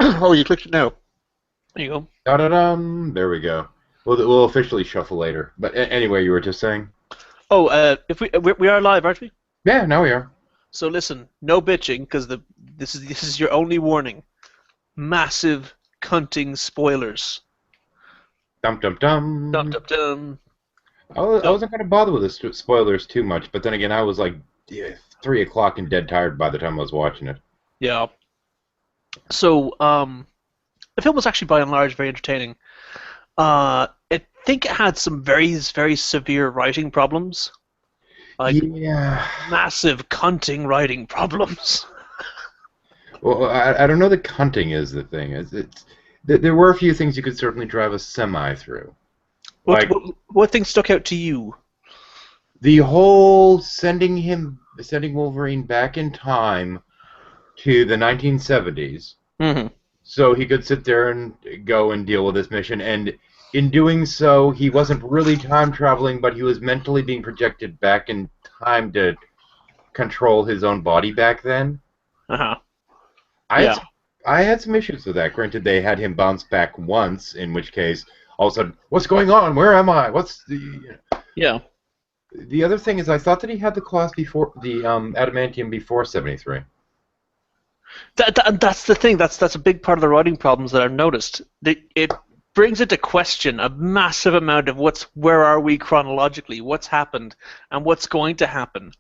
Oh, you clicked it now. There you go. Da-da-dum. There we go. We'll officially shuffle later. But anyway, you were just saying? Oh, if we are live, aren't we? Yeah, now we are. So listen, no bitching, because this is your only warning. Massive cunting spoilers. Dum dum Dum dum. dum dum. I So wasn't going to bother with the spoilers too much, but then again, I was like 3 o'clock and dead tired by the time I was watching it. yeah. So the film was actually by and large very entertaining. I think it had some very severe writing problems, like Yeah. massive cunting writing problems. Well, I don't know that cunting is the thing. There were a few things you could certainly drive a semi through. What Like what what thing stuck out to you? the whole sending Wolverine back in time to the 1970s Hmm. so he could sit there and go and deal with this mission. And in doing so, he wasn't really time traveling, but he was mentally being projected back in time to control his own body back then. Uh-huh. I had Yeah. some, I had some issues with that. Granted, they had him bounce back once, in which case, all of a sudden, what's going on? Where am I? What's Yeah. the other thing is, I thought that he had the claws before the adamantium before 73. And that's the thing. That's a big part of the writing problems that I've noticed. It brings into question a massive amount of where are we chronologically, what's happened, and what's going to happen.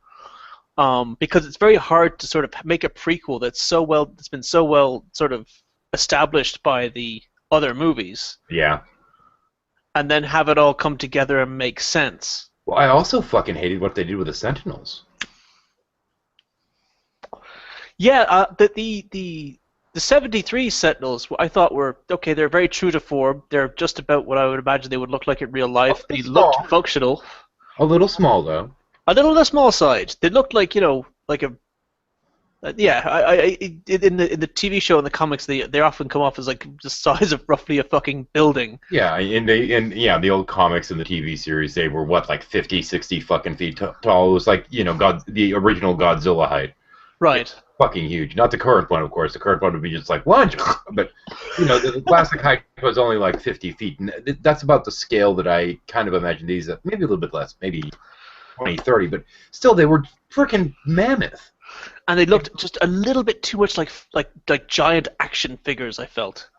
Because it's very hard to sort of make a prequel that's been so well sort of established by the other movies, Yeah. and then have it all come together and make sense. Well, I also fucking hated what they did with the Sentinels. Yeah, the 73 Sentinels I thought were okay. They're very true to form. They're just about what I would imagine they would look like in real A life. little They looked small. functional. A little small, though. A little on the small side. They looked like like a yeah. In the TV show and the comics, they often come off as like the size of roughly a fucking building. Yeah, the old comics and the TV series, they were what, like 50, 60 fucking feet tall. It was like, the original Godzilla height. Right. Fucking huge. Not the current one, of course. The current one would be just like lunch, but the classic height was only like 50 feet, and that's about the scale that I kind of imagine these at. Maybe a little bit less, maybe 20, 30, but still, they were freaking mammoth. And they looked just a little bit too much like giant action figures. I felt.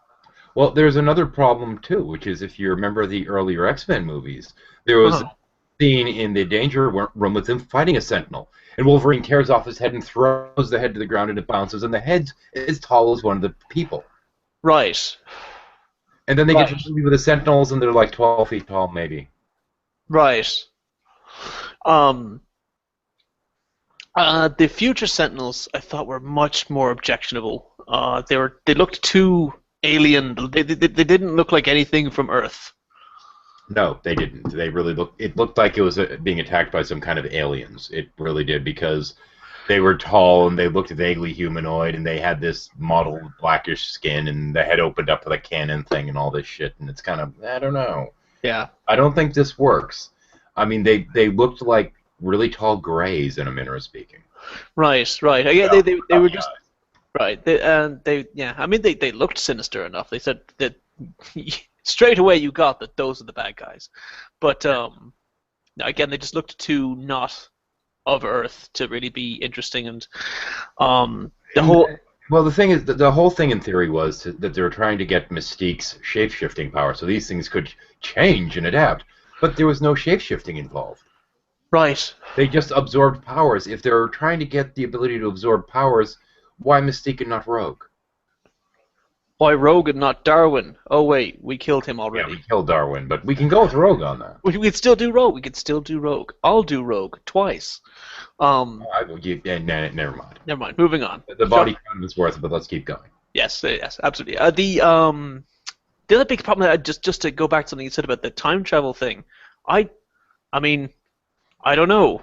Well, there's another problem too, which is if you remember the earlier X-Men movies, there was a Uh-huh. scene in the Danger Room with them fighting a Sentinel, and Wolverine tears off his head and throws the head to the ground, and it bounces, and the head's as tall as one of the people. Right. And then they get to Right. the movie with the Sentinels, and they're like 12 feet tall, maybe. Right. Um. The future Sentinels I thought were much more objectionable. They looked too alien. They didn't look like anything from Earth. No, they didn't. They really looked. It looked like it was being attacked by some kind of aliens. It really did because they were tall and they looked vaguely humanoid, and they had this mottled blackish skin, and the head opened up to the cannon thing and all this shit. And it's kind of, I don't know. Yeah. I don't think this works. I mean, they looked like really tall grays in a manner of speaking. Right. Right. Yeah. Well, They were just right. They yeah. I mean they looked sinister enough. They said that straight away you got that those are the bad guys, but again they just looked too not of Earth to really be interesting and the And whole well, the thing is, the whole thing in theory was that they were trying to get Mystique's shape-shifting power, so these things could change and adapt. But there was no shape-shifting involved. right. They just absorbed powers. If they're trying to get the ability to absorb powers, why Mystique and not Rogue? Why Rogue and not Darwin? Oh wait, we killed him Yeah, we already. killed Darwin, but we can go with Rogue on that. We could still do Rogue. We could still do Rogue. I'll do Rogue twice. Never mind. Never mind. Moving on. The body count is worth it, but let's keep going. Yes, yes, absolutely. The other big problem that just to go back to something you said about the time travel thing, I I mean I don't know.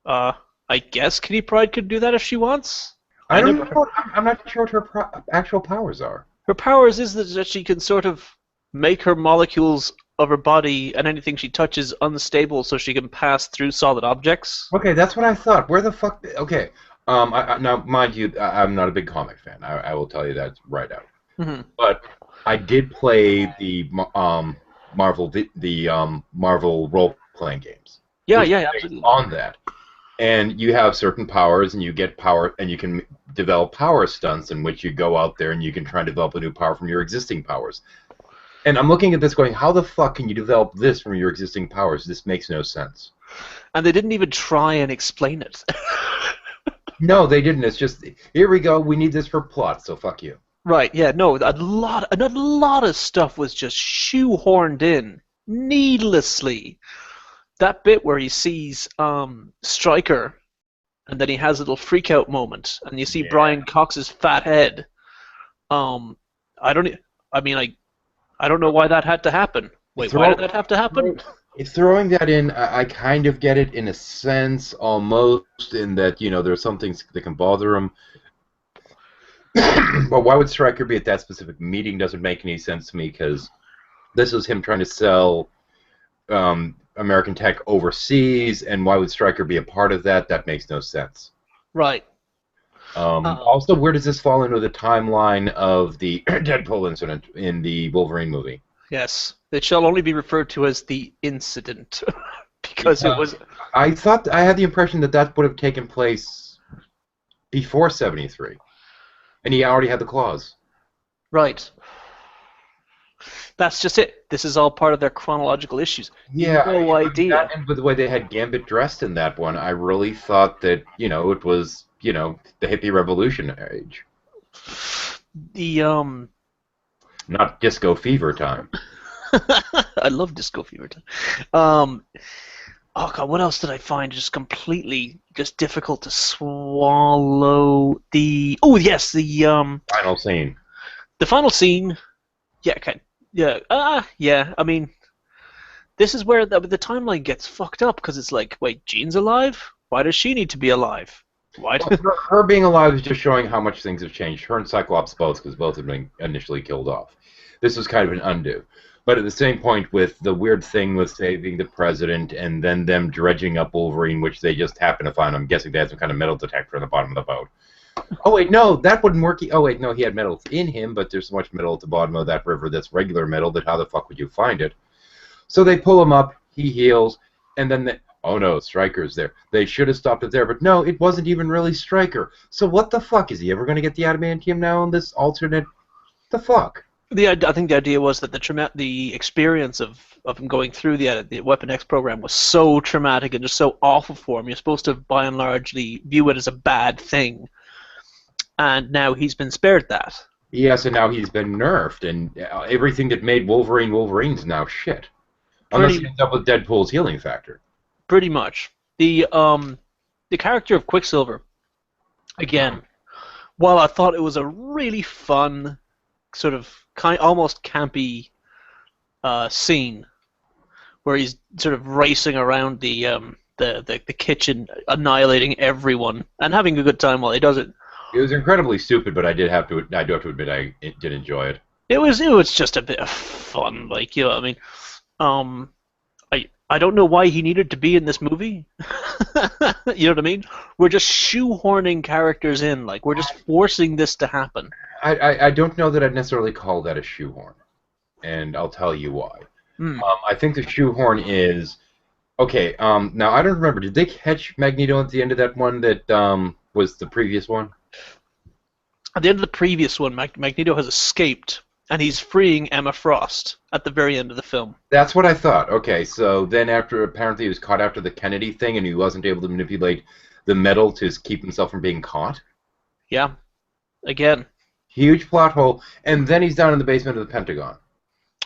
I guess Kitty Pryde could do that if she wants. I I don't never. know. I'm not sure what her actual powers are. Her powers is that she can sort of make her molecules of her body and anything she touches unstable, so she can pass through solid objects. Okay, that's what I thought. Where the fuck? Okay. Now, mind you, I'm not a big comic fan. I will tell you that right out. Hmm. But I did play the Marvel role playing games, Yeah, which yeah, are based absolutely. on that. And you have certain powers, and you get power, and you can develop power stunts in which you go out there and you can try and develop a new power from your existing powers. And I'm looking at this going, how the fuck can you develop this from your existing powers? This makes no sense. And they didn't even try and explain it. No, they didn't. It's just, here we go, we need this for plot, so fuck you. Right, yeah, no, a lot of stuff was just shoehorned in needlessly. That bit where he sees Stryker and then he has a little freak out moment and you see Yeah. Brian Cox's fat head. Um I don't e- I mean I don't know why that had to happen. Wait, why did Throw, that have to happen? Throwing that in, I kind of get it in a sense, almost, in that, there's some things that can bother him. But why would Stryker be at that specific meeting doesn't make any sense to me, because this is him trying to sell American tech overseas, and why would Stryker be a part of that? That makes no sense. Right. Um Also, where does this fall into the timeline of the Deadpool incident in the Wolverine movie? yes. It shall only be referred to as the incident because it Because was I had the impression that that would have taken place before '73, and he already had the claws. right. That's just it. This is all part of their chronological issues. Yeah, No idea. that, and with the way they had Gambit dressed in that one, I really thought that it was the hippie revolution age, The not disco fever time. I love Disco Fever. Um, oh god, what else did I find just completely just difficult to swallow? Yes, Final scene. the final scene. Yeah, yeah, yeah. I mean, this is where the timeline gets fucked up because it's like, wait, Jean's alive? Why does she need to be alive? Why? Well, her being alive is just showing how much things have changed. Her and Cyclops both, because both have been initially killed off. This was kind of an undo. But at the same point, with the weird thing with saving the president and then them dredging up Wolverine, which they just happen to find, I'm guessing they had some kind of metal detector on the bottom of the boat. Oh, wait, no, that wouldn't work. Oh, wait, no, he had metal in him, but there's so much metal at the bottom of that river that's regular metal that how the fuck would you find it? So they pull him up, he heals, and then oh no, Stryker's there. They should have stopped it there, but no, it wasn't even really Stryker. So what the fuck? Is he ever going to get the adamantium now in this alternate? The fuck? I think the idea was that the experience of him going through the Weapon X program was so traumatic and just so awful for him. You're supposed to, by and largely, view it as a bad thing, and now he's been spared that. Yes, and now he's been nerfed, and everything that made Wolverine's now shit. Unless he Pretty ends up with Deadpool's healing factor. pretty much. The character of Quicksilver, again, while I thought it was a really fun sort of almost campy scene where he's sort of racing around the kitchen, annihilating everyone and having a good time while he does it. It was incredibly stupid, but I do have to admit I did enjoy it. It was just a bit of fun, like, you know what I mean. Um, I don't know why he needed to be in this movie. You know what I mean? We're just shoehorning characters in, like we're just forcing this to happen. I don't know that I'd necessarily call that a shoehorn, and I'll tell you why. Hmm. I think the shoehorn is okay. Now I don't remember. Did they catch Magneto at the end of that one that was the previous one? At the end of the previous one, Magneto has escaped, and he's freeing Emma Frost at the very end of the film. That's what I thought. Okay, so then after apparently he was caught after the Kennedy thing, and he wasn't able to manipulate the metal to keep himself from being caught. Yeah, again, Huge plot hole, and then he's down in the basement of the Pentagon.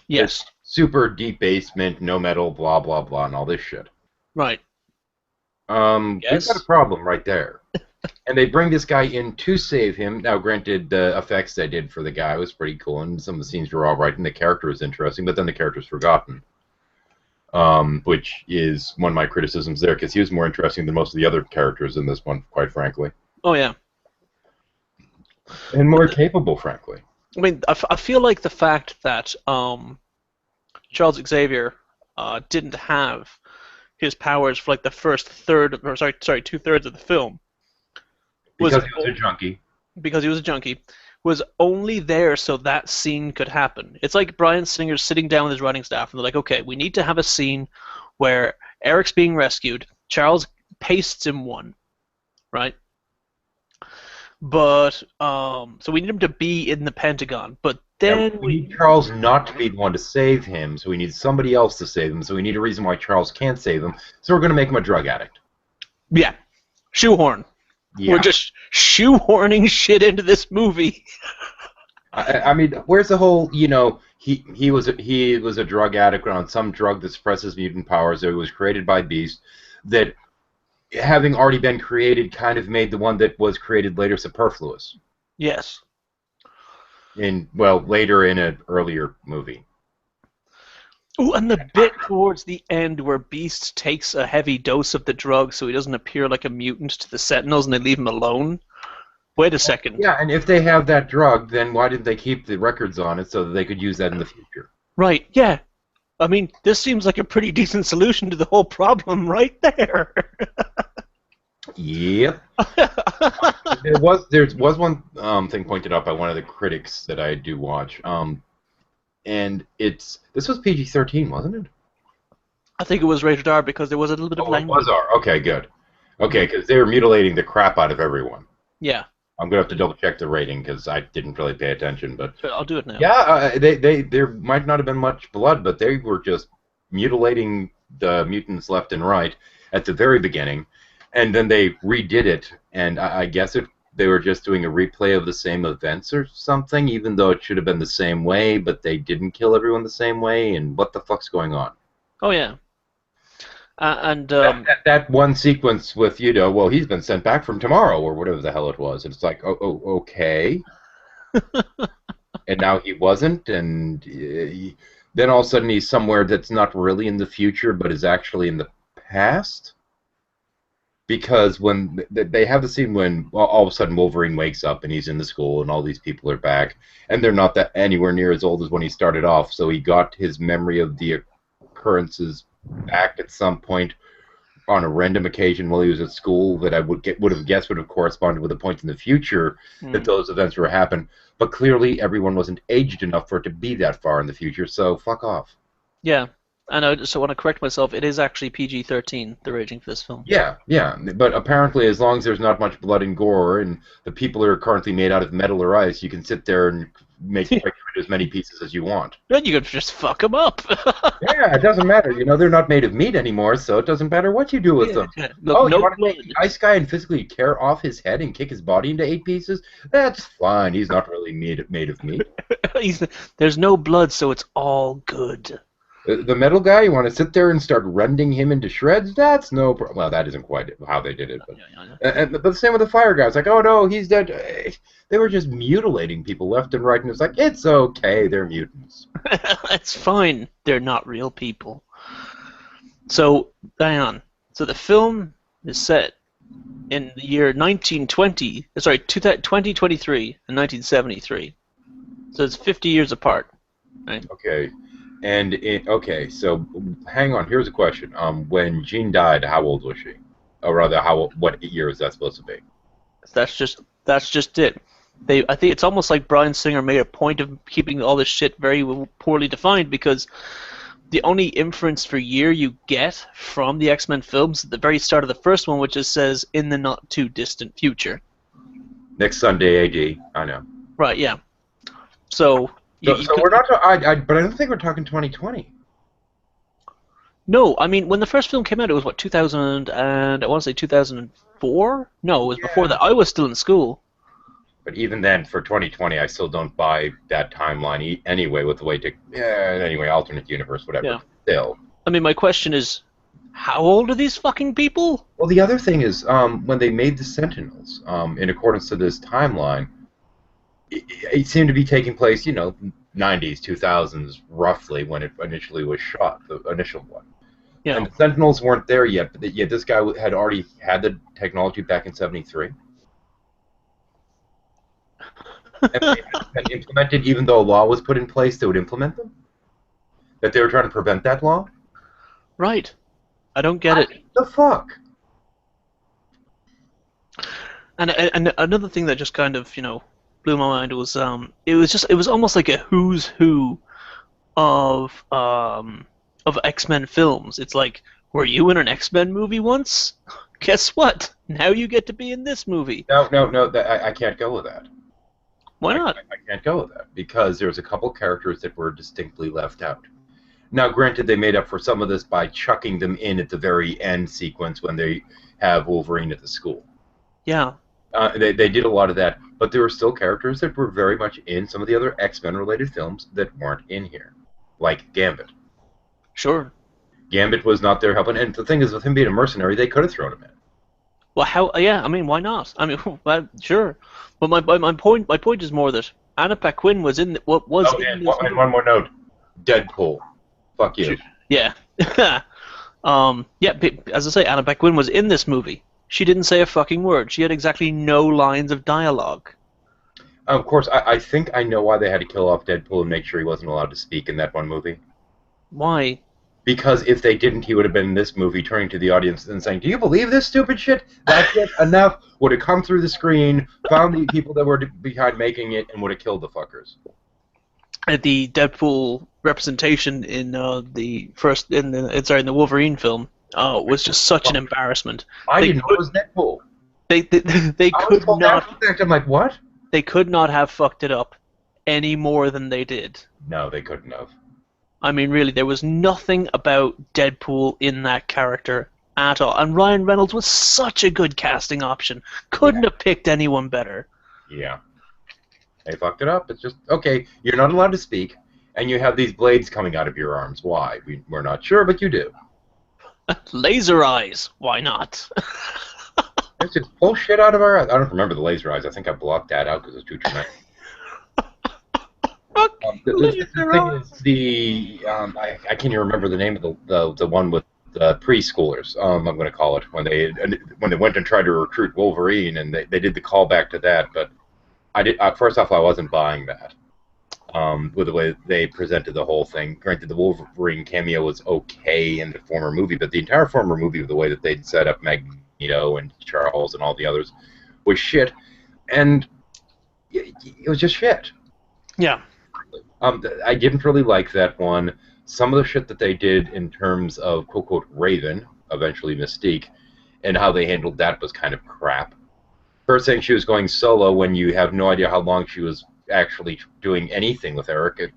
yes, Super deep basement, no metal, blah blah blah, and all this shit. right, We've got a yes, problem right there. And they bring this guy in to save him. Now, granted, the effects they did for the guy was pretty cool, and some of the scenes were all right, and the character was interesting, but then the character's forgotten. Which is one of my criticisms there, because he was more interesting than most of the other characters in this one, quite frankly. oh yeah. And But more capable, frankly. I mean, I feel like the fact that Charles Xavier didn't have his powers for like the first third, or sorry, 2/3 of the film was Because he was a junkie. because he was a junkie, was only there so that scene could happen. It's like Bryan Singer sitting down with his writing staff and they're like, okay, we need to have a scene where Eric's being rescued. Charles pastes him one, right? But so we need him to be in the Pentagon. But then we need Charles not to be the one to save him, so we need somebody else to save him. So we need a reason why Charles can't save him. So we're going to make him a drug addict. Yeah, shoehorn. Yeah. We're just shoehorning shit into this movie. I mean, where's the whole? He was a drug addict on some drug that suppresses mutant powers. It was created by Beast. That, having already been created, kind of made the one that was created later superfluous. Yes. Later in an earlier movie. Ooh, and the bit towards the end where Beast takes a heavy dose of the drug so he doesn't appear like a mutant to the Sentinels and they leave him alone. Wait a second. Yeah, and if they have that drug, then why didn't they keep the records on it so that they could use that in the future? Right, yeah. I mean, this seems like a pretty decent solution to the whole problem right there. Yep. there was one thing pointed out by one of the critics that I do watch, and this was PG-13, wasn't it? I think it was rated R because there was a little bit of language. It was R. Okay, good. Okay, because they were mutilating the crap out of everyone. Yeah. I'm gonna have to double check the rating because I didn't really pay attention, but Sure, I'll do it now. Yeah, there might not have been much blood, but they were just mutilating the mutants left and right at the very beginning. And then they redid it, and I guess they were just doing a replay of the same events or something, even though it should have been the same way, but they didn't kill everyone the same way, and what the fuck's going on? Oh, yeah. That one sequence with, well, he's been sent back from tomorrow, or whatever the hell it was, and it's like, oh okay. And now he wasn't, and then all of a sudden he's somewhere that's not really in the future, but is actually in the past? Because when they have the scene when all of a sudden Wolverine wakes up and he's in the school and all these people are back, and they're not that anywhere near as old as when he started off, so he got his memory of the occurrences back at some point on a random occasion while he was at school that I would have guessed would have corresponded with a point in the future that those events were happening. But clearly everyone wasn't aged enough for it to be that far in the future, so fuck off. Yeah. And I just want to correct myself, it is actually PG-13, the rating for this film. Yeah, but apparently as long as there's not much blood and gore and the people are currently made out of metal or ice, you can sit there and make as many pieces as you want. Then you could just fuck them up. Yeah, it doesn't matter. They're not made of meat anymore, so it doesn't matter what you do with them. Look, you want to take the ice guy and physically tear off his head and kick his body into 8 pieces? That's fine. He's not really made of meat. There's no blood, so it's all good. The metal guy, you want to sit there and start rending him into shreds? That's no problem. Well, that isn't quite how they did it. But, but the same with the fire guy. It's like, oh no, he's dead. They were just mutilating people left and right, and it's like, it's okay, they're mutants. It's fine. They're not real people. So, Diane, so the film is set in the year 2023 and 1973. So it's 50 years apart. Right? Okay. And so hang on. Here's a question. When Jean died, how old was she? Or rather, what year is that supposed to be? That's just it. I think it's almost like Bryan Singer made a point of keeping all this shit very poorly defined because the only inference for year you get from the X-Men films at the very start of the first one, which just says in the not too distant future. Next Sunday, AD. I know. Right. Yeah. So we're not. But I don't think we're talking 2020. No, I mean when the first film came out, it was what 2000 and I want to say 2004. No, it was before that. I was still in school. But even then, for 2020, I still don't buy that timeline anyway. With the way anyway, alternate universe, whatever. Yeah. Still. I mean, my question is, how old are these fucking people? Well, the other thing is, when they made the Sentinels, in accordance to this timeline. It seemed to be taking place, 90s, 2000s, roughly, when it initially was shot, the initial one. Yeah. And the Sentinels weren't there yet, but yet this guy had already had the technology back in 73. and implemented, even though a law was put in place that would implement them? That they were trying to prevent that law? Right. I don't get it. What the fuck? And another thing that just kind of, blew my mind was it was almost like a who's who of X-Men films. It's like, were you in an X-Men movie once? Guess what? Now you get to be in this movie. No. I can't go with that. Why not? I can't go with that because there's a couple characters that were distinctly left out. Now, granted, they made up for some of this by chucking them in at the very end sequence when they have Wolverine at the school. Yeah. They did a lot of that, but there were still characters that were very much in some of the other X-Men related films that weren't in here, like Gambit. Sure. Gambit was not there helping, and the thing is, with him being a mercenary, they could have thrown him in. Well, how? Yeah, I mean, why not? I mean, well, sure. But my point is more that Anna Paquin was in what was. Oh, and one more note: Deadpool. Fuck you. Yeah. Yeah. As I say, Anna Paquin was in this movie. She didn't say a fucking word. She had exactly no lines of dialogue. Of course, I think I know why they had to kill off Deadpool and make sure he wasn't allowed to speak in that one movie. Why? Because if they didn't, he would have been in this movie turning to the audience and saying, "Do you believe this stupid shit?" That's it, enough. Would have come through the screen, found the people that were behind making it, and would have killed the fuckers. The Deadpool representation in in the Wolverine film, was just such an embarrassment. I didn't know it was Deadpool. They could not. I'm like, what? They could not have fucked it up any more than they did. No, they couldn't have. I mean, really, there was nothing about Deadpool in that character at all. And Ryan Reynolds was such a good casting option. Couldn't have picked anyone better. Yeah. They fucked it up. It's just, okay, you're not allowed to speak, and you have these blades coming out of your arms. Why? We're not sure, but you do. Laser eyes. Why not? Let's just pull shit out of our eyes. I don't remember the laser eyes. I think I blocked that out because it's too traumatic. The thing is, I can't even remember the name of the one with the preschoolers. I'm going to call it when they went and tried to recruit Wolverine, and they did the callback to that. But I did first off, I wasn't buying that with the way they presented the whole thing. Granted, the Wolverine cameo was okay in the former movie, but the entire former movie, the way that they'd set up Magneto and Charles and all the others, was shit, and it was just shit. Yeah. I didn't really like that one. Some of the shit that they did in terms of quote-unquote Raven, eventually Mystique, and how they handled that was kind of crap. First saying she was going solo when you have no idea how long she was actually doing anything with Eric.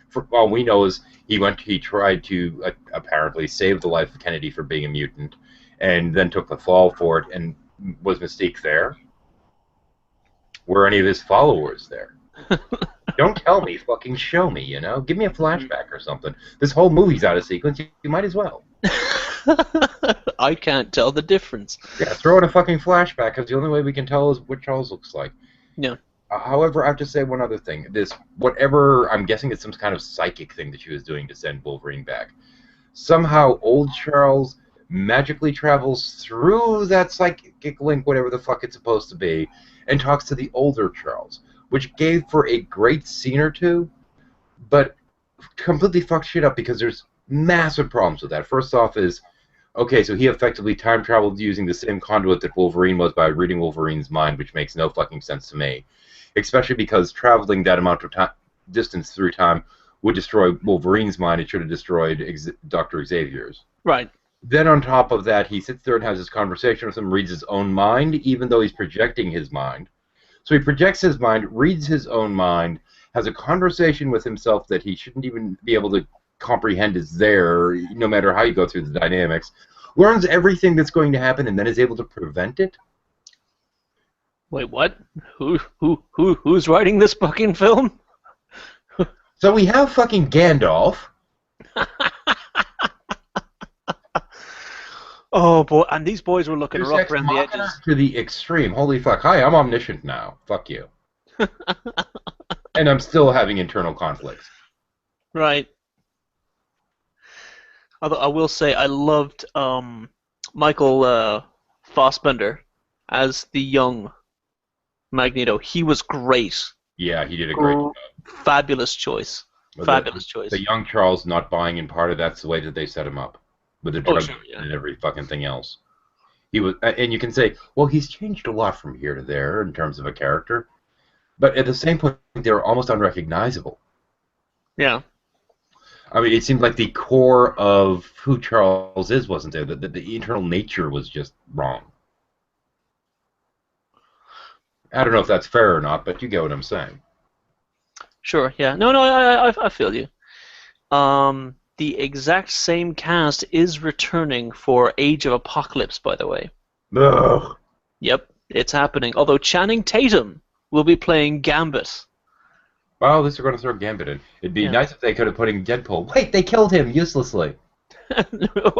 For all we know is he tried to apparently save the life of Kennedy for being a mutant, and then took the fall for it. And was Mystique there? Were any of his followers there? Don't tell me, fucking show me, you know? Give me a flashback or something. This whole movie's out of sequence, you might as well. I can't tell the difference. Yeah, throw in a fucking flashback, because the only way we can tell is what Charles looks like. Yeah. However, I have to say one other thing. Whatever, I'm guessing it's some kind of psychic thing that she was doing to send Wolverine back. Somehow, old Charles magically travels through that psychic link, whatever the fuck it's supposed to be, and talks to the older Charles, which gave for a great scene or two, but completely fucked shit up because there's massive problems with that. First off is, okay, so he effectively time traveled using the same conduit that Wolverine was by reading Wolverine's mind, which makes no fucking sense to me. Especially because traveling that amount of distance through time would destroy Wolverine's mind. It should have destroyed Dr. Xavier's. Right. Then on top of that, he sits there and has this conversation with him, reads his own mind, even though he's projecting his mind. So he projects his mind, reads his own mind, has a conversation with himself that he shouldn't even be able to comprehend is there, no matter how you go through the dynamics, learns everything that's going to happen, and then is able to prevent it? Wait, what? Who's writing this fucking film? So we have fucking Gandalf. Oh boy, and these boys were looking rough around the edges. To the extreme. Holy fuck. Hi, I'm omniscient now. Fuck you. And I'm still having internal conflicts. Right. Although I will say I loved Michael Fassbender as the young Magneto. He was great. Yeah, he did a great job. Fabulous choice. Fabulous choice. The young Charles not buying in part of that's the way that they set him up. With the drug and every fucking thing else. He was, and you can say, well, he's changed a lot from here to there in terms of a character. But at the same point, they were almost unrecognizable. Yeah. I mean, it seemed like the core of who Charles is wasn't there. The internal nature was just wrong. I don't know if that's fair or not, but you get what I'm saying. Sure. Yeah. No. No. I feel you. The exact same cast is returning for Age of Apocalypse, by the way. Ugh. Yep, it's happening. Although Channing Tatum will be playing Gambit. Well, at least they're going to throw Gambit in. It'd be Yeah. nice if they could have put in Deadpool. Wait, they killed him uselessly.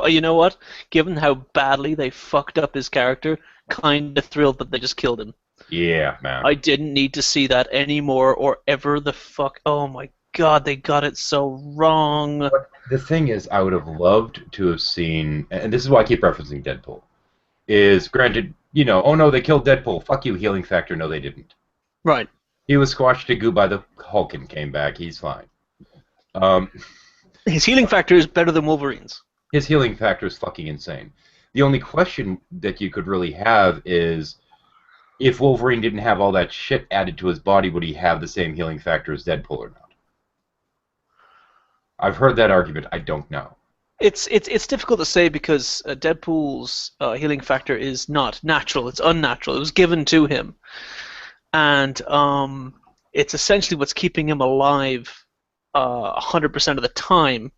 You know what? Given how badly they fucked up his character, kind of thrilled that they just killed him. Yeah, man. I didn't need to see that anymore or ever the fuck. Oh my god, they got it so wrong. But the thing is, I would have loved to have seen, and this is why I keep referencing Deadpool, is granted, oh no, they killed Deadpool. Fuck you, healing factor. No, they didn't. Right. He was squashed to goo by the Hulk and came back. He's fine. His healing factor is better than Wolverine's. His healing factor is fucking insane. The only question that you could really have is, if Wolverine didn't have all that shit added to his body, would he have the same healing factor as Deadpool or not? I've heard that argument. I don't know. It's difficult to say because Deadpool's healing factor is not natural. It's unnatural. It was given to him, and it's essentially what's keeping him alive 100% of the time,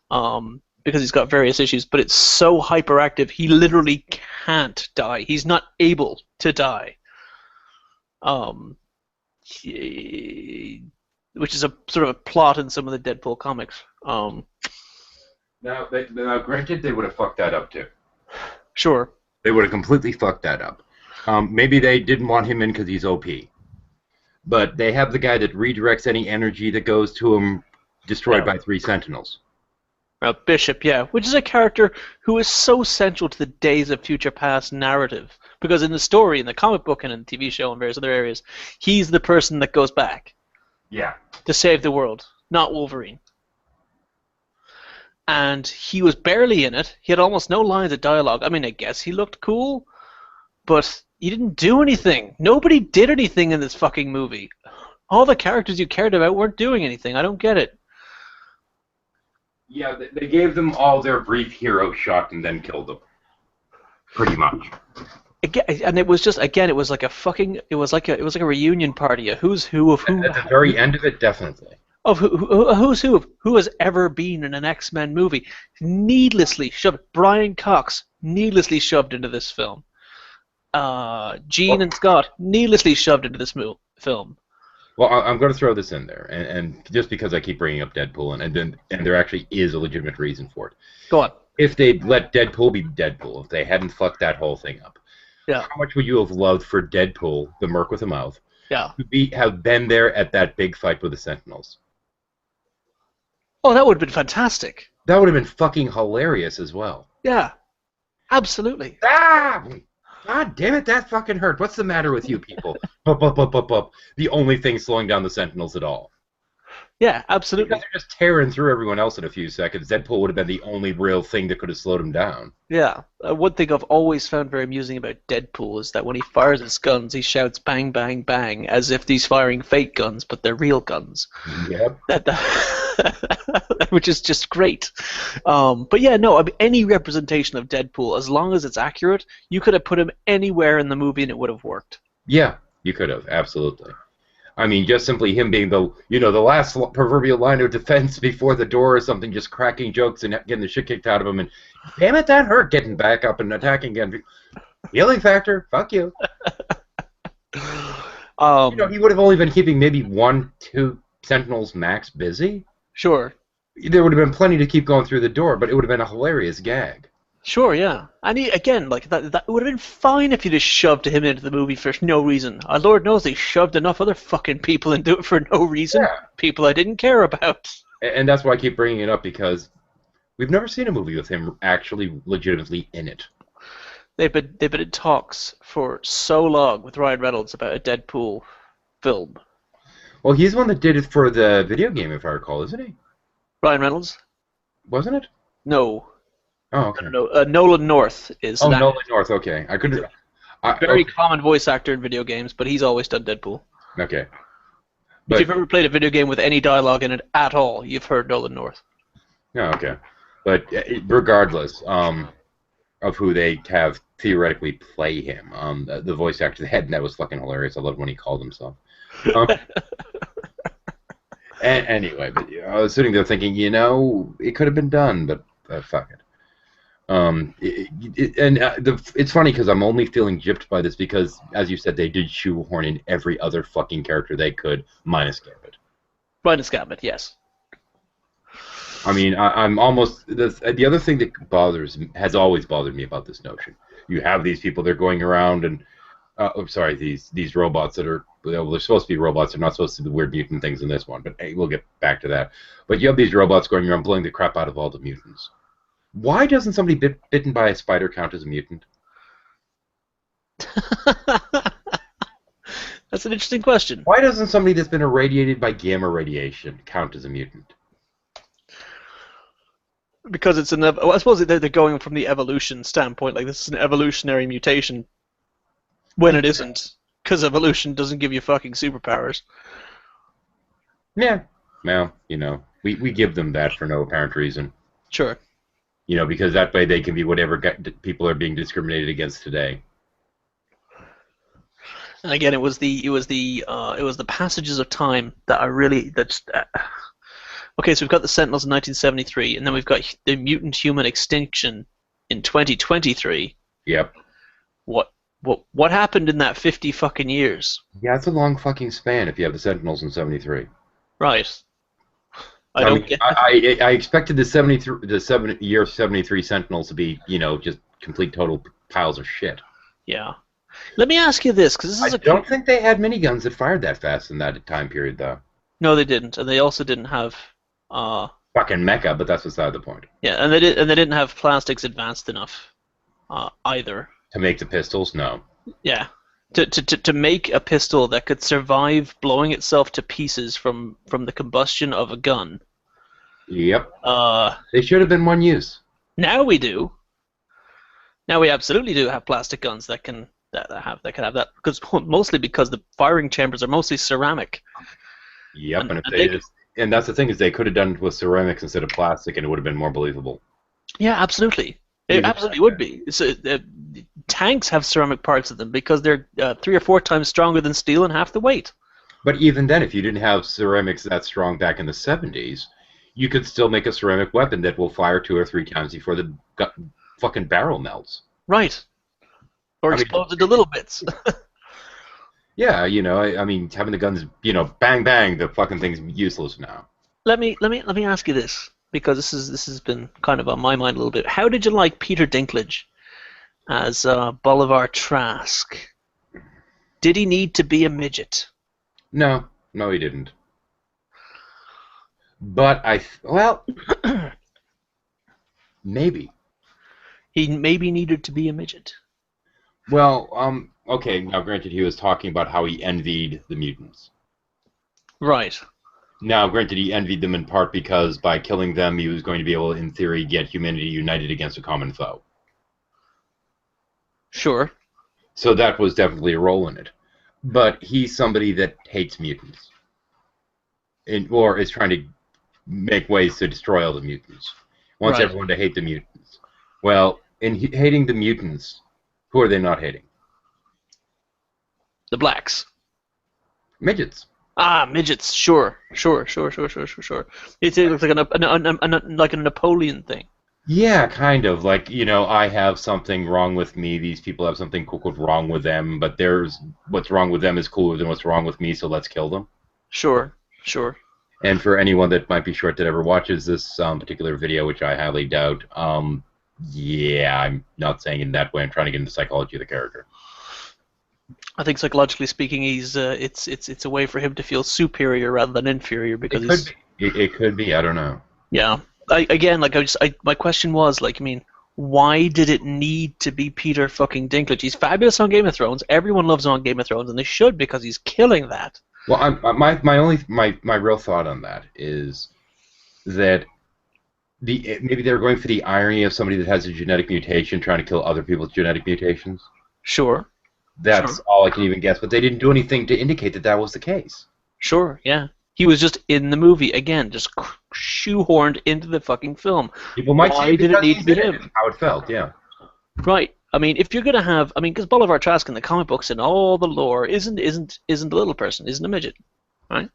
because he's got various issues. But it's so hyperactive, he literally can't die. He's not able to die. Which is a sort of a plot in some of the Deadpool comics. Now, granted, they would have fucked that up too. Sure. They would have completely fucked that up. Maybe they didn't want him in because he's OP. But they have the guy that redirects any energy that goes to him destroyed by 3 Sentinels. Bishop, yeah, which is a character who is so central to the Days of Future Past narrative. Because in the story, in the comic book, and in the TV show, and various other areas, he's the person that goes back. Yeah. To save the world, not Wolverine. And he was barely in it. He had almost no lines of dialogue. I mean, I guess he looked cool, but he didn't do anything. Nobody did anything in this fucking movie. All the characters you cared about weren't doing anything. I don't get it. Yeah, they gave them all their brief hero shot and then killed them. Pretty much. Again, and it was just it was like a reunion party, a who's who of who. At the very end of it, definitely. Of who's who of who has ever been in an X-Men movie, needlessly shoved. Brian Cox needlessly shoved into this film. Jean and Scott needlessly shoved into this film. Well, I'm going to throw this in there, and just because I keep bringing up Deadpool, and there actually is a legitimate reason for it. Go on. If they'd let Deadpool be Deadpool, if they hadn't fucked that whole thing up, yeah. How much would you have loved for Deadpool, the merc with a mouth, yeah, to have been there at that big fight with the Sentinels? Oh, that would have been fantastic. That would have been fucking hilarious as well. Yeah, absolutely. Ah! God damn it, that fucking hurt. What's the matter with you people? The only thing slowing down the Sentinels at all. Yeah, absolutely. Because they're just tearing through everyone else in a few seconds. Deadpool would have been the only real thing that could have slowed him down. Yeah. One thing I've always found very amusing about Deadpool is that when he fires his guns, he shouts bang, bang, bang, as if he's firing fake guns, but they're real guns. Yep. Which is just great. But yeah, no, I mean, any representation of Deadpool, as long as it's accurate, you could have put him anywhere in the movie and it would have worked. Yeah, you could have, absolutely. I mean, just simply him being the last proverbial line of defense before the door or something, just cracking jokes and getting the shit kicked out of him, and damn it, that hurt, getting back up and attacking again. Healing factor, fuck you. He would have only been keeping maybe 1-2 Sentinels max busy. Sure. There would have been plenty to keep going through the door, but it would have been a hilarious gag. Sure, yeah. And again, like that would have been fine if you just shoved him into the movie for no reason. Lord knows they shoved enough other fucking people into it for no reason. Yeah. People I didn't care about. And that's why I keep bringing it up, because we've never seen a movie with him actually legitimately in it. They've been in talks for so long with Ryan Reynolds about a Deadpool film. Well, he's the one that did it for the video game, if I recall, isn't he? Ryan Reynolds? Wasn't it? No. Oh, okay. I don't know. Nolan North is. Oh, Nolan North. Okay, I couldn't. Very common voice actor in video games, but he's always done Deadpool. Okay. If you've ever played a video game with any dialogue in it at all, you've heard Nolan North. Yeah, okay. But regardless of who they have theoretically play him, the voice actor, the head, that was fucking hilarious. I loved when he called himself. Anyway, but I was sitting there thinking, it could have been done, but fuck it. It's funny because I'm only feeling gypped by this because, as you said, they did shoehorn in every other fucking character they could, minus Gambit. Minus Gambit, yes. I mean, I'm almost the other thing that has always bothered me about this notion. You have these people, they're going around and these robots that are, they're supposed to be robots. They're not supposed to be weird mutant things in this one, but hey, we'll get back to that. But you have these robots going around blowing the crap out of all the mutants. Why doesn't somebody bitten by a spider count as a mutant? That's an interesting question. Why doesn't somebody that's been irradiated by gamma radiation count as a mutant? Because it's I suppose they're going from the evolution standpoint, like this is an evolutionary mutation, when it isn't, because evolution doesn't give you fucking superpowers. Yeah, well, we give them that for no apparent reason. Sure. Because that way they can be whatever people are being discriminated against today. And again, it was the passages of time that are really okay, so we've got the Sentinels in 1973, and then we've got the mutant human extinction in 2023. Yep. What happened in that 50 fucking years? Yeah, it's a long fucking span if you have the Sentinels in 73. Right. I expected the year 73 Sentinels to be, just complete total piles of shit. Yeah. Let me ask you this, because I don't think they had miniguns that fired that fast in that time period, though. No, they didn't, and they also didn't have fucking mecha, but that's beside the point. Yeah, and they didn't have plastics advanced enough either. To make the pistols, no. Yeah, to make a pistol that could survive blowing itself to pieces from the combustion of a gun. Yep. They should have been one use. Now we do. Now we absolutely do have plastic guns that can have that, because mostly because the firing chambers are mostly ceramic. Yep, and that's the thing, is they could have done it with ceramics instead of plastic, and it would have been more believable. Yeah, absolutely. It absolutely would be. So, tanks have ceramic parts of them because they're 3 or 4 times stronger than steel and half the weight. But even then, if you didn't have ceramics that strong back in the 70s, you could still make a ceramic weapon that will fire 2 or 3 times before the fucking barrel melts. Right. Or explodes into little bits. Yeah, I mean, having the guns, bang bang, the fucking thing's useless now. Let me ask you this, because this has been kind of on my mind a little bit. How did you like Peter Dinklage as Bolivar Trask? Did he need to be a midget? No, he didn't. But maybe. He maybe needed to be a midget. Well, okay, now granted he was talking about how he envied the mutants. Right. Now, granted, he envied them in part because by killing them, he was going to be able, in theory, get humanity united against a common foe. Sure. So that was definitely a role in it. But he's somebody that hates mutants. Or is trying to make ways to destroy all the mutants. Wants everyone to hate the mutants. Well, in hating the mutants, who are they not hating? The blacks. Midgets. Ah, midgets. Sure. It looks like a Napoleon thing. Yeah, kind of. Like, I have something wrong with me. These people have something quote wrong with them, but what's wrong with them is cooler than what's wrong with me, so let's kill them. Sure. And for anyone that might be short that ever watches this particular video, which I highly doubt, yeah, I'm not saying in that way. I'm trying to get into the psychology of the character. I think psychologically speaking, it's a way for him to feel superior rather than inferior, because it could be. I don't know. Yeah. My question was, why did it need to be Peter fucking Dinklage? He's fabulous on Game of Thrones. Everyone loves him on Game of Thrones, and they should, because he's killing that. Well, my real thought on that is that maybe they're going for the irony of somebody that has a genetic mutation trying to kill other people's genetic mutations. Sure. That's Sure. all I can even guess. But they didn't do anything to indicate that that was the case. Sure, yeah. He was just in the movie again, just shoehorned into the fucking film. People might see Why it did it because need to he's be in it. It's him? how it felt, yeah. Right. I mean, if you're gonna have, I mean, because Bolivar Trask in the comic books and all the lore isn't a little person, isn't a midget, right?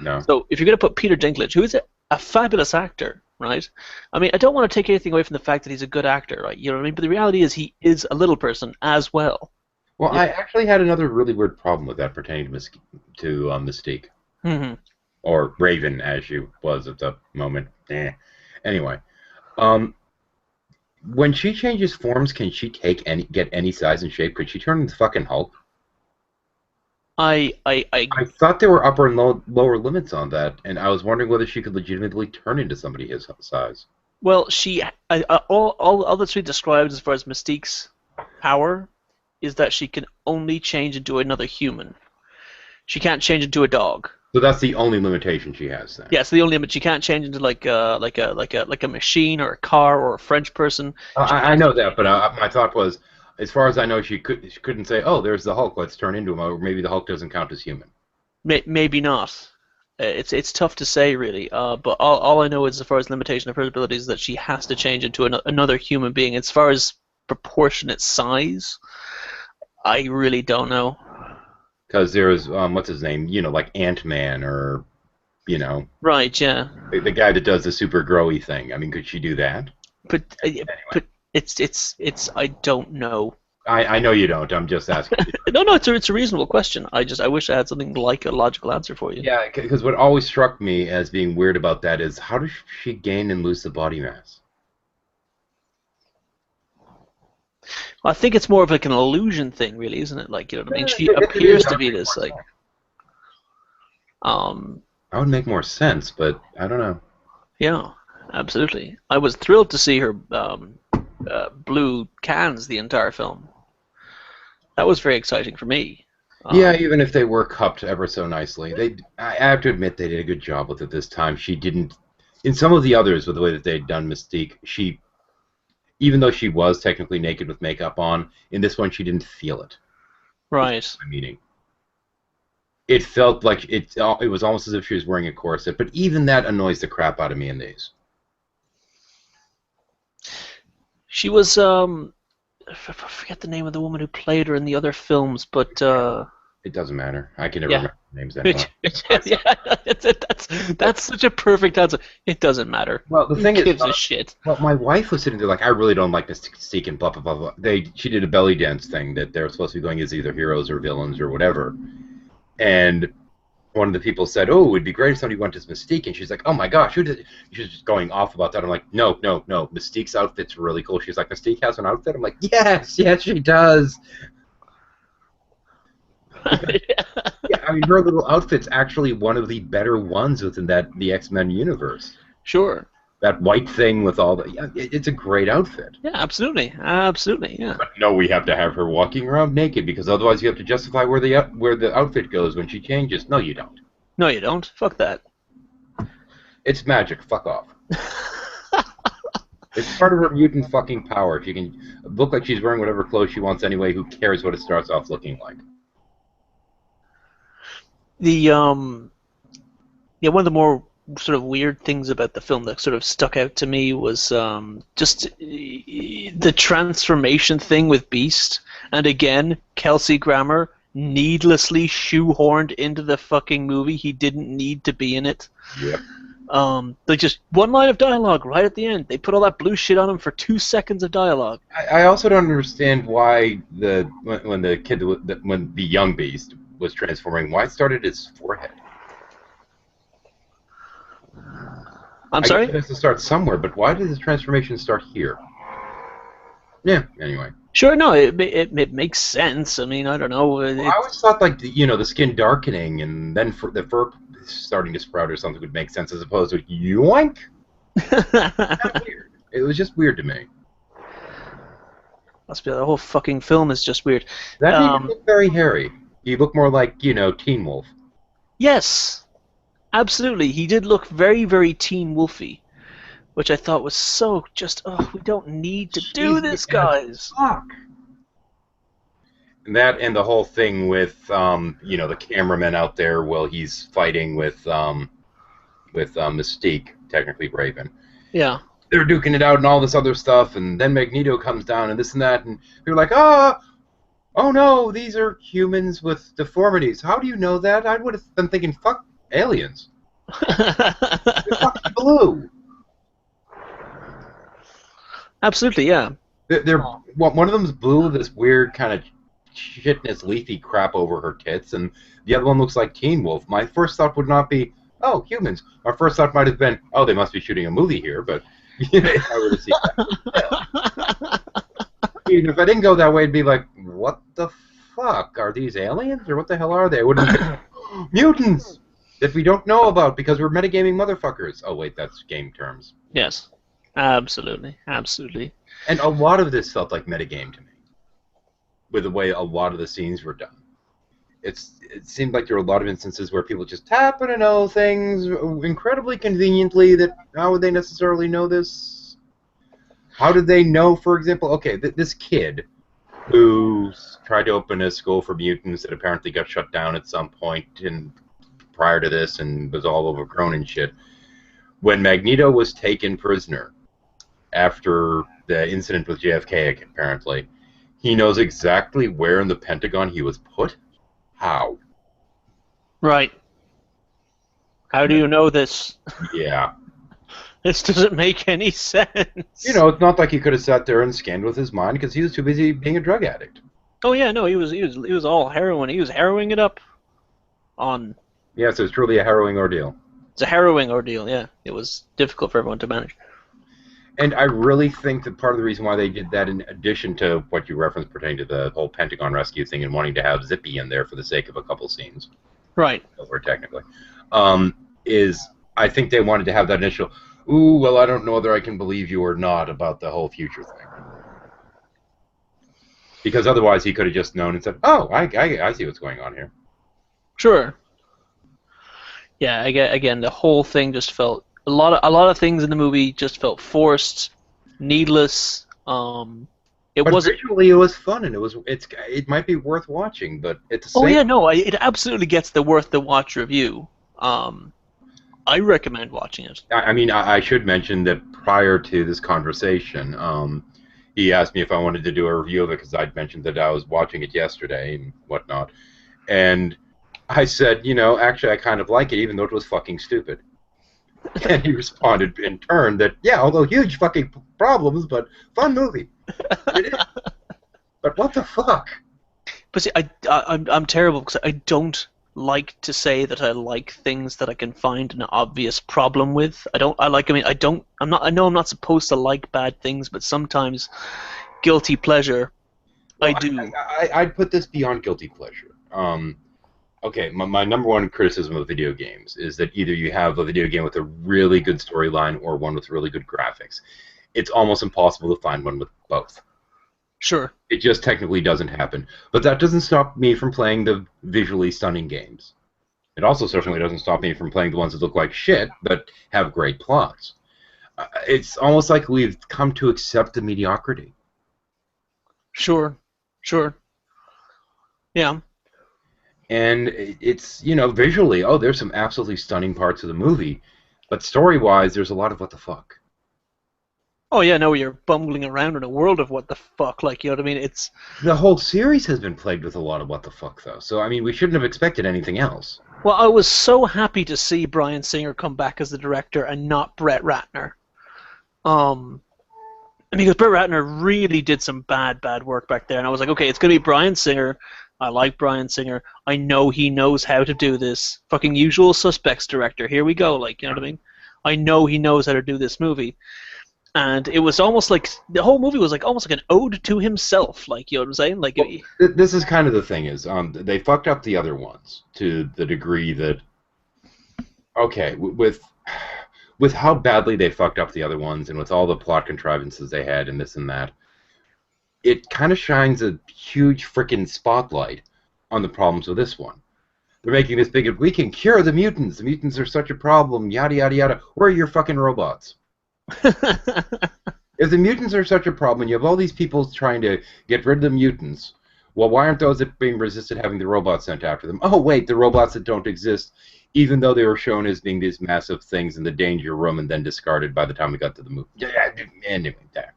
No. So if you're gonna put Peter Dinklage, who is a fabulous actor, right? I mean, I don't want to take anything away from the fact that he's a good actor, right? You know what I mean? But the reality is he is a little person as well. Well, Yeah. I actually had another really weird problem with that pertaining to Mystique. Hmm. Or Raven, as she was at the moment. Anyway, um, when she changes forms, can she get any size and shape? Could she turn into fucking Hulk? I I thought there were upper and lower limits on that, and I was wondering whether she could legitimately turn into somebody his size. well, all that's really described as far as Mystique's power is that she can only change into another human. She can't change into a dog. So that's the only limitation she has then. Yeah, it's the only limit. She can't change into like a machine or a car or a French person. I know that, but my thought was, as far as I know, she couldn't say, "Oh, there's the Hulk. Let's turn into him." Or maybe the Hulk doesn't count as human. Maybe not. It's tough to say really. But all I know is as far as limitation of her abilities that she has to change into another human being. As far as proportionate size, I really don't know. Because there's what's his name? You know, like Ant-Man or you know, Right? Yeah. the guy that does the super growy thing. I mean, could she do that? But Anyway, but it's I don't know. I know you don't. I'm just asking. No, it's a reasonable question. I wish I had something like a logical answer for you. Yeah, because what always struck me as being weird about that is how does she gain and lose the body mass? I think it's more of like an illusion thing, really, isn't it? Like, you know what I mean? She It appears is. to be this like, um, That would make more sense, but I don't know. yeah, absolutely. I was thrilled to see her blue cans the entire film. That was very exciting for me. Yeah, even if they were cupped ever so nicely, I have to admit they did a good job with it this time. She didn't. In some of the others, with the way that they'd done Mystique, even though she was technically naked with makeup on, in this one she didn't feel it. Right. Meaning, it felt like it was almost as if she was wearing a corset. But even that annoys the crap out of me in these. She was I forget the name of the woman who played her in the other films, but It doesn't matter. I can never yeah. remember names anymore. Yeah, that's such a perfect answer. It doesn't matter. Well, the Who thing is, gives a shit? well, my wife was sitting there like, I really don't like Mystique and blah blah blah blah. She did a belly dance thing that they're supposed to be going as either heroes or villains or whatever, and one of the people said, "Oh, it would be great if somebody went as Mystique," and she's like, "Oh my gosh, who did?" She was just going off about that. I'm like, "No, no, no. Mystique's outfit's really cool." She's like, "Mystique has an outfit." I'm like, "Yes, yes, she does." Yeah, I mean, her little outfit's actually one of the better ones within the X-Men universe. Sure. That white thing with all the it's a great outfit. Yeah, absolutely, absolutely. Yeah. But no, we have to have her walking around naked because otherwise you have to justify where the outfit goes when she changes. No, you don't. No, you don't. Fuck that. It's magic. Fuck off. It's part of her mutant fucking power. She can look like she's wearing whatever clothes she wants anyway. Who cares what it starts off looking like? The yeah, one of the more sort of weird things about the film that sort of stuck out to me was just the transformation thing with Beast, and again, Kelsey Grammer needlessly shoehorned into the fucking movie. He didn't need to be in it. Yep. Like just one line of dialogue right at the end. They put all that blue shit on him for 2 seconds of dialogue. I also don't understand why when the young Beast was transforming, why it started at his forehead. I'm I sorry? guess it has to start somewhere, but why did the transformation start here? Yeah. Anyway. Sure, no, it makes sense. I mean, I don't know. Well, I always thought like the skin darkening and then the fur starting to sprout or something would make sense as opposed to yoink. Kinda weird. It was just weird to me. Must be the whole fucking film is just weird. That didn't look very hairy. He looked more like Teen Wolf. Yes, absolutely. He did look very, very Teen Wolfy, which I thought was so just. Oh, we don't need to do Jesus, this, guys. Fuck. That and the whole thing with the cameraman out there while he's fighting with Mystique, technically Raven. Yeah. They're duking it out and all this other stuff, and then Magneto comes down and this and that, and they're like, oh no, these are humans with deformities. How do you know that? I would have been thinking, fuck aliens. They're fucking blue. Absolutely, yeah. They're one of them's blue with this weird kind of shitness leafy crap over her tits, and the other one looks like Teen Wolf. My first thought would not be, oh, humans. My first thought might have been, oh, they must be shooting a movie here, but if I were to see that. Even if I didn't go that way, it'd be like, what the fuck? Are these aliens, or what the hell are they? Wouldn't mutants that we don't know about because we're metagaming motherfuckers. Oh, wait, that's game terms. Yes. Absolutely. Absolutely. And a lot of this felt like metagame to me, with the way a lot of the scenes were done. It seemed like there were a lot of instances where people just happen to know things incredibly conveniently that how would they necessarily know this? How did they know, for example, okay, this kid who tried to open a school for mutants that apparently got shut down at some point prior to this and was all overgrown and shit. When Magneto was taken prisoner after the incident with JFK, apparently, he knows exactly where in the Pentagon he was put. How? Right. How do you know this? Yeah. This doesn't make any sense. You know, it's not like he could have sat there and scanned with his mind because he was too busy being a drug addict. Oh yeah, no, he was all heroin. He was harrowing it up on. Yes, it was truly a harrowing ordeal. It's a harrowing ordeal, yeah. It was difficult for everyone to manage. And I really think that part of the reason why they did that, in addition to what you referenced pertaining to the whole Pentagon rescue thing and wanting to have Zippy in there for the sake of a couple scenes, right? Over technically, is I think they wanted to have that initial, ooh, well, I don't know whether I can believe you or not about the whole future thing, because otherwise he could have just known and said, oh, I see what's going on here. Sure. Yeah, again, the whole thing just felt a lot of things in the movie just felt forced, needless. Visually it was fun, and it might be worth watching, but at the same. Oh yeah, no, it absolutely gets the worth the watch review. I recommend watching it. I mean, I should mention that prior to this conversation, he asked me if I wanted to do a review of it because I'd mentioned that I was watching it yesterday and whatnot, and I said, actually, I kind of like it, even though it was fucking stupid. And he responded in turn that, yeah, although huge fucking problems, but fun movie. But what the fuck? But see, I'm terrible because I don't like to say that I like things that I can find an obvious problem with. I know I'm not supposed to like bad things, but sometimes guilty pleasure, well, I do. I'd put this beyond guilty pleasure. Okay, my number one criticism of video games is that either you have a video game with a really good storyline or one with really good graphics. It's almost impossible to find one with both. Sure. It just technically doesn't happen. But that doesn't stop me from playing the visually stunning games. It also certainly doesn't stop me from playing the ones that look like shit but have great plots. It's almost like we've come to accept the mediocrity. Sure. Yeah. And it's, visually, there's some absolutely stunning parts of the movie, but story-wise, there's a lot of what the fuck. Oh yeah, no, you're bumbling around in a world of what the fuck, like, you know what I mean? It's... The whole series has been plagued with a lot of what the fuck, though, so, I mean, we shouldn't have expected anything else. Well, I was so happy to see Bryan Singer come back as the director and not Brett Ratner. Because Brett Ratner really did some bad work back there, and I was like, okay, it's going to be Bryan Singer. I like Bryan Singer. I know he knows how to do this. Fucking Usual Suspects director. Here we go. Like, you know what I mean? I know he knows how to do this movie. And it was almost like the whole movie was like almost like an ode to himself. Like, you know what I'm saying? Like, well, this is kind of the thing is they fucked up the other ones to the degree that with how badly they fucked up the other ones and with all the plot contrivances they had and this and that. It kind of shines a huge freaking spotlight on the problems with this one. They're making this big, we can cure the mutants. The mutants are such a problem, yada, yada, yada. Where are your fucking robots? If the mutants are such a problem and you have all these people trying to get rid of the mutants, Well, why aren't those that being resisted having the robots sent after them? Oh, wait, the robots that don't exist, even though they were shown as being these massive things in the danger room and then discarded by the time we got to the movie. Yeah, anyway, there.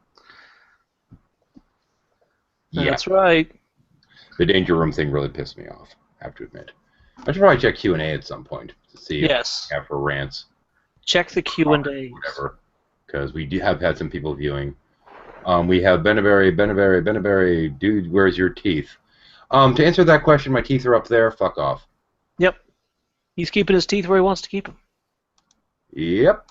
Yeah. That's right. The danger room thing really pissed me off, I have to admit. I should probably check Q&A at some point to see Yes. if we have for rants. Check the Q&A. Whatever, because we do have had some people viewing. We have Benaberry, dude, where's your teeth? To answer that question, my teeth are up there. Fuck off. Yep. He's keeping his teeth where he wants to keep them. Yep.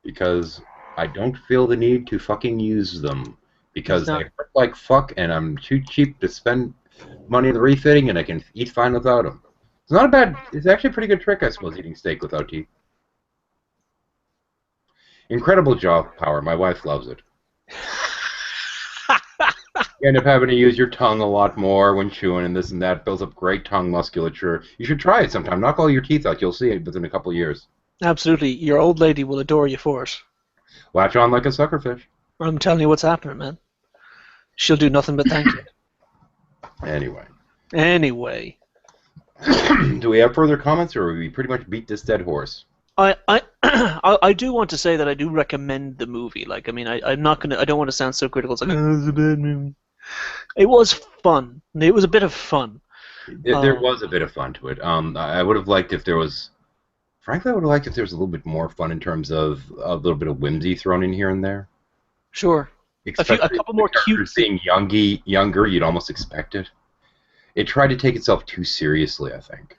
Because I don't feel the need to fucking use them. Because they hurt like fuck, and I'm too cheap to spend money on the refitting, and I can eat fine without them. It's not a bad... It's actually a pretty good trick, I suppose, eating steak without teeth. Incredible jaw power. My wife loves it. You end up having to use your tongue a lot more when chewing, and this and that builds up great tongue musculature. You should try it sometime. Knock all your teeth out. You'll see it within a couple of years. Absolutely. Your old lady will adore you for it. Latch on like a suckerfish. I'm telling you what's happening, man. She'll do nothing but thank you. Anyway. Do we have further comments, or we pretty much beat this dead horse? I do want to say that I do recommend the movie. Like, I mean, I don't want to sound so critical. It's like, oh, it's a bad movie. It was fun. It was a bit of fun. There was a bit of fun to it. I would have liked if there was... Frankly, I would have liked if there was a little bit more fun in terms of a little bit of whimsy thrown in here and there. Sure. A couple more cute... Seeing younger, you'd almost expect it. It tried to take itself too seriously, I think.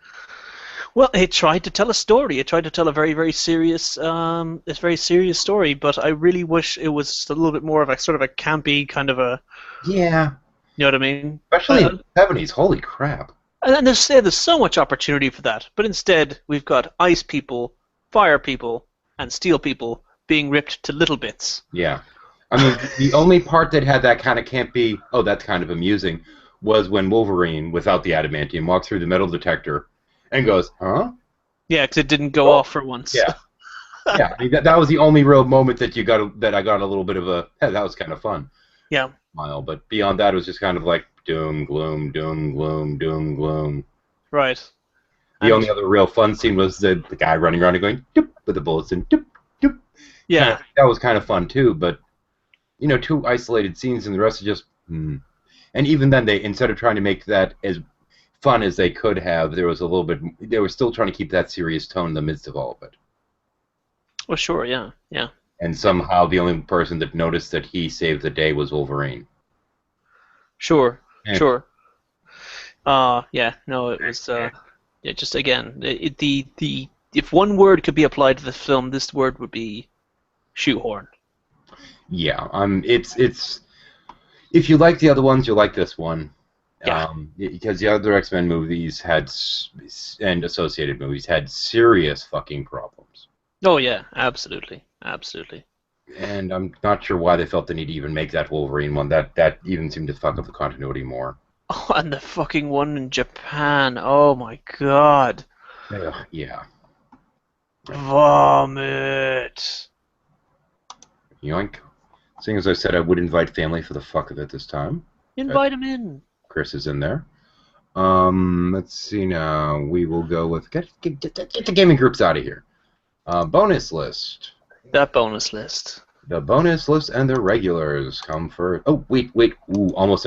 Well, it tried to tell a story. It tried to tell a very, very serious, story. But I really wish it was just a little bit more of a sort of a campy kind of a. Yeah. You know what I mean? Especially in the 70s. Holy crap. And there's so much opportunity for that. But instead, we've got ice people, fire people, and steel people being ripped to little bits. Yeah. I mean, the only part that had that kind of campy, oh, that's kind of amusing, was when Wolverine, without the adamantium, walked through the metal detector and goes, huh? Yeah, because it didn't go off for once. Yeah. Yeah, I mean, that was the only real moment that I got a little bit of a, hey, that was kind of fun. Yeah. Smile, but beyond that, it was just kind of like doom, gloom, doom, gloom, doom, gloom. Right. The only other real fun scene was the guy running around and going, doop, with the bullets and doop, doop. Yeah. That was kind of fun, too, but, you know, 2 isolated scenes and the rest are just, And even then, they, instead of trying to make that as fun as they could have, there was a little bit, they were still trying to keep that serious tone in the midst of all of it. Well, sure, yeah. And somehow the only person that noticed that he saved the day was Wolverine. Sure. Yeah, no, it was, just again, if one word could be applied to the film, this word would be shoehorn. Yeah, it's, if you like the other ones, you'll like this one. Yeah. Because the other X-Men movies and associated movies had serious fucking problems. Oh yeah, absolutely. And I'm not sure why they felt the need to even make that Wolverine one. That even seemed to fuck up the continuity more. Oh, and the fucking one in Japan. Oh my god. Yeah. Vomit. Yoink. Seeing as I said I would invite family for the fuck of it this time. Invite him in. Chris is in there. Let's see now. We will go with... Get the gaming groups out of here. Bonus list. That bonus list. The bonus list and the regulars come first. Oh, wait. Ooh, almost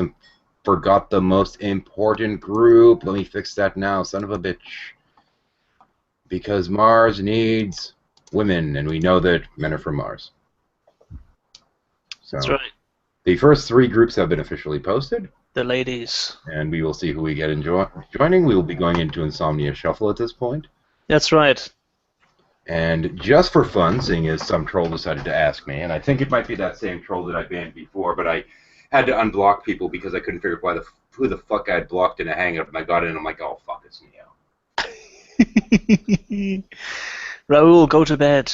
forgot the most important group. Let me fix that now, son of a bitch. Because Mars needs women, and we know that men are from Mars. So, that's right. The first 3 groups have been officially posted. The ladies. And we will see who we get joining. We will be going into Insomnia Shuffle at this point. That's right. And just for fun, seeing as some troll decided to ask me, and I think it might be that same troll that I banned before, but I had to unblock people because I couldn't figure out who the fuck I had blocked in a hang-up, and I got in, and I'm like, oh, fuck, it's Neo. Raoul, go to bed.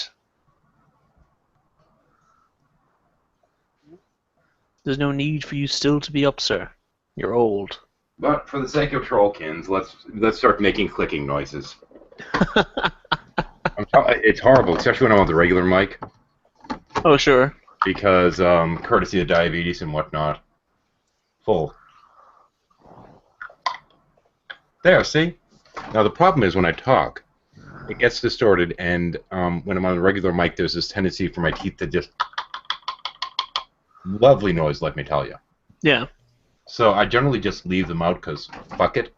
There's no need for you still to be up, sir. You're old. But for the sake of trollkins, let's start making clicking noises. It's horrible, especially when I'm on the regular mic. Oh, sure. Because, courtesy of diabetes and whatnot. Full. There, see? Now the problem is when I talk, it gets distorted, and when I'm on a regular mic, there's this tendency for my teeth to just... Lovely noise, let me tell you. Yeah. So I generally just leave them out because fuck it.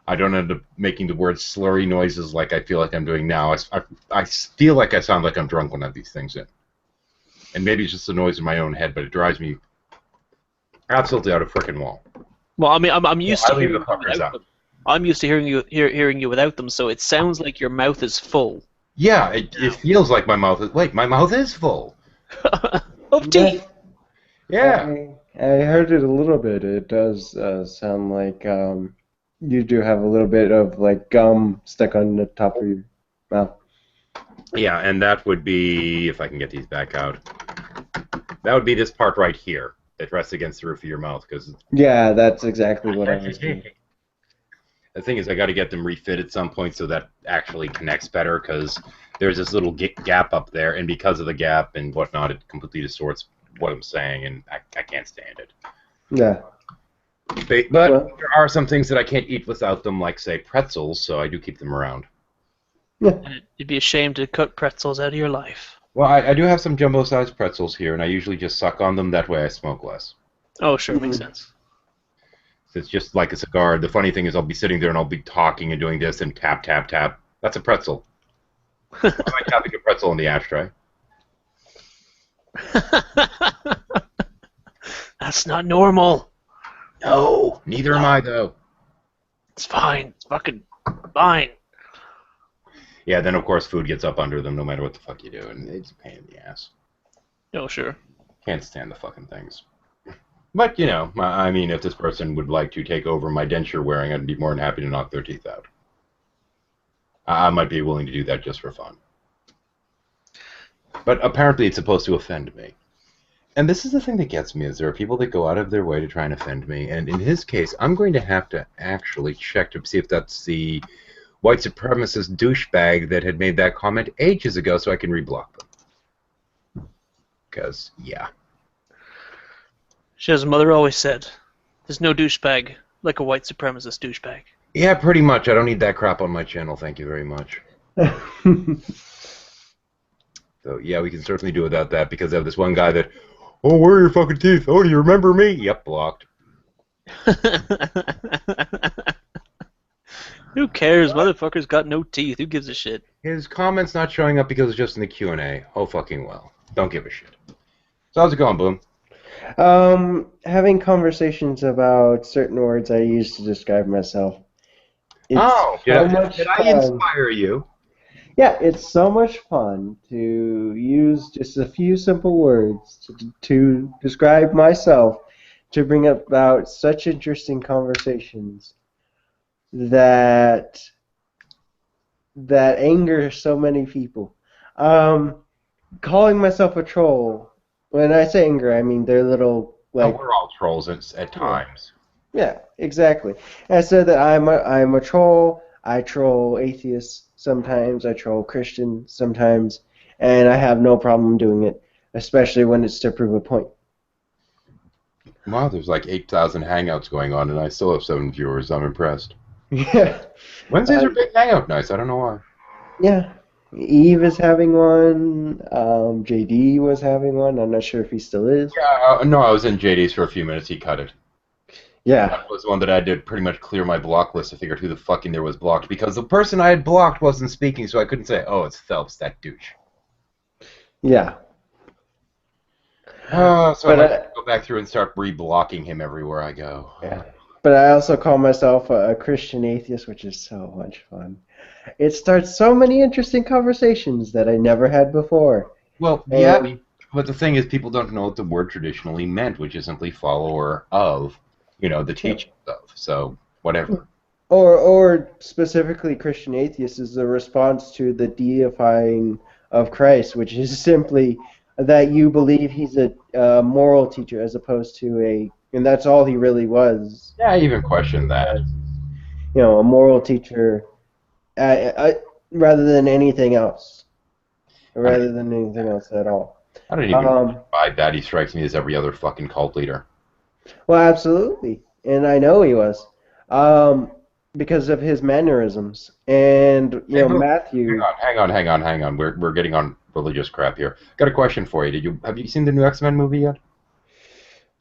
I don't end up making the words slurry noises like I feel like I'm doing now. I feel like I sound like I'm drunk when I have these things in. And maybe it's just the noise in my own head, but it drives me absolutely out of frickin' wall. Well, I mean, I'm used to I leave hearing the fuckers without out. them. I'm used to hearing you without them, so it sounds like your mouth is full. Yeah, it feels like my mouth is... Wait, my mouth is full. Of teeth. Yeah. I heard it a little bit. It does sound like you do have a little bit of like gum stuck on the top of your mouth. Yeah, and that would be, if I can get these back out, that would be this part right here that rests against the roof of your mouth. Because Yeah, that's exactly what I was doing. the thing is, I got to get them refit at some point so that actually connects better, because there's this little gap up there, and because of the gap and whatnot, it completely distorts what I'm saying, and I can't stand it. Yeah. But Well, there are some things that I can't eat without them, like, say, pretzels, so I do keep them around. And you'd be ashamed to cut pretzels out of your life. Well, I do have some jumbo-sized pretzels here, and I usually just suck on them. That way I smoke less. Oh, sure, makes sense. It's just like a cigar. The funny thing is I'll be sitting there and I'll be talking and doing this and tap, tap, tap. That's a pretzel. Why am I tapping a pretzel in the ashtray? That's not normal. No, neither am I, though. It's fine. It's fucking fine. Yeah, then, of course, food gets up under them no matter what the fuck you do, and it's a pain in the ass. Oh, sure. Can't stand the fucking things. But, you know, I mean, if this person would like to take over my denture wearing, I'd be more than happy to knock their teeth out. I might be willing to do that just for fun. But apparently it's supposed to offend me. And this is the thing that gets me, is there are people that go out of their way to try and offend me, and in his case, I'm going to have to actually check to see if that's the white supremacist douchebag that had made that comment ages ago so I can reblock them. Because, yeah. As mother always said, there's no douchebag like a white supremacist douchebag. Yeah, pretty much. I don't need that crap on my channel, thank you very much. So, yeah, we can certainly do without that, because I have this one guy that, oh, where are your fucking teeth? Oh, do you remember me? Yep, blocked. Who cares? Motherfucker's got no teeth. Who gives a shit? His comment's not showing up because it's just in the Q&A. Oh, fucking well. Don't give a shit. So how's it going, Boom? Having conversations about certain words I use to describe myself. It's did so I inspire you? Yeah, it's so much fun to use just a few simple words to describe myself, to bring about such interesting conversations that anger so many people. Calling myself a troll. When I say anger, I mean they're little like. Oh, we're all trolls at times. Yeah, exactly. I said that I'm a troll. I troll atheists sometimes. I troll Christians sometimes, and I have no problem doing it, especially when it's to prove a point. Wow, there's like 8,000 hangouts going on, and I still have 7 viewers. I'm impressed. Yeah. Wednesdays are big hangout nights. I don't know why. Yeah. Eve is having one. JD was having one. I'm not sure if he still is. Yeah, no, I was in JD's for a few minutes. He cut it. Yeah. That was the one that I did pretty much clear my block list to figure out who the fucking there was blocked, because the person I had blocked wasn't speaking, so I couldn't say, oh, it's Phelps, that douche. Yeah. So I might go back through and start re-blocking him everywhere I go. Yeah. But I also call myself a Christian atheist, which is so much fun. It starts so many interesting conversations that I never had before. Well, yeah, but the thing is, people don't know what the word traditionally meant, which is simply follower of, the teachings of. So, whatever. Or specifically Christian atheist is the response to the deifying of Christ, which is simply that you believe he's a moral teacher as opposed to and that's all he really was. Yeah, I even question that. A moral teacher rather than anything else. Rather than anything else at all. I don't even buy that. He strikes me as every other fucking cult leader. Well, absolutely. And I know he was. because of his mannerisms. And Matthew. Hang on. We're getting on religious crap here. Got a question for you. Have you seen the new X-Men movie yet?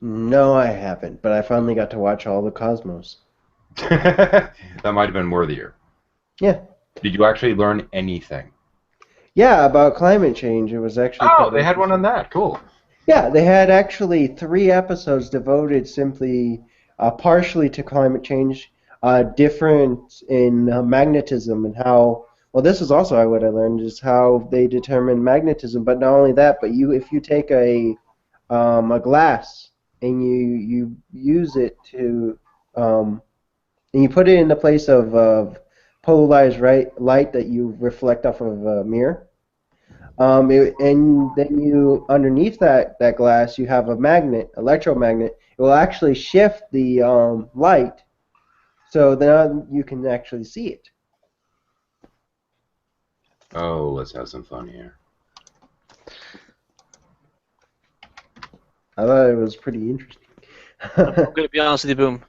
No, I haven't, but I finally got to watch all the Cosmos. That might have been worthier. Yeah. Did you actually learn anything? Yeah, about climate change. It was actually. Oh, they had one on that. Cool. Yeah, they had actually 3 episodes devoted simply partially to climate change, difference in magnetism and how. Well, this is also what I learned is how they determine magnetism. But not only that, but if you take a glass and you use it to and you put it in the place of polarized light that you reflect off of a mirror. And then you underneath that glass you have a magnet, electromagnet. It will actually shift the light, so then you can actually see it. Oh, let's have some fun here. I thought it was pretty interesting. I'm going to be honest with you, Boom.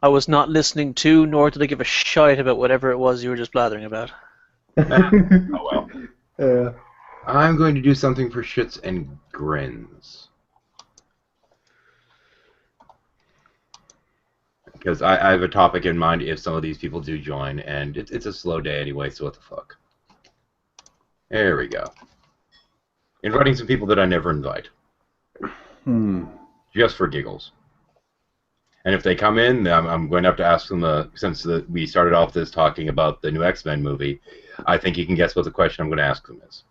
I was not listening to, nor did I give a shite about whatever it was you were just blathering about. Oh well. Yeah. I'm going to do something for shits and grins. Because I have a topic in mind if some of these people do join, and it's a slow day anyway, so what the fuck. There we go. Inviting some people that I never invite. Just for giggles. And if they come in, I'm going to have to ask them, since we started off this talking about the new X-Men movie, I think you can guess what the question I'm going to ask them is.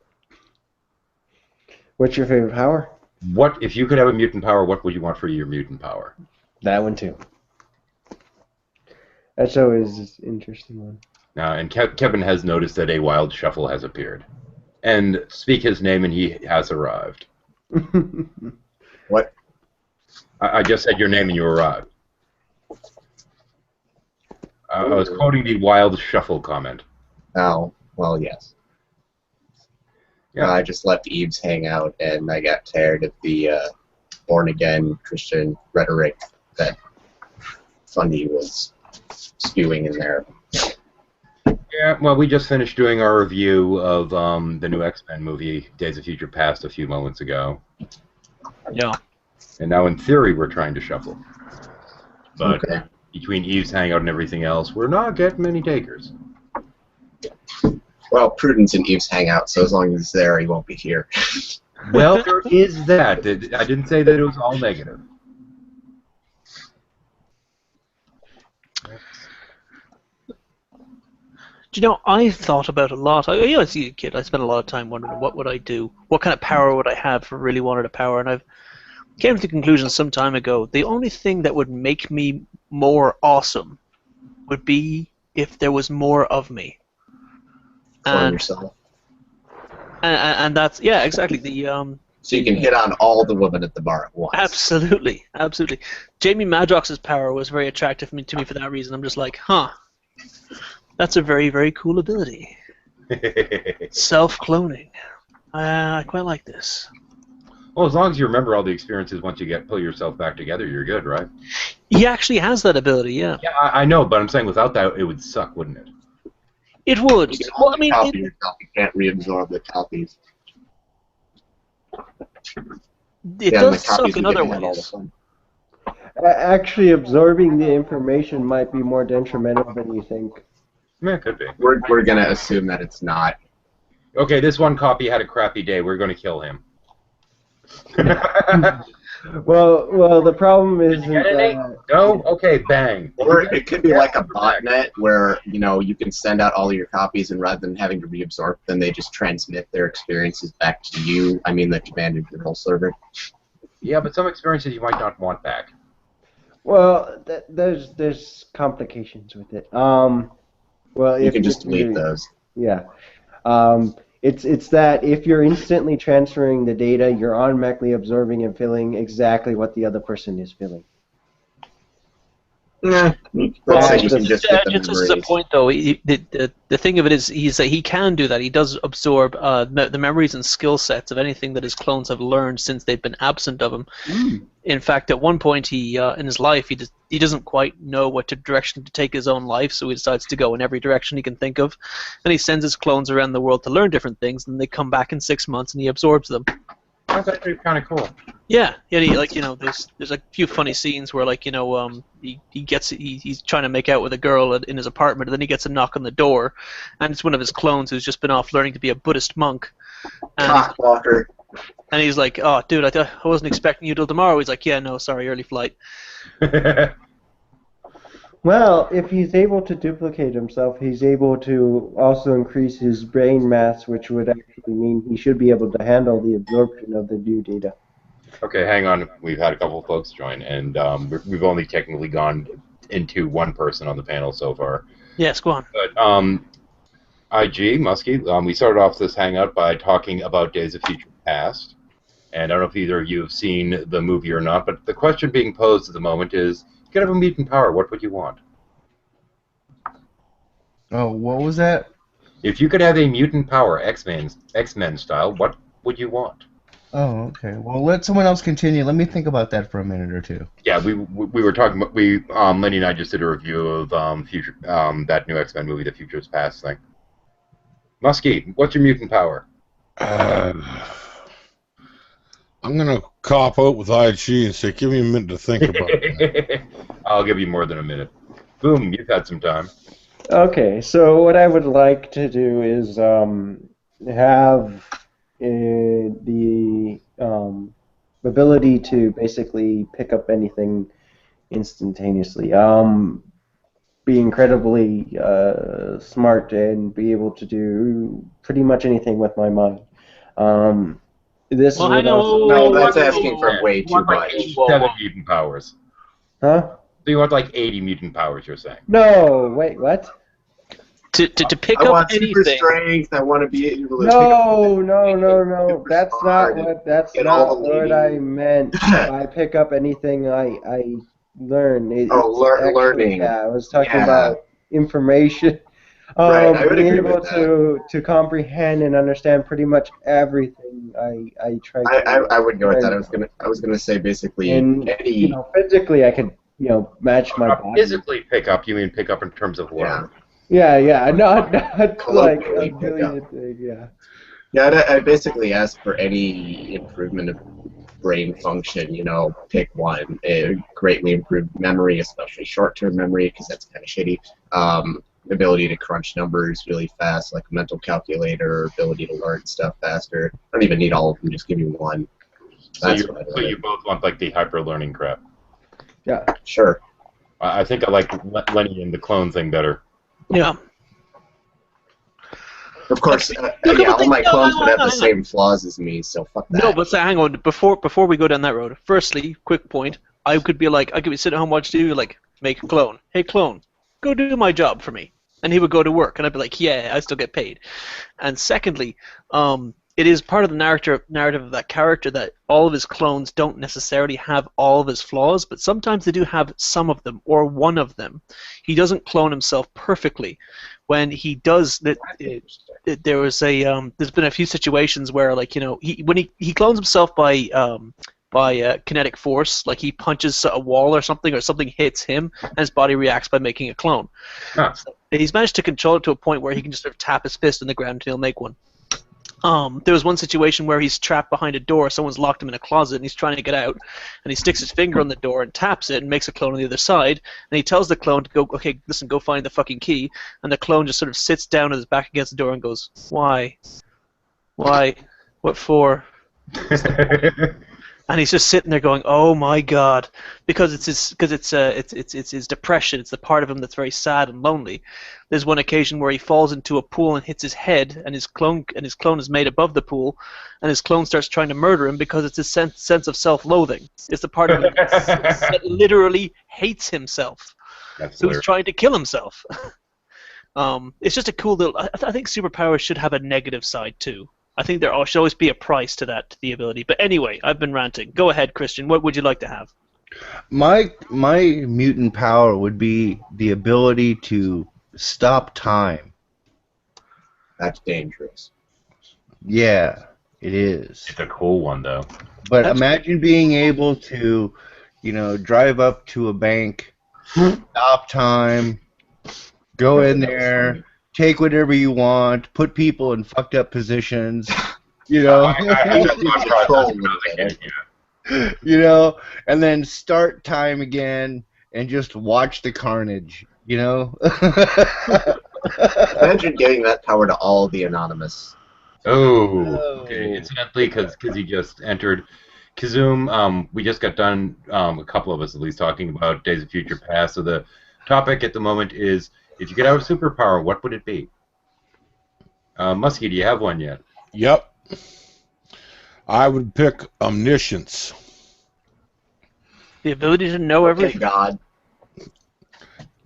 What's your favorite power? What if you could have a mutant power, what would you want for your mutant power? That one too. That's always an interesting one. And Kevin has noticed that a wild shuffle has appeared. And speak his name and he has arrived. What? I just said your name and you arrived. I was quoting the wild shuffle comment. Oh, well, yes. Yeah. I just left Eve's hangout, and I got tired of the born-again Christian rhetoric that Fundy was spewing in there. Yeah, well, we just finished doing our review of the new X-Men movie, Days of Future Past, a few moments ago. Yeah. And now, in theory, we're trying to shuffle. But Okay. between Eve's hangout and everything else, we're not getting many takers. Well, Prudence and Eve's hangout, so as long as he's there, he won't be here. Well, there is that. I didn't say that it was all negative. Do you know, I've thought about a lot. I was a kid. I spent a lot of time wondering what would I do, what kind of power would I have if I really wanted a power, and I've came to the conclusion some time ago. The only thing that would make me more awesome would be if there was more of me. Clone yourself. And that's exactly the So you can hit on all the women at the bar at once. absolutely. Jamie Madrox's power was very attractive to me for that reason. I'm just like, that's a very, very cool ability. Self-cloning. I quite like this. Well, as long as you remember all the experiences once you pull yourself back together, you're good, right? He actually has that ability, yeah. Yeah, I know, but I'm saying without that, it would suck, wouldn't it? It would. You can Well, I only mean, copy yourself. You can't reabsorb the copies. it The does copies suck in you other can have all the ways. fun. Actually, absorbing the information might be more detrimental than you think. Yeah, it could be. We're going to assume that it's not. Okay, this one copy had a crappy day. We're going to kill him. Well, the problem isn't Get it? that. No? Okay, bang. Or it could be like a botnet where, you can send out all of your copies and rather than having to reabsorb them, they just transmit their experiences back to you. I mean, the command and control server. Yeah, but some experiences you might not want back. Well, there's complications with it. Well, You if can just delete you- those. Yeah. It's that if you're instantly transferring the data, you're automatically absorbing and feeling exactly what the other person is feeling. Let's say you can just get the Just as a memories. point, though, the thing of it is, he can do that. He does absorb the memories and skill sets of anything that his clones have learned since they've been absent of him. In fact, at one point, he in his life, he doesn't quite know what direction to take his own life, so he decides to go in every direction he can think of, and he sends his clones around the world to learn different things, and they come back in 6 months, and he absorbs them. That's actually kind of cool. Yeah, there's a few funny scenes where he's trying to make out with a girl in his apartment, and then he gets a knock on the door, and it's one of his clones who's just been off learning to be a Buddhist monk. Cockwalker. And he's like, "Oh, dude, I wasn't expecting you till tomorrow." He's like, "Yeah, no, sorry, early flight." Well, if he's able to duplicate himself, he's able to also increase his brain mass, which would actually mean he should be able to handle the absorption of the new data. Okay, hang on. We've had a couple of folks join, and we've only technically gone into one person on the panel so far. Yes, go on. But IG Muskie, we started off this hangout by talking about Days of Future Past, and I don't know if either of you have seen the movie or not. But the question being posed at the moment is: you could have a mutant power. What would you want? Oh, what was that? If you could have a mutant power, X-Men style, what would you want? Oh, okay. Well, let someone else continue. Let me think about that for a minute or two. Yeah, we were talking about Lenny and I just did a review of future that new X-Men movie, The Future's Past thing. Muskie, what's your mutant power? I'm gonna cop out with IG and say, give me a minute to think about it. I'll give you more than a minute. Boom, you've had some time. Okay, so what I would like to do is have the ability to basically pick up anything instantaneously. Be incredibly smart and be able to do pretty much anything with my mind. This Well, is hang on. No, that's asking for way too much. 7 mutant powers. Huh? So you want like 80 mutant powers, you're saying? No, wait, what? To pick I up want super anything. strength. I want to be able to No, pick no, up no, no. super That's smart not and what. That's get all not the what ladies. I meant by pick up anything I learn. Learning. Yeah, I was talking Yeah. about information. Right, I would being agree able with to comprehend and understand pretty much everything I try to. I would go with that. learn. I was gonna say basically And any. physically I could match my body. Physically pick up, you mean pick up in terms of learn? Yeah, not like Colloquially a pick billion up. thing, yeah. Yeah, I basically ask for any improvement of brain function. Pick one. Greatly improved memory, especially short-term memory, because that's kind of shitty. Ability to crunch numbers really fast, like a mental calculator, ability to learn stuff faster. I don't even need all of them, just give me one. So That's you, what I'd so you both want like the hyper learning crap. Yeah. Sure. I think I like Lenny and the clone thing better. Yeah. Of course, Look, all my no, clones would have no, the same flaws as me, so fuck that. No, but hang on. Before we go down that road, firstly, quick point. I could be sitting at home watching TV, like, make a clone. Hey, clone, go do my job for me. And he would go to work, and I'd be like, yeah, I still get paid. And secondly, it is part of the narrative of that character that all of his clones don't necessarily have all of his flaws, but sometimes they do have some of them or one of them. He doesn't clone himself perfectly. When he does, there was there's been a few situations where, like, when he clones himself by kinetic force, like he punches a wall or something hits him, and his body reacts by making a clone. Huh. So he's managed to control it to a point where he can just sort of tap his fist in the ground and he'll make one. There was one situation where he's trapped behind a door, someone's locked him in a closet, and he's trying to get out, and he sticks his finger on the door and taps it and makes a clone on the other side, and he tells the clone to go, okay, listen, go find the fucking key, and the clone just sort of sits down with his back against the door and goes, why? What for? And he's just sitting there going, "Oh my God," because it's his depression. It's the part of him that's very sad and lonely. There's one occasion where he falls into a pool and hits his head, and his clone is made above the pool, and his clone starts trying to murder him because it's his sense of self-loathing. It's the part of him that literally hates himself. That's So he's hilarious. trying to kill himself. It's just a cool little. I think superpowers should have a negative side too. I think there should always be a price to the ability. But anyway, I've been ranting. Go ahead, Christian. What would you like to have? My mutant power would be the ability to stop time. That's dangerous. Yeah, it is. It's a cool one, though. But That's- imagine being able to, drive up to a bank, stop time, go in That was there, funny. take whatever you want, put people in fucked up positions, I had that thought process Control when I was a kid, and then start time again and just watch the carnage, Imagine giving that power to all the anonymous. Oh, Oh. okay. Incidentally, because he just entered, Kazoom, we just got done, a couple of us at least, talking about Days of Future Past. So the topic at the moment is, if you could have a superpower, what would it be? Muskie, do you have one yet? Yep. I would pick omniscience. The ability to know Okay, everything. God.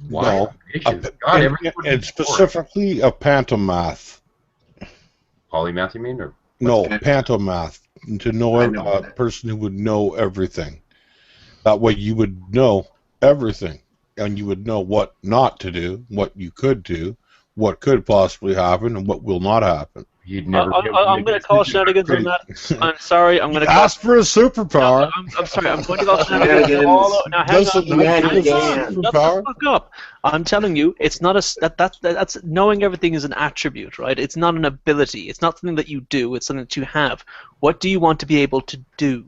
No, God, and everyone would be specifically a pantomath. bored. Polymath, you mean? Or No, What's pantomath. To know I know a that. person who would know everything. That way you would know everything. And you would know what not to do, what you could do, what could possibly happen, and what will not happen. you'd never be able to I'm make going a to call decision. shenanigans on that. I'm sorry. I'm going to call. Ask for a superpower. I'm sorry. I'm going to call shenanigans. Shenanigans. Now hang Doesn't on. make it a Shenanigans. Shut the superpower. fuck up. I'm telling you, it's not that's knowing everything is an attribute, right? It's not an ability. It's not something that you do. It's something that you have. What do you want to be able to do?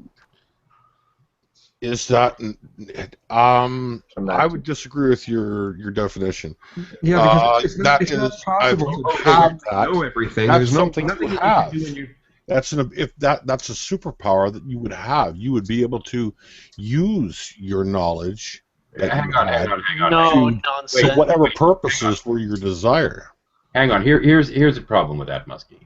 Is that Come back I to- would disagree with your definition. Yeah, because it's not, that it's not is- possible I to would have think that know everything. that's There's something nothing you that you have. can do in your... That's that's a superpower that you would have. You would be able to use your knowledge that Hang you on. had No to- nonsense. for whatever purposes were your desire. Hang on. Here's a problem with that, Muskie.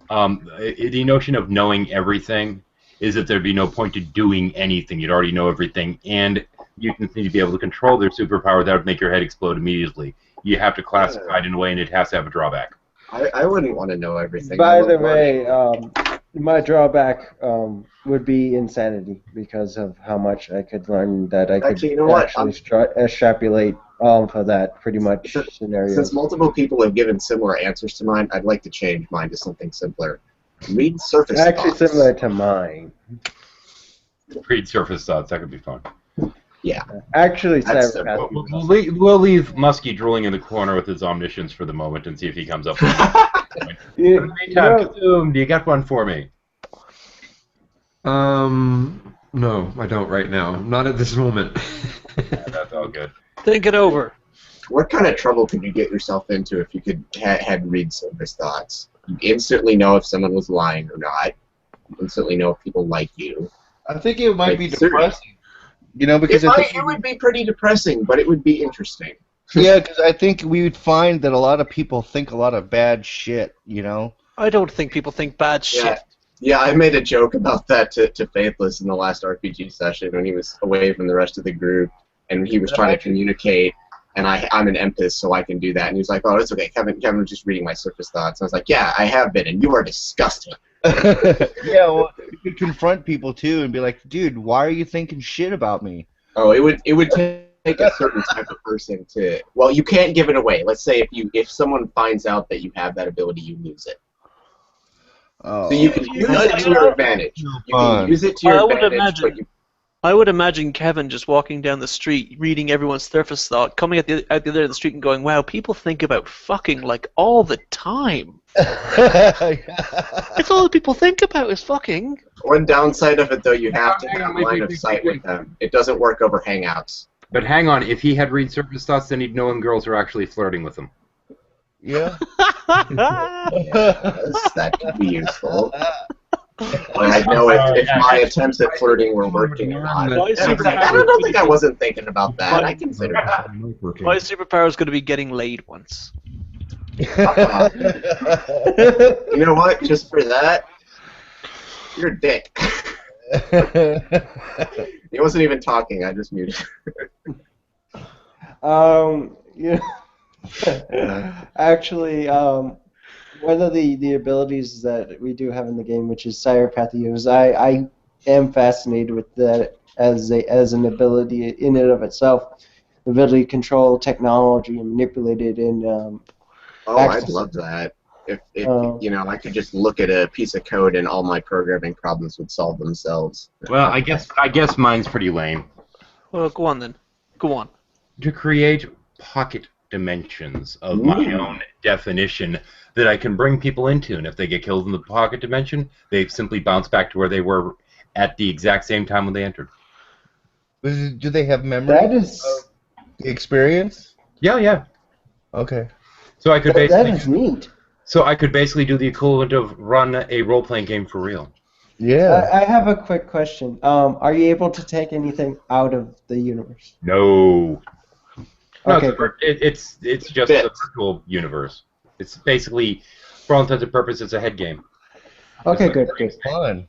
The notion of knowing everything is that there'd be no point to doing anything. You'd already know everything, and you need to be able to control their superpower. That would make your head explode immediately. You have to classify it in a way, and it has to have a drawback. I wouldn't want to know everything. By I the love learning. way, my drawback would be insanity because of how much I could learn that I could Actually, you know what? actually extrapolate for that pretty much scenario. Since multiple people have given similar answers to mine, I'd like to change mine to something simpler. Read surface Actually thoughts. similar to mine. Read surface thoughts. That could be fun. Actually, That's Cyberpath. simple. We'll leave Muskie drooling in the corner with his omniscience for the moment and see if he comes up with it. You, In the meantime, Kazoom, do you got one for me? No, I don't right now. Not at this moment. That's all good. Think it over. What kind of trouble could you get yourself into if you could had read surface thoughts? You instantly know if someone was lying or not. You instantly know if people like you. I think it might be Like, depressing. Because It would be pretty depressing, but it would be interesting. yeah, because I think we would find that a lot of people think a lot of bad shit. I don't think people think bad Yeah. shit. Yeah, I made a joke about that to Faithless in the last RPG session when he was away from the rest of the group, and he was trying to communicate, and I'm an empath, so I can do that. And he was like, "Oh, it's okay, Kevin was just reading my surface thoughts." And I was like, "Yeah, I have been, and you are disgusting." Yeah, well, you could confront people too and be like, dude, why are you thinking shit about me? Oh, it would take a certain type of person to. Well, you can't give it away. Let's say if someone finds out that you have that ability, you lose it. Oh. So you can use it to your advantage. You fun. can use it to your I would advantage, imagine- but you I would imagine Kevin just walking down the street, reading everyone's surface thought, coming at the other end of the street and going, "Wow, people think about fucking like all the time. It's all that people think about is fucking." One downside of it, though, you have to Hang on, have wait, line wait, of wait, sight wait. with them. It doesn't work over Hangouts. But hang on, if he had read surface thoughts, then he'd know when girls are actually flirting with him. Yeah. Yes, that could be useful. I'd know if my attempts at flirting were working or not. Why is I don't think I wasn't thinking about that. I considered that. My superpower is going to be getting laid once. You know what? Just for that, you're a dick. He wasn't even talking. I just muted. You know, actually, one of the abilities that we do have in the game, which is Cyberpathia, is I am fascinated with that as an ability in and of itself, the ability to control technology and manipulate it and Oh, I'd access. love that. If Um, you know, I could just look at a piece of code and all my programming problems would solve themselves. Well, I guess mine's pretty lame. Well, go on then. Go on. To create pocket dimensions of my own definition that I can bring people into, and if they get killed in the pocket dimension, they simply bounce back to where they were at the exact same time when they entered. Do they have memory that is of the experience? Yeah. Okay. So I could that basically is neat. do the equivalent of run a role-playing game for real. Yeah. I have a quick question. Are you able to take anything out of the universe? No. No, Okay, it's just a virtual universe. It's basically, for all intents and purposes, it's a head game. Okay, good. Fun.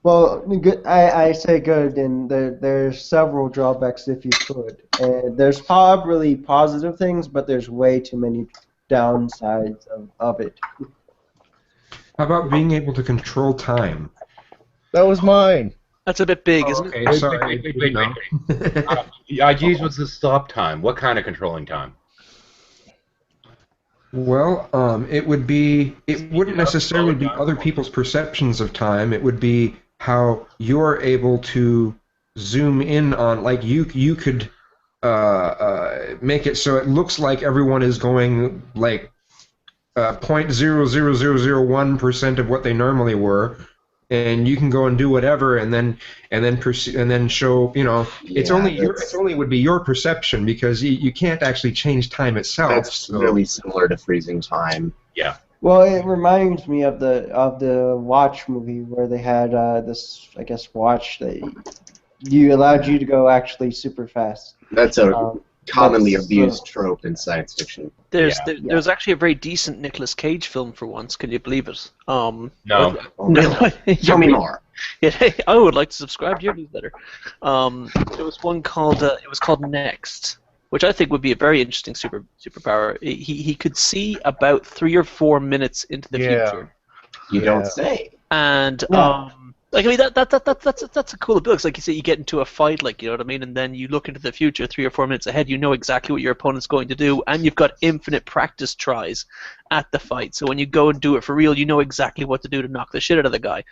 Well, good. I say good, and there's several drawbacks if you could. And there's probably positive things, but there's way too many downsides of it. How about being able to control time? That was mine. That's a bit big, isn't it? Okay, sorry. Wait. No. IG's was the stop time. What kind of controlling time? Well, it wouldn't necessarily be other people's perceptions of time. It would be how you're able to zoom in on, like you could make it so it looks like everyone is going like 0.00001% of what they normally were, and you can go and do whatever, and then show, it's only would be your perception, because you can't actually change time itself. That's really similar to freezing time. Yeah. Well, it reminds me of the Watch movie where they had this, I guess, watch that allowed you to go actually super fast. That's a commonly that's, abused trope in science fiction. There's actually a very decent Nicolas Cage film for once. Can you believe it? No. Oh, no. Tell me more. Yeah, I would like to subscribe to your newsletter. There was one called Next, which I think would be a very interesting superpower. He could see about 3 or 4 minutes into the future. You don't say. And that's a cool ability. It's like you say, you get into a fight, like, you know what I mean, and then you look into the future 3 or 4 minutes ahead. You know exactly what your opponent's going to do, and you've got infinite practice tries at the fight. So when you go and do it for real, you know exactly what to do to knock the shit out of the guy,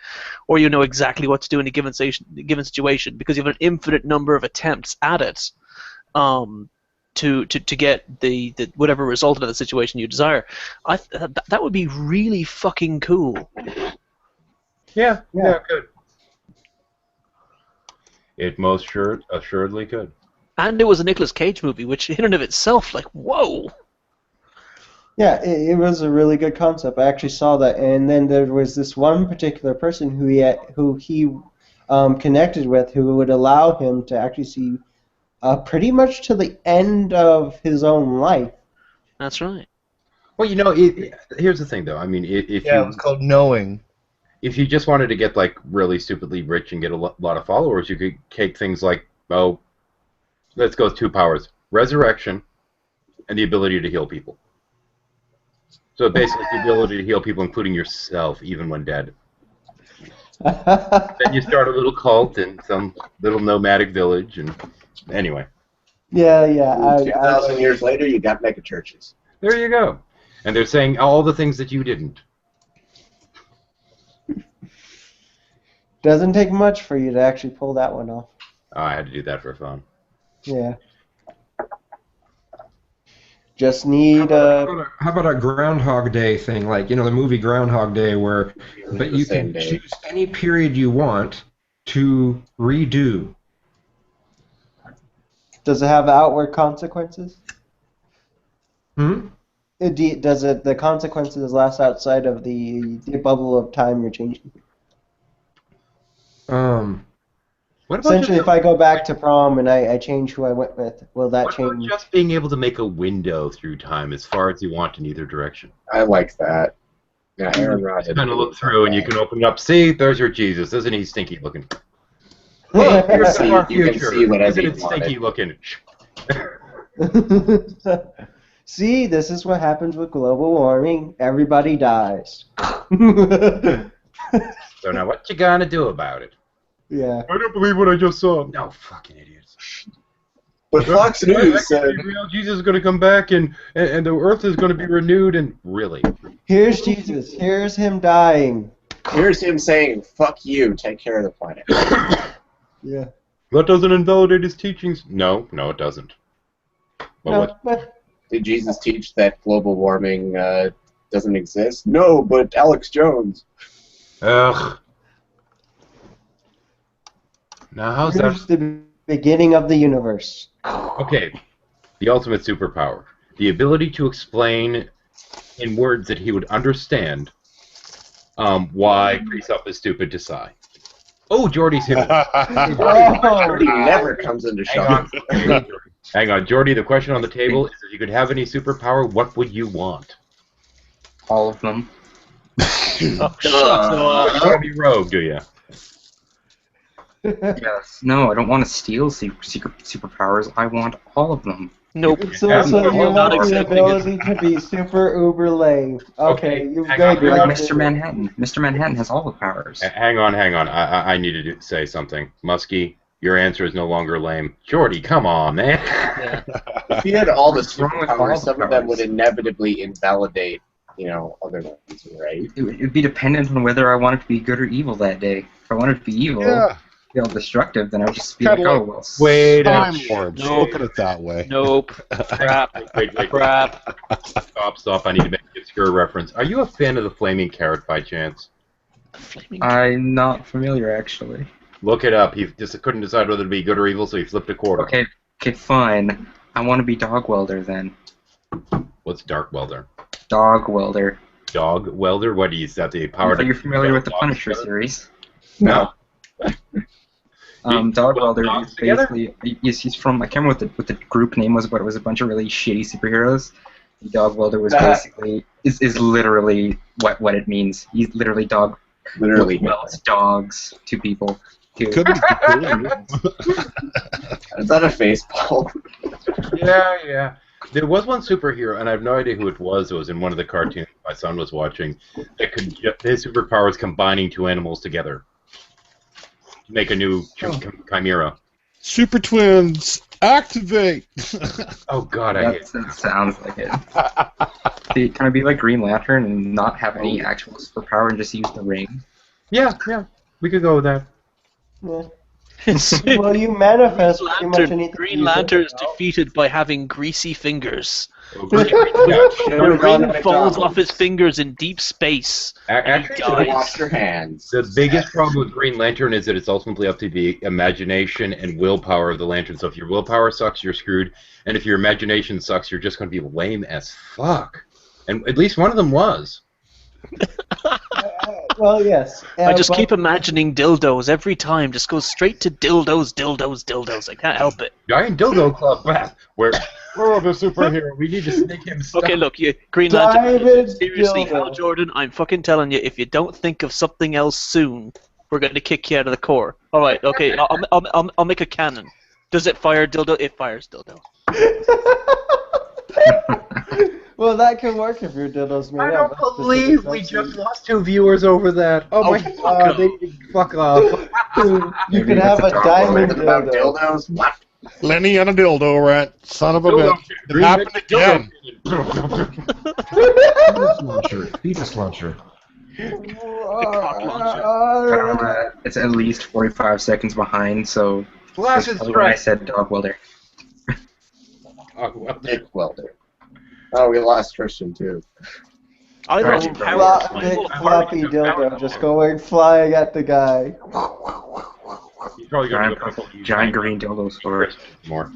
or you know exactly what to do in a given situation, because you have an infinite number of attempts at it. To get the whatever result of the situation you desire. That would be really fucking cool. Yeah, good. It most assuredly could. And it was a Nicolas Cage movie, which in and of itself, like, whoa. Yeah, it was a really good concept. I actually saw that, and then there was this one particular person who he connected with, who would allow him to actually see pretty much to the end of his own life. That's right. Well, here's the thing, though. I mean, it was called knowing. If you just wanted to get like really stupidly rich and get a lot of followers, you could take things like, let's go with 2 powers: resurrection and the ability to heal people. So basically, the ability to heal people, including yourself, even when dead. Then you start a little cult in some little nomadic village, and anyway. Yeah. 2,000 years later, you got mega churches. There you go. And they're saying all the things that you didn't. Doesn't take much for you to actually pull that one off. Oh, I had to do that for fun. Yeah. Just need How about a Groundhog Day thing, like, the movie Groundhog Day, but you can choose any period you want to redo. Does it have outward consequences? Hmm? Does the consequences last outside of the bubble of time you're changing? What about Essentially, if I go back to prom and I change who I went with, will that what about change? just being able to make a window through time as far as you want in either direction? I like that. Yeah, Aaron Rod. Kind of look through, and you can open it up. See, there's your Jesus. Isn't he stinky looking? You Here's can the far see- you can future. see whatever Isn't you it stinky looking? See, this is what happens with global warming. Everybody dies. So now, what you gonna do about it? Yeah. I don't believe what I just saw. No, fucking idiots. But Fox News said, Jesus is going to come back and the earth is going to be renewed and really. Here's Jesus. Here's him dying. here's him saying, "Fuck you, take care of the planet." Yeah. That doesn't invalidate his teachings. No, it doesn't. But No, what? but Did Jesus teach that global warming doesn't exist? No, but Alex Jones. Ugh. Now how's that? here's the beginning of the universe. Okay, the ultimate superpower. The ability to explain in words that he would understand why Kristoff is stupid to Psy. Oh, Jordy's here. Jordy never comes into shot. Hang on, Jordy, the question on the table is if you could have any superpower, what would you want? All of them. Oh, shut up. You want to be rogue, do you? Yes. No, I don't want to steal secret superpowers. I want all of them. Nope. So Yeah, you I'm not want the accepting ability to be super uber lame. Okay, you've hang got on. Be like it. Mr. Manhattan. Mr. Manhattan has all the powers. Hang on. I need to say something. Muskie, your answer is no longer lame. Jordy, come on, man. Yeah. If he had all the What's wrong with all superpowers, the some of them powers? would inevitably invalidate, other ones, right? It would be dependent on whether I wanted to be good or evil that day. If I wanted to be evil, Yeah. feel destructive, then I would just be Kinda like, oh, like- well. Wait Time Lords. No. Look at it that way. Nope. Crap. Wait. Crap. Stop. I need to make an obscure reference. Are you a fan of the Flaming Carrot by chance? Flaming I'm not familiar, actually. Look it up. He just couldn't decide whether to be good or evil, so he flipped a quarter. Okay, fine. I want to be Dog Welder then. What's Dark Welder? Dog Welder. Dog Welder? What is that? The power Are you familiar with the dogs Punisher together? series? No. Dog Well, Welder dogs is together? basically he's from, I can't remember what the group name was, but it was a bunch of really shitty superheroes. Dog Welder was basically is literally what it means. He's literally dog Literally. welds dogs to people. Could be cool. Is that a facepalm? Yeah. There was one superhero, and I have no idea who it was. It was in one of the cartoons my son was watching. That could his superpowers combining two animals together to make a new chimera. Super Twins, activate! Oh God, I hate. That sounds like it. Can I be like Green Lantern and not have any actual superpower and just use the ring? Yeah, we could go with that. Yeah. Well, you manifest pretty much anything. Green you Lantern is think about. defeated by having greasy fingers. Yeah. The ring McDonald's. falls off his fingers in deep space. Actually, Guys. Wash your hands. the biggest problem with Green Lantern is that it's ultimately up to the imagination and willpower of the Lantern. So if your willpower sucks, you're screwed. And if your imagination sucks, you're just going to be lame as fuck. And at least one of them was. Well, yes. I just but- keep imagining dildos every time. Just goes straight to dildos. I can't help it. Giant Dildo Club. We're the superhero. We need to sneak him stuff. Okay, look, Green Diamond Lantern. Seriously, dildo. Hal Jordan, I'm fucking telling you, if you don't think of something else soon, we're going to kick you out of the Corps. All right, okay, I'll make a cannon. Does it fire dildo? It fires dildo. Well, that could work if your dildo's made I out. don't believe we just lost 2 viewers over that. Oh my fuck God, off. they fuck off. You Maybe could have that's a a dog diamond Something about dildo. dildos? What? Lenny and a dildo rat. Son of a Dildo bitch. shit. It happened again. Fetus launcher. It's at least 45 seconds behind, so Flash that's is probably when I right. said Dog Welder. Dick Welder. Oh, we lost Christian too. I Alright, don't big know. Big floppy dildo just going flying at the guy. He's probably going to Giant, go giant green dildo sword. more.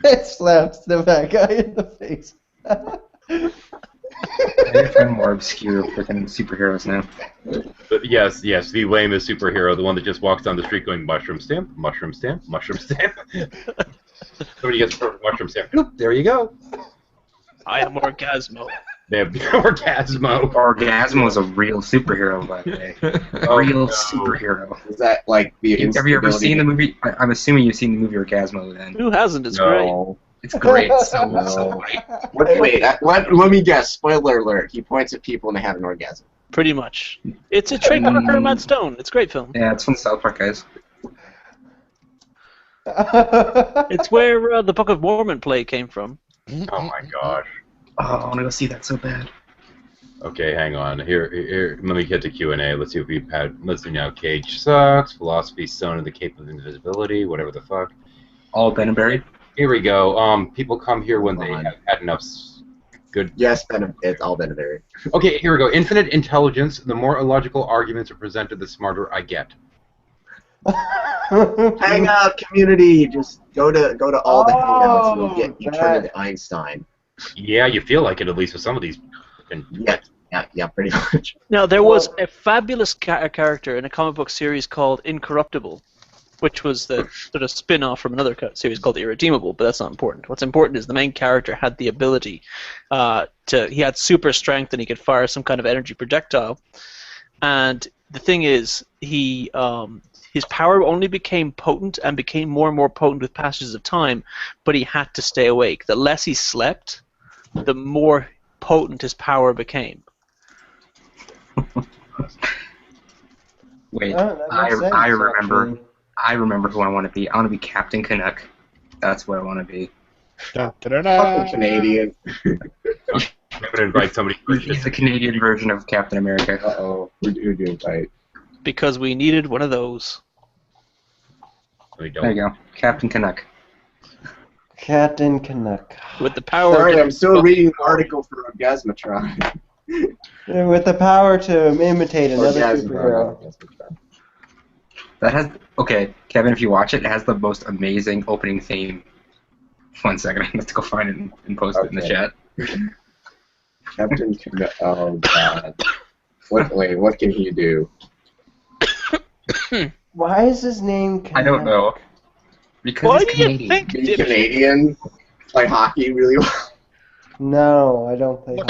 It slaps the bad guy in the face. I need to find more obscure freaking superheroes now. But yes, the lamest superhero, the one that just walks down the street going mushroom stamp, mushroom stamp, mushroom stamp. Somebody gets a perfect mushroom stamp. Bloop, there you go. I am Orgasmo. They have Orgasmo. Orgasmo is a real superhero, by the way. Oh, Real no. superhero. Is that like the Have you ever instability- seen the movie? I'm assuming you've seen the movie Orgasmo then. Who hasn't? It's great. No. It's great. So No. great. Wait, let me guess. Spoiler alert. He points at people and they have an orgasm. Pretty much. It's a Trey Parker and Matt Stone. It's a great film. Yeah, it's from the South Park guys. It's where the Book of Mormon play came from. Oh my gosh. Oh, I want to go see that so bad. Okay, hang on. Here. Let me get to Q&A. Let's see if we've had. Let's see now. Cage sucks. Philosophy Stone and the Cape of Invisibility. Whatever the fuck. All been and buried. Here we go. People come here when they have had enough. Good. Yes, it's all been very. Okay, here we go. Infinite intelligence. The more illogical arguments are presented, the smarter I get. Hang out, community. Just go to all the hangouts. And you'll get turn into Einstein. Yeah, you feel like it at least with some of these. Yeah, pretty much. Now, there was a fabulous character in a comic book series called Incorruptible, which was the sort of spin-off from another series called Irredeemable, but that's not important. What's important is the main character had the ability he had super strength and he could fire some kind of energy projectile. And the thing is, his power only became potent and became more and more potent with passages of time, but he had to stay awake. The less he slept, the more potent his power became. Wait, Oh, that makes sense, I remember. actually. I remember who I want to be. I want to be Captain Canuck. That's what I want to be. Fucking Canadian. I'm gonna invite somebody. He's the Canadian version of Captain America. Uh-oh, we're doing right. Because we needed one of those. We There you don't. go, Captain Canuck. Captain Canuck. With the power Sorry, to- I'm still reading the article for Orgasmatron. With the power to imitate another Orgasmatron. superhero. That has okay, Kevin. If you watch it, it has the most amazing opening theme. 1 second, I have to go find it and post it in the Okay. chat. Captain Canuck. Oh god. What can he do? Why is his name Canuck? I don't know. Because Why he's do you Canadian. think? Be Canadian? Play hockey really well? No, I don't think.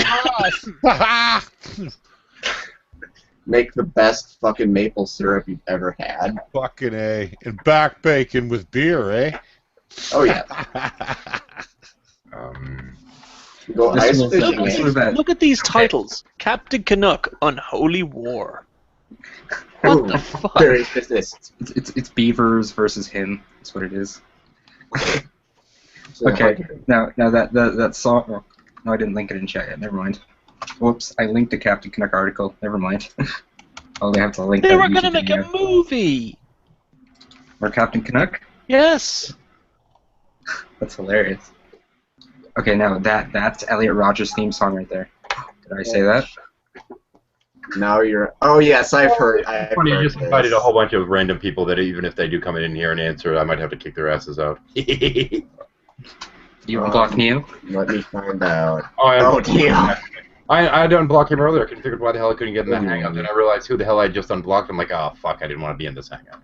Make the best fucking maple syrup you've ever had. Fucking A. And back bacon with beer, eh? Oh yeah. Go This ice was, fishing. this was that. Look at these titles. Captain Canuck, Unholy War. What the fuck? Very specific. It's beavers versus him. That's what it is. Okay. Now that song. Oh, no, I didn't link it in chat yet. Never mind. Whoops! I linked the Captain Canuck article. Never mind. Oh, they have to link. They that were YouTube gonna make a video. movie. Or Captain Canuck. Yes. That's hilarious. Okay, now that's Elliot Rogers' theme song right there. Did I say that? Now you're. Oh yes, I've heard. I've Funny, you heard just this. invited a whole bunch of random people that even if they do come in here and answer, I might have to kick their asses out. You unblock Neo? Let me find out. Oh, Oh damn. I didn't unblock him earlier. I couldn't figure out why the hell I couldn't get in that hangout. Then I realized who the hell I just unblocked. I'm like, oh fuck, I didn't want to be in this hangout.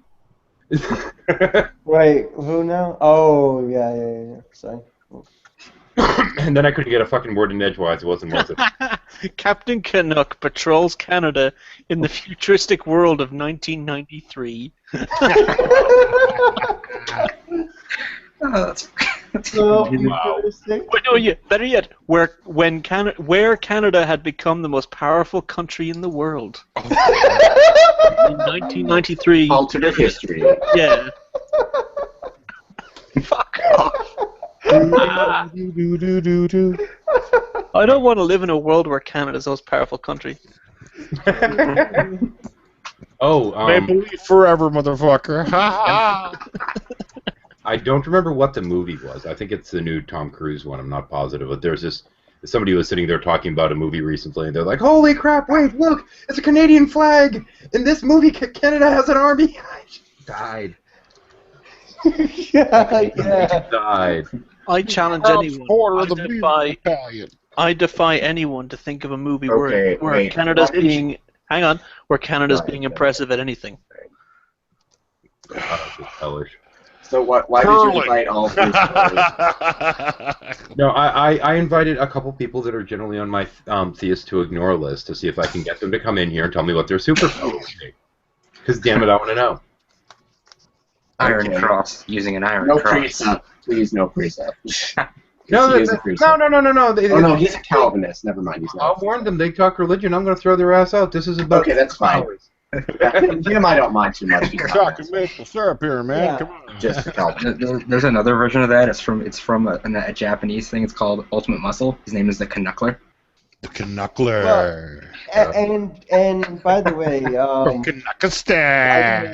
Wait, who now? Oh, yeah. Sorry. And then I couldn't get a fucking word in edgewise. It wasn't worth it. Captain Canuck patrols Canada in the futuristic world of 1993. Oh, that's So, amazing. Wow. But no, better yet, where Canada had become the most powerful country in the world. In 1993. Alternate history. Yeah. Fuck off. I don't want to live in a world where Canada's the most powerful country. Oh, Maple Leaf forever, motherfucker. Ha ha. I don't remember what the movie was. I think it's the new Tom Cruise one. I'm not positive, but there's this. Somebody was sitting there talking about a movie recently, and they're like, "Holy crap! Wait, look! It's a Canadian flag! In this movie, Canada has an army." Died. yeah. Died. I challenge anyone. Quarter of the Beaver defy, Battalion. I defy anyone to think of a movie Okay, where wait. Canada's What did you- being where Canada's Right, being yeah. impressive at anything. Oh, this is hellish. So what? Why did you Curling. invite all three stories? No, I invited a couple people that are generally on my Theist to Ignore list to see if I can get them to come in here and tell me what their superpower would be. Because damn it, I want to know. Iron Okay. Cross, using an Iron No Cross. precept. Please, no precept. No, He is a no, Crusade. no. Oh no, he's a Calvinist. Never mind, he's I'll not. warn them. They talk religion. I'm going to throw their ass out. This is about Okay, that's fine. Him, I don't mind too much. He's not Talking maple syrup here, man. Yeah. Come on. just a Calvinist. There's another version of that. It's from a Japanese thing. It's called Ultimate Muscle. His name is the Knuckler. The Knuckler. And by the way, From Kazakhstan.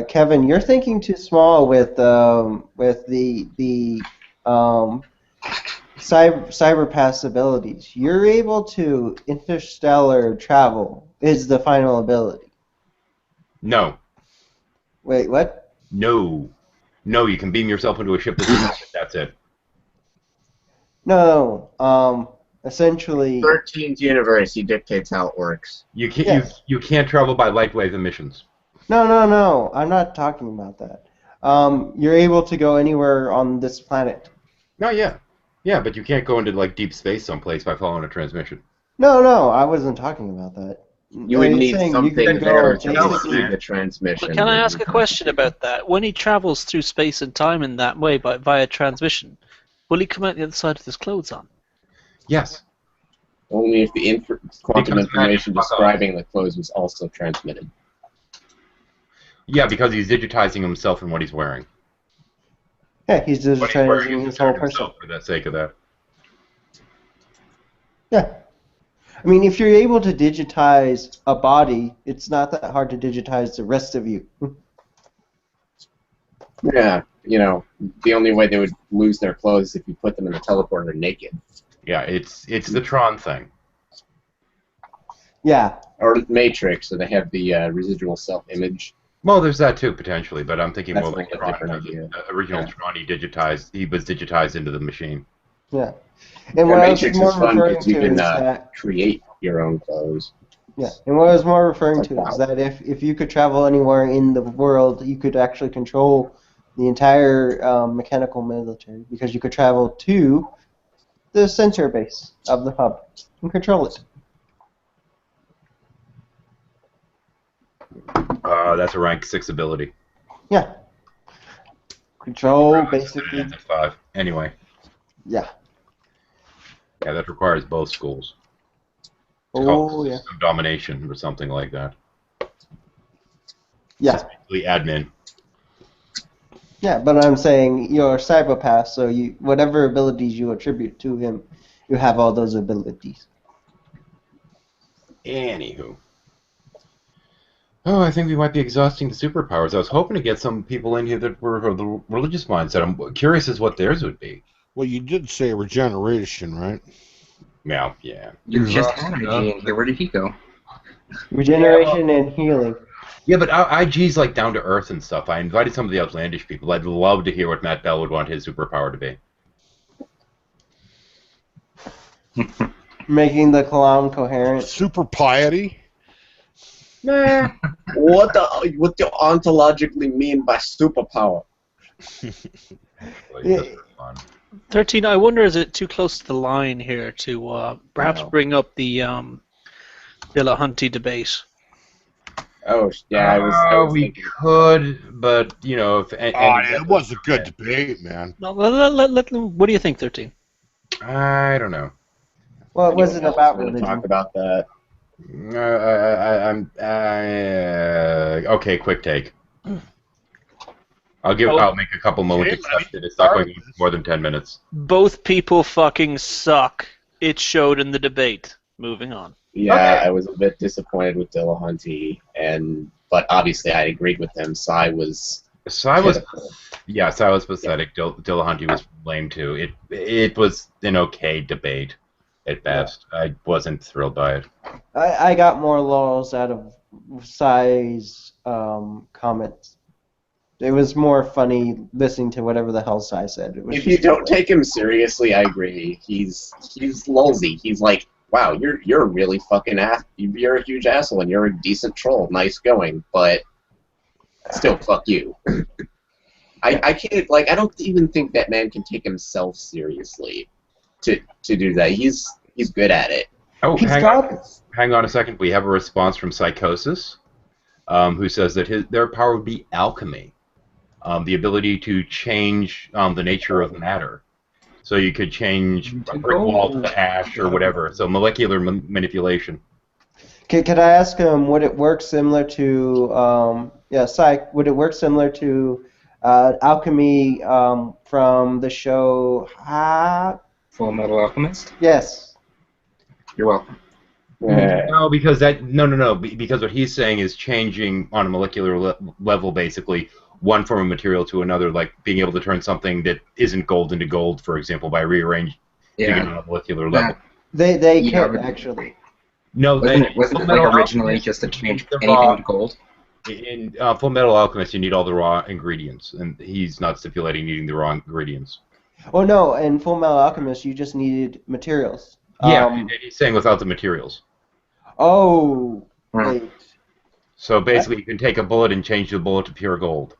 Kevin, you're thinking too small with the cyber pass abilities. You're able to interstellar travel is the final ability. No. Wait, what? No. No, you can beam yourself into a ship that's it. No. Essentially. 13th universe, he dictates how it works. You can't Yes. you can't travel by light wave emissions. No. I'm not talking about that. You're able to go anywhere on this planet. No, yeah. Yeah, but you can't go into like deep space someplace by following a transmission. No, I wasn't talking about that. You would I'm need saying you something can there go to basically- receive the transmission. But can I ask a question about that? When he travels through space and time in that way via transmission, will he come out the other side with his clothes on? Yes. Only if the quantum Because information magic, fuck off. describing the clothes was also transmitted. Yeah, because he's digitizing himself and what he's wearing. Yeah, he's just What he's trying wearing to is his whole himself person. for the sake of that. Yeah. I mean, if you're able to digitize a body, it's not that hard to digitize the rest of you. Yeah, the only way they would lose their clothes is if you put them in the teleporter naked. Yeah, it's the Tron thing. Yeah. Or Matrix, so they have the residual self-image. Well, there's that too potentially, but I'm thinking That's more a like little Tron. different The idea. original Yeah. Tron, he was digitized into the machine. Yeah. And what I was Matrix more is fun referring because you to can is that create your own clothes. yeah. And what I was more referring Like to that. is that if you could travel anywhere in the world, you could actually control the entire mechanical military because you could travel to the sensor base of the hub and control it. That's a rank 6 ability. Yeah. Control basically. That's a 5. Anyway, Yeah. yeah, that requires both schools. Oh yeah. System domination or something like that. Yeah. Basically admin. Yeah, but I'm saying you're a cyberpath, so whatever abilities you attribute to him, you have all those abilities. Anywho. Oh, I think we might be exhausting the superpowers. I was hoping to get some people in here that were of the religious mindset. I'm curious as what theirs would be. Well, you did say regeneration, right? Yeah. You just Exhausted, had huh? IG in here. Where did he go? Regeneration and healing. Yeah, but IG's like down to earth and stuff. I invited some of the outlandish people. I'd love to hear what Matt Bell would want his superpower to be. Making the clown coherent. Super piety. Nah. What do you ontologically mean by superpower? Yeah. That's fun. 13, I wonder, is it too close to the line here to perhaps No. bring up the Dillahunty debate? Oh, yeah, I was we thinking. could, but you know, if It was a good debate, man. No, what do you think, 13? I don't know. Well, it wasn't Anyone else about wanna religion. talk about that. Okay, quick take. I'll make a couple moments Okay, let me accepted. It's not start going more than 10 minutes. Both people fucking suck. It showed in the debate. Moving on. Yeah, Okay. I was a bit disappointed with Dillahunty, but obviously I agreed with them. Sai was Sai was, pitiful. yeah, Sai was pathetic. Dillahunty was lame too. It was an okay debate at best. I wasn't thrilled by it. I got more laurels out of Sai's comments. It was more funny listening to whatever the hell Sai said. It was If you just don't funny. take him seriously, I agree. He's lulzy. He's like, wow, you're a really fucking you're a huge asshole and you're a decent troll. Nice going, but still, fuck you. I can't I don't even think that man can take himself seriously to do that. He's good at it. Oh, He's hang got on a second. We have a response from Psychosis, who says that their power would be alchemy. the ability to change the nature of matter. So you could change a brick wall to ash or whatever. So molecular manipulation. Could I ask would it work similar to Psych? Would it work similar to alchemy from the show? Full Metal Alchemist. Yes. You're welcome. No, because because what he's saying is changing on a molecular level, basically, one form of material to another, like being able to turn something that isn't gold into gold, for example, by rearranging it on a molecular level. They can actually. No, wasn't it like originally just to change anything to gold? In Full Metal Alchemist, you need all the raw ingredients, and he's not stipulating needing the raw ingredients. Oh no, in Full Metal Alchemist, you just needed materials. Yeah, he's saying without the materials. Oh, wait. So basically, you can take a bullet and change the bullet to pure gold.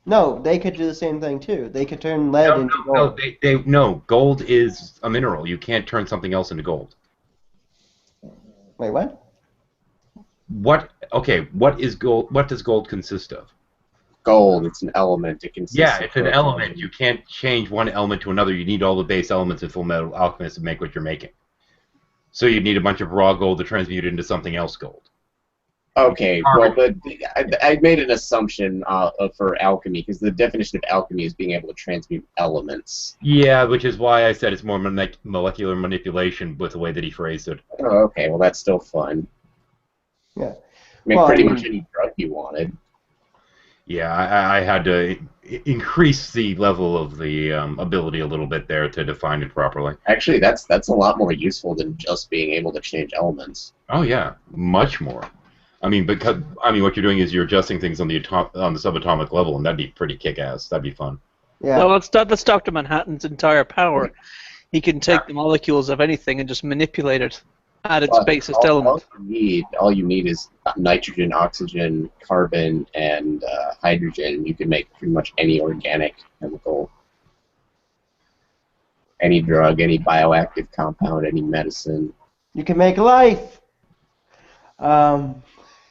No, they could do the same thing too. They could turn lead into gold. No, gold is a mineral. You can't turn something else into gold. Wait, what? What is gold? What does gold consist of? Gold, it's an element. It consists Yeah, it's an element. You can't change one element to another. You need all the base elements in Full Metal Alchemist to make what you're making. So you need a bunch of raw gold to transmute it into something else gold. Okay, well, but I made an assumption for alchemy, because the definition of alchemy is being able to transmute elements. Yeah, which is why I said it's more molecular manipulation with the way that he phrased it. Oh, okay, well, that's still fun. Yeah. I mean, pretty much any drug you wanted. Yeah, I had to increase the level of the ability a little bit there to define it properly. Actually, that's a lot more useful than just being able to change elements. Oh yeah, much more. I mean, what you're doing is you're adjusting things on the subatomic level, and that'd be pretty kick-ass. That'd be fun. Yeah. Well, that's Dr. Manhattan's entire power. He can take the molecules of anything and just manipulate it at its basest element. All you need is nitrogen, oxygen, carbon, and hydrogen. You can make pretty much any organic chemical, any drug, any bioactive compound, any medicine. You can make life.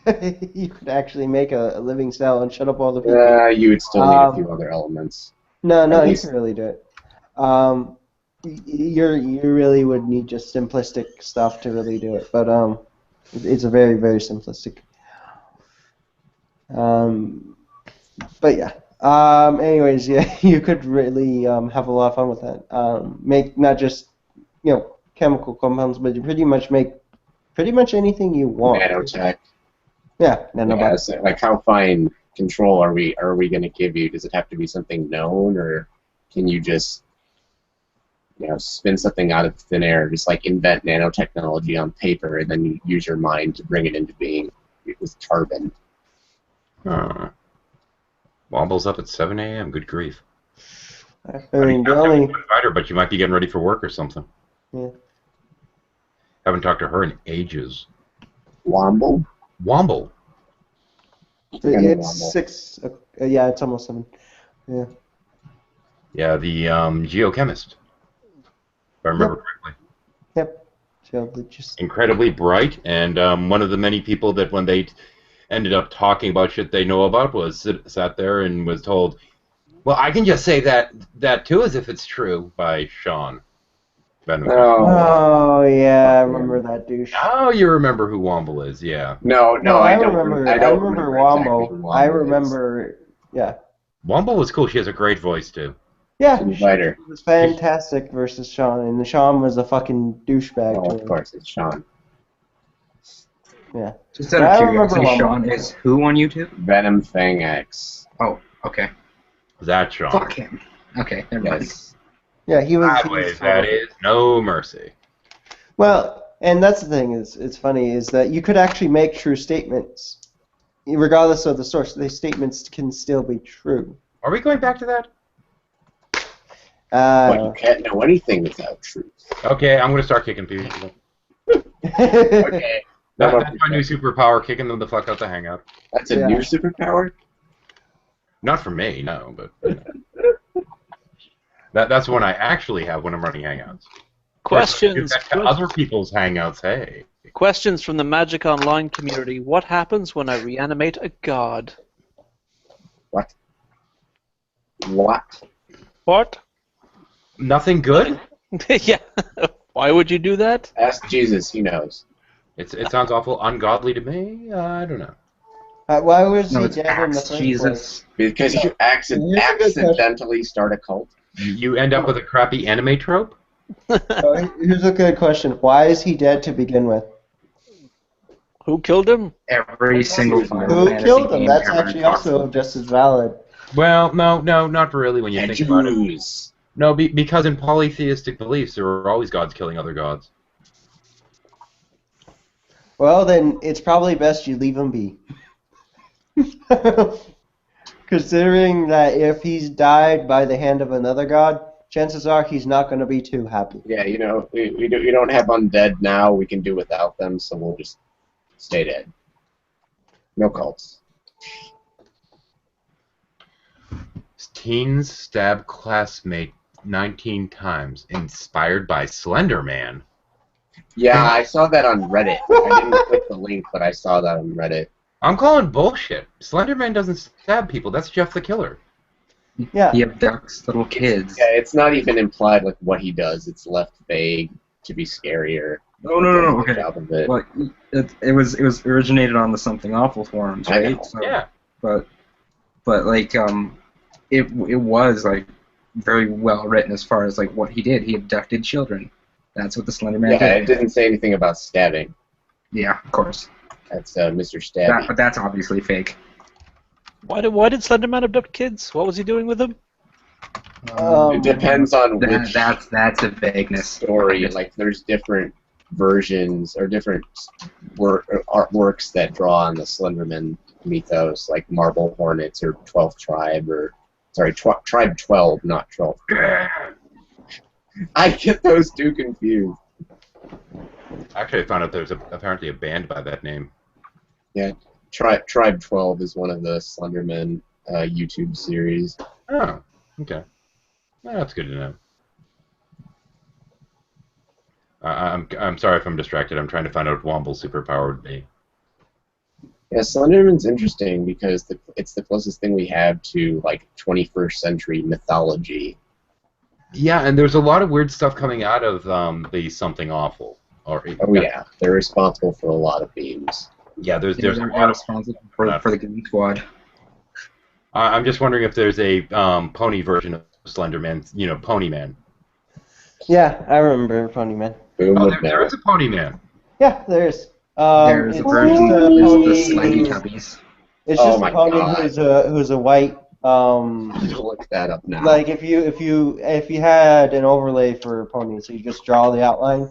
You could actually make a living cell and shut up all the people. You would still need a few other elements. No, you can really do it. You really would need just simplistic stuff to really do it, but it's a very, very simplistic. But yeah. Anyways, yeah, you could really have a lot of fun with that. Make not just chemical compounds, but you pretty much make pretty much anything you want. Nanotech. Yeah, nanobots. Yeah, like how fine control are we going to give you? Does it have to be something known, or can you just spin something out of thin air, just like invent nanotechnology on paper, and then you use your mind to bring it into being with carbon? Womble's up at 7 a.m. Good grief. I mean, the only fighter, but you might be getting ready for work or something. Yeah. Haven't talked to her in ages. Womble? Womble. It's 6. Yeah, it's almost 7. Yeah. Yeah, the geochemist. If I remember correctly. Yep. Geologist. Incredibly bright, and one of the many people that when they ended up talking about shit they know about was sat there and was told, "Well, I can just say that too, as if it's true," by Sean. Oh yeah, I remember that douche. Oh, you remember who Womble is? Yeah. No, I remember. I don't remember Womble. Exactly I remember. Yeah. Womble was cool. She has a great voice too. Yeah. Fighter. It was fantastic versus Sean, and Sean was a fucking douchebag. Oh, of course, it's Sean. Yeah. Just out of curiosity, Sean is who on YouTube? Venom Fang X. Oh, okay. That Sean. Fuck him. Okay, never mind. Yes. Yeah, he was. Sideways, that is no mercy. Well, and that's the thing it's funny is that you could actually make true statements, regardless of the source. The statements can still be true. Are we going back to that? But you can't know anything without truth. Okay, I'm going to start kicking people. Okay. That's my new superpower, kicking them the fuck out the hangout. That's a new superpower? Not for me, no, but that's one I actually have when I'm running hangouts. Questions. Other people's hangouts, hey. Questions from the Magic Online community. What happens when I reanimate a god? What? What? What? Nothing good? Yeah. Why would you do that? Ask Jesus. He knows. It sounds awful ungodly to me. I don't know. Why was No, he it's dead in the Axe first place? Jesus. Because you Here's a good accidentally start a cult. You end up with a crappy anime trope? Here's a good question. Why is he dead to begin with? Who killed him? Every single Final Who Fantasy killed him? game That's ever actually also just as valid. Well, no, not really when you And think about it. Jews. No, because in polytheistic beliefs, there are always gods killing other gods. Well, then it's probably best you leave him be. Considering that if he's died by the hand of another god, chances are he's not going to be too happy. Yeah, you know, we don't have undead now. We can do without them, so we'll just stay dead. No cults. Teens stab classmate 19 times, inspired by Slender Man. Yeah, I saw that on Reddit. I didn't click the link, but I saw that on Reddit. I'm calling bullshit. Slender Man doesn't stab people. That's Jeff the Killer. Yeah. He abducts little kids. Yeah, it's not even implied like what he does. It's left vague to be scarier. Oh no, Good okay. job of it. Well, it was originated on the Something Awful forums, I right? know. So, Yeah. But like it was like very well written as far as like what he did. He abducted children. That's what the Slender Man Yeah, did. it didn't say anything about stabbing. Yeah, of course. That's Mr. Stabby. But that's obviously fake. Why did Slenderman abduct kids? What was he doing with them? It depends on which That's a vagueness. story. Like, there's different versions or different artworks that draw on the Slenderman mythos, like Marble Hornets or 12th Tribe, or sorry, Tribe 12, not 12th Tribe. I get those two confused. Actually, I found out there's apparently a band by that name. Yeah, Tribe 12 is one of the Slenderman YouTube series. Oh, okay. Well, that's good to know. I'm sorry if I'm distracted. I'm trying to find out what Womble's superpower would be. Yeah, Slenderman's interesting because it's the closest thing we have to like 21st century mythology. Yeah, and there's a lot of weird stuff coming out of the Something Awful. Oh yeah, they're responsible for a lot of themes. Yeah, there's a They're lot of. responsible for the Goon Squad. I'm just wondering if there's a pony version of Slenderman. You know, Pony Man. Yeah, I remember Pony Man. Boom Oh, would there know. is a Pony Man. Yeah, there's. There's a it's version just a of the pony Slaggy who's- Tubbies. It's Oh just my a pony God. who's a white. Look that up now. Like if you had an overlay for ponies, so you just draw the outline,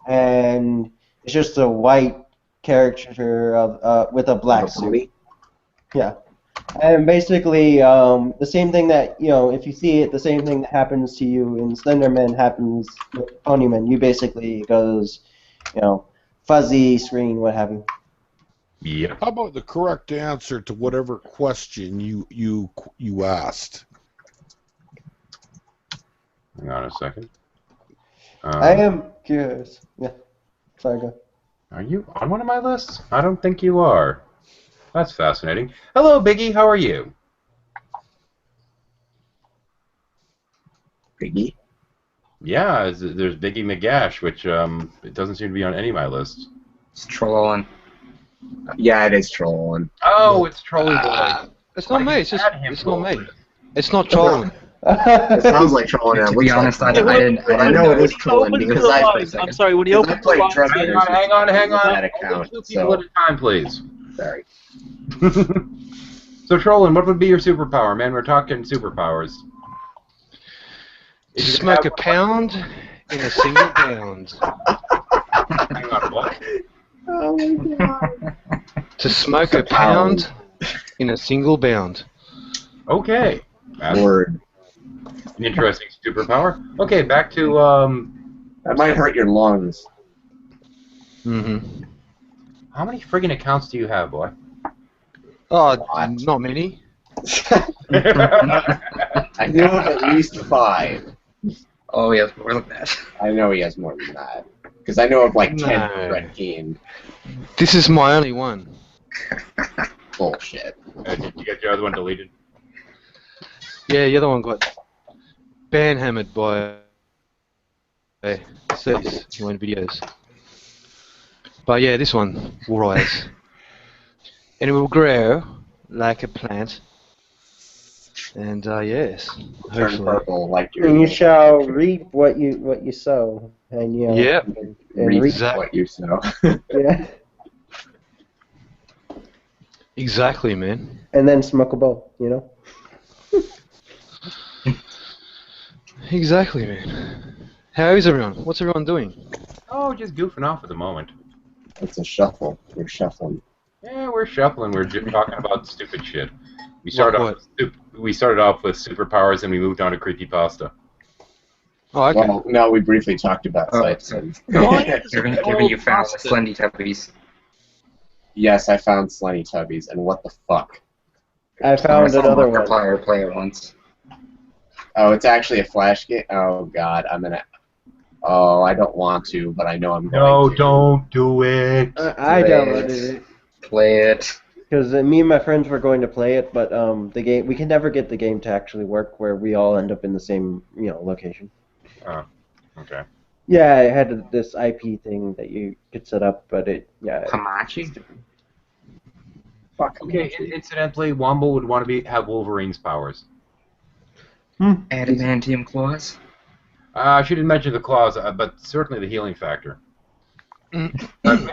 and it's just a white caricature of with a black suit. Pony? Yeah, and basically the same thing that if you see it, the same thing that happens to you in Slenderman happens with Ponyman. You basically it goes, fuzzy screen, what have you. Yep. How about the correct answer to whatever question you asked? Hang on a second. I am curious. Yeah, sorry, go. Are you on one of my lists? I don't think you are. That's fascinating. Hello, Biggie. How are you? Piggy? Yeah, there's Biggie McGash, which it doesn't seem to be on any of my lists. It's trolling. Yeah, it is trolling. Oh, it's Trolley Boy. It's not me. It's just Add him it's not to me. It's not trolling. It sounds like trolling. To It be looks honest, like I didn't. I know it is trolling When he because opens I the played lines- I'm sorry, when he Because I opens the played lines- Drug Hang Dealers on. that Only account, two people so at a time, please. sorry. So, Trolling, what would be your superpower, man? We're talking superpowers. If you could Smoke a have- pound in a single bound. Hang on, what? Oh my god. To smoke a pound in a single bound. Okay. That's Word. an interesting superpower. Okay, back to That might hurt your lungs. Mm-hmm. how many friggin' accounts do you have, boy? Oh, What? not many. I know of at least 5. Oh, yeah, more like that. I know he has more than that. Because I know of like 10 No. Red Keen. This is my only one. Bullshit. Did you get your other one deleted? Yeah, the other one got banhammered by certain human videos. But yeah, this one will rise. And it will grow like a plant. And yes, Turn hopefully. purple like And you your shall reap what you sow, and you know, Yeah. and reap reap. Exactly. what you sow. Yeah, Exactly, man. and then smoke a bowl. You know. Exactly, man. How is everyone? What's everyone doing? Oh, just goofing off at the moment. It's a shuffle. You're shuffling. Yeah, we're shuffling. We're just talking about stupid shit. We started Like off with superpowers, and we moved on to creepypasta. Oh, okay. Well, no, we briefly talked about Oh, sites. so- And Given you found the Slendy Tubbies. yes, I found Slenny Tubbies, and what the fuck? I found saw another one. Markiplier play it once. Oh, it's actually a flash game. Oh god, I'm gonna. Oh, I don't want to, but I know I'm going No, to. don't do it. I downloaded it Play it. because me and my friends were going to play it, but the game we can never get the game to actually work where we all end up in the same location. Oh, okay. Yeah, it had this IP thing that you could set up, but Hamachi? Fuck. Okay. Incidentally, Womble would want to have Wolverine's powers. Adamantium claws? She didn't mention the claws, but certainly the healing factor.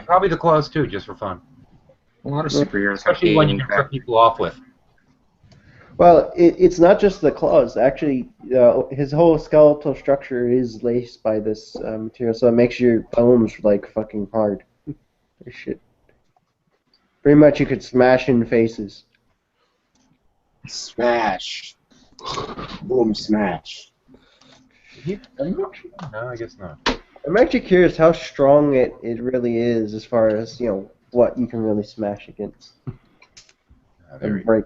Probably the claws too, just for fun. A lot of superheroes have Especially when you healing can rip people off with. Well, it's not just the claws. Actually, his whole skeletal structure is laced by this material, so it makes your bones like fucking hard. Shit. Pretty much, you could smash in faces. Smash. Boom, smash. No, I guess not. I'm actually curious how strong it really is as far as what you can really smash against There and break.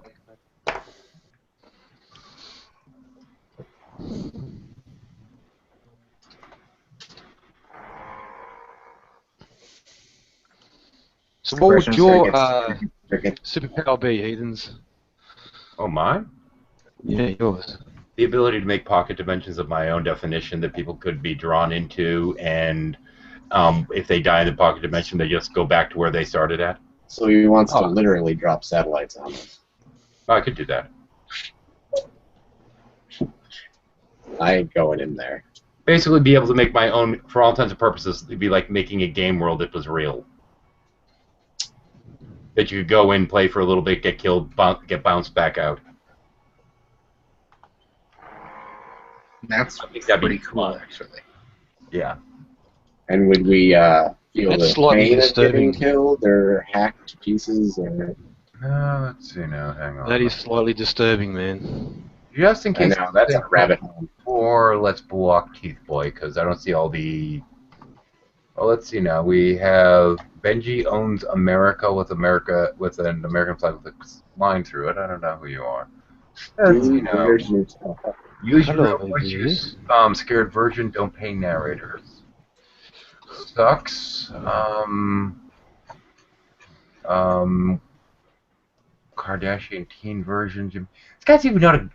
So what would Expressions your crickets. superpower be, heathens? Oh, mine? Yeah, yours. The ability to make pocket dimensions of my own definition that people could be drawn into, and if they die in the pocket dimension, they just go back to where they started at. So he wants to literally drop satellites on us. I could do that. I ain't going in there. Basically, be able to make my own, for all intents and purposes, it'd be like making a game world that was real. That you could go in, play for a little bit, get killed, get bounced back out. That's I think that'd be pretty cool, fun. actually. Yeah. And would we feel That's the slightly pain of getting disturbing. killed or hacked to pieces? Or Let's see now. Hang on. That is slightly disturbing, man. Just in I case. know that's a rabbit hole. Or let's block Teeth Boy, because I don't see all the. Oh, let's see now. We have Benji owns America with an American flag with a line through it. I don't know who you are. Let's see now. Where's your stuff? Use I your don't own know who voice. he Use scared virgin. Don't pay narrators. Sucks. Kardashian teen version.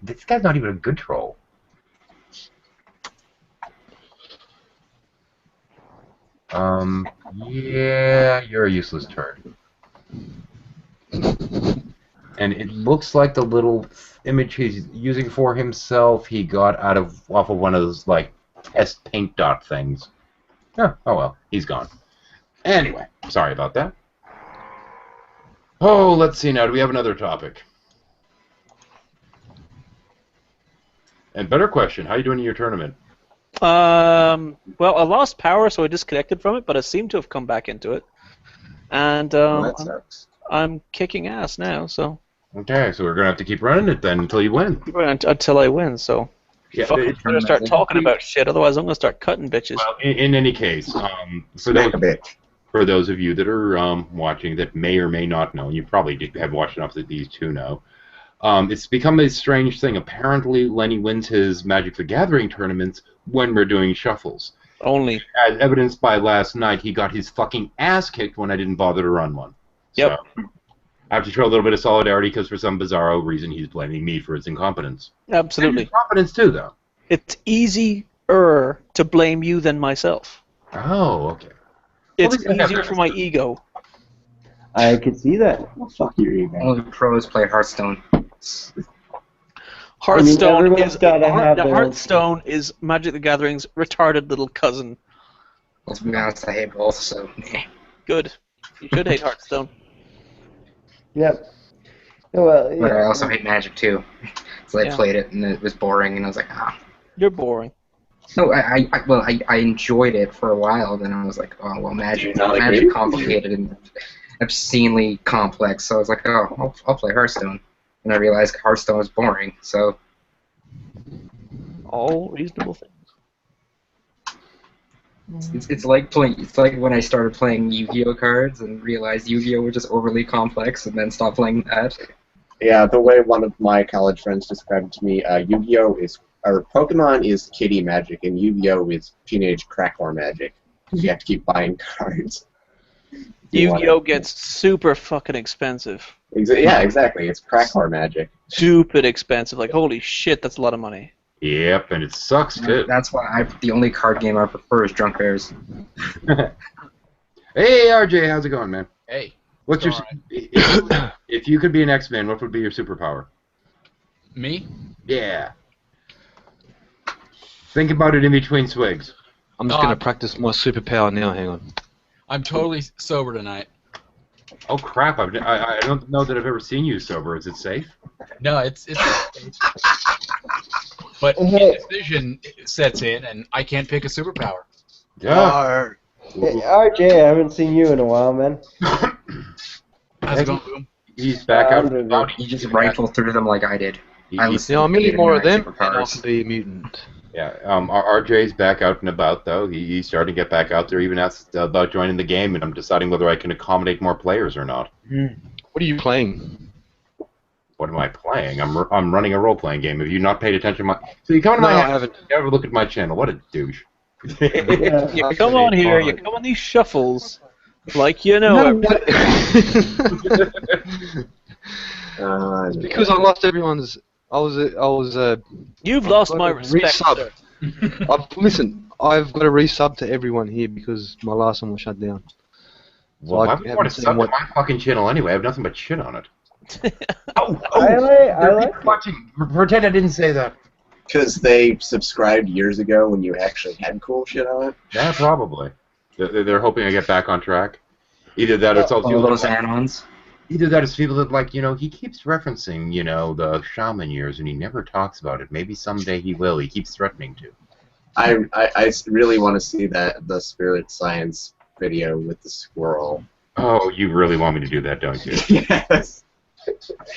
This guy's not even a good troll. Yeah, you're a useless turd. And it looks like the little image he's using for himself he got off of one of those like test paint dot things. Oh well, he's gone. Anyway, sorry about that. Oh, let's see now. Do we have another topic? And better question, how are you doing in your tournament? Well, I lost power, so I disconnected from it, but I seem to have come back into it. And That sucks. I'm kicking ass now, so Okay, so we're gonna have to keep running it then until you win. until I win. So Yeah, fucking better start talking about shit, otherwise I'm gonna start cutting bitches. well, in any case, Smack a bitch. for those of you that are watching that may or may not know, and you probably have watched enough that these two know, it's become a strange thing. Apparently, Lenny wins his Magic the Gathering tournaments when we're doing shuffles. Only. As evidenced by last night, he got his fucking ass kicked when I didn't bother to run one. Yep. So, I have to show a little bit of solidarity because for some bizarro reason he's blaming me for his incompetence. Absolutely. And incompetence too, though. It's easier to blame you than myself. Oh, okay. It's Well, then- easier for my ego. I could see that. Well, fuck your ego. Only pros play Hearthstone. Hearthstone everyone's is gotta have their own- Hearthstone is Magic the Gathering's retarded little cousin. Well, to be honest, I hate both, so Good. You should hate Hearthstone. Yep. Well, but I yeah. also hate Magic too. So I Yeah. played it and it was boring, and I was like, ah. You're boring. No, I enjoyed it for a while. Then I was like, oh well, Magic, not agree Magic with you? complicated and obscenely complex. So I was like, oh, I'll play Hearthstone, and I realized Hearthstone was boring. So All reasonable things. it's like playing. It's like when I started playing Yu-Gi-Oh cards and realized Yu-Gi-Oh was just overly complex, and then stopped playing that. Yeah, the way one of my college friends described it to me, Yu-Gi-Oh or Pokemon is kiddie magic, and Yu-Gi-Oh is teenage crack whore magic. Because you have to keep buying cards. Yu-Gi-Oh gets super fucking expensive. Yeah, exactly. It's crack whore magic. Stupid expensive. Like, holy shit, that's a lot of money. Yep, and it sucks too. That's why the only card game I prefer is Drunk Bears. Hey, RJ, how's it going, man? Hey. What's your Alright. if you could be an X-Men, what would be your superpower? Me? Yeah. Think about it in between swigs. I'm just Oh, going I'm- to practice my superpower now. Hang on. I'm totally sober tonight. Oh crap! I don't know that I've ever seen you sober. Is it safe? No, it's but Hey. indecision sets in, and I can't pick a superpower. Yeah. Hey, RJ, I haven't seen you in a while, man. How's it going, Boom? He's back out. I'm Out. You just rifle through them like I did. I was Now, I'm many more of them, and I superpowers. can be a mutant. Yeah. RJ's back out and about though. He's starting to get back out there. Even asked about joining the game, and I'm deciding whether I can accommodate more players or not. What are you playing? What am I playing? I'm running a role-playing game. Have you not paid attention to my? So you come to No, my I house, haven't. you ever look at my channel? What a douche. Yeah. You come on here, you come on these shuffles, like you know. Because I lost everyone's. I was. You've lost I've my got to respect, resub. sir. Listen, I've got to resub to everyone here because my last one was shut down. Well, I I want haven't to seen sub to what- my fucking channel anyway. I have nothing but shit on it. Oh, I like it. watching. Pretend I didn't say that. Because they subscribed years ago when you actually had cool shit on it. Yeah, probably. They're hoping I get back on track. Either that or it's all All those add-ons. Either that is people that, like, he keeps referencing, the shaman years and he never talks about it. Maybe someday he will. He keeps threatening to. I really want to see the spirit science video with the squirrel. Oh, you really want me to do that, don't you? Yes.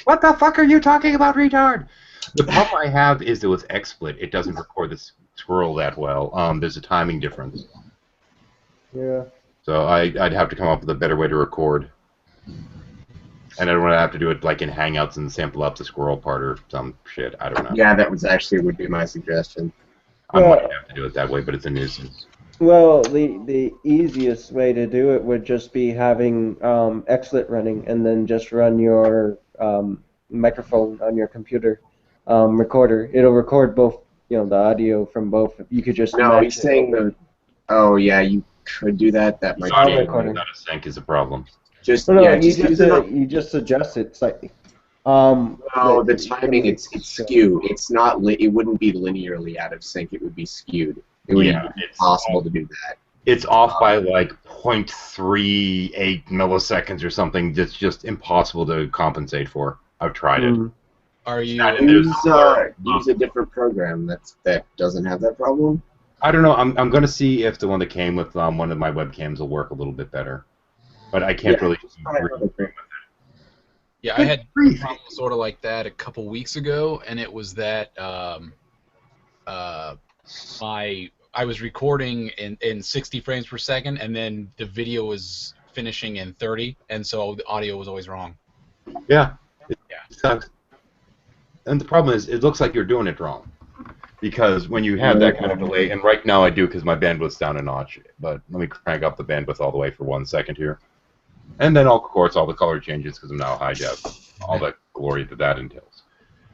What the fuck are you talking about, retard? The problem I have is that with XSplit, it doesn't record the squirrel that well. There's a timing difference. Yeah. So I'd have to come up with a better way to record. And I don't want to have to do it like in Hangouts and sample up the squirrel part or some shit. I don't know. Yeah, that would be my suggestion. I Well- might have to do it that way, but it's a nuisance. Well, the easiest way to do it would just be having XSplit running, and then just run your microphone on your computer recorder. It'll record both, the audio from both. You could just No, match he's it. saying the. Oh yeah, you could do that. That might Sound be recording. Not a sync is a problem. just No, yeah. you Just use it. you just adjust it slightly. No, the timing it's skewed. It's not. It wouldn't be linearly out of sync. It would be skewed. It would Yeah, be it's impossible to do that. It's off by like 0.38 milliseconds or something. That's just impossible to compensate for. I've tried it. Mm. Are you? Not- Use a different program that doesn't have that problem. I don't know. I'm going to see if the one that came with one of my webcams will work a little bit better. But I can't Yeah, really. Yeah, I had a problem sort of like that a couple weeks ago, and it was that I was recording in 60 frames per second, and then the video was finishing in 30, and so the audio was always wrong. Yeah. It Yeah. sucks. And the problem is, it looks like you're doing it wrong. Because when you have that kind of delay, and right now I do because my bandwidth's down a notch, but let me crank up the bandwidth all the way for 1 second here. And then, of course, all the color changes because I'm now high def. All the glory that entails.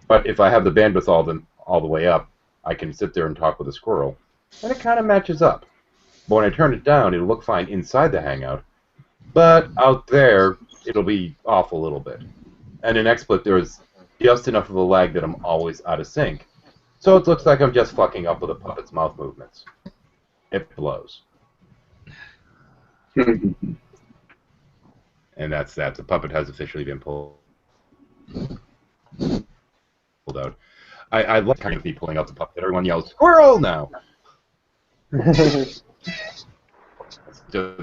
But if I have the bandwidth all the way up, I can sit there and talk with a squirrel, and it kind of matches up. But when I turn it down, it'll look fine inside the Hangout, but out there, it'll be off a little bit. And in XSplit, there's just enough of a lag that I'm always out of sync. So it looks like I'm just fucking up with a puppet's mouth movements. It blows. And that's that. The puppet has officially been pulled out. I love kind of me pulling out the puppet. Everyone yells, "Squirrel!" now. The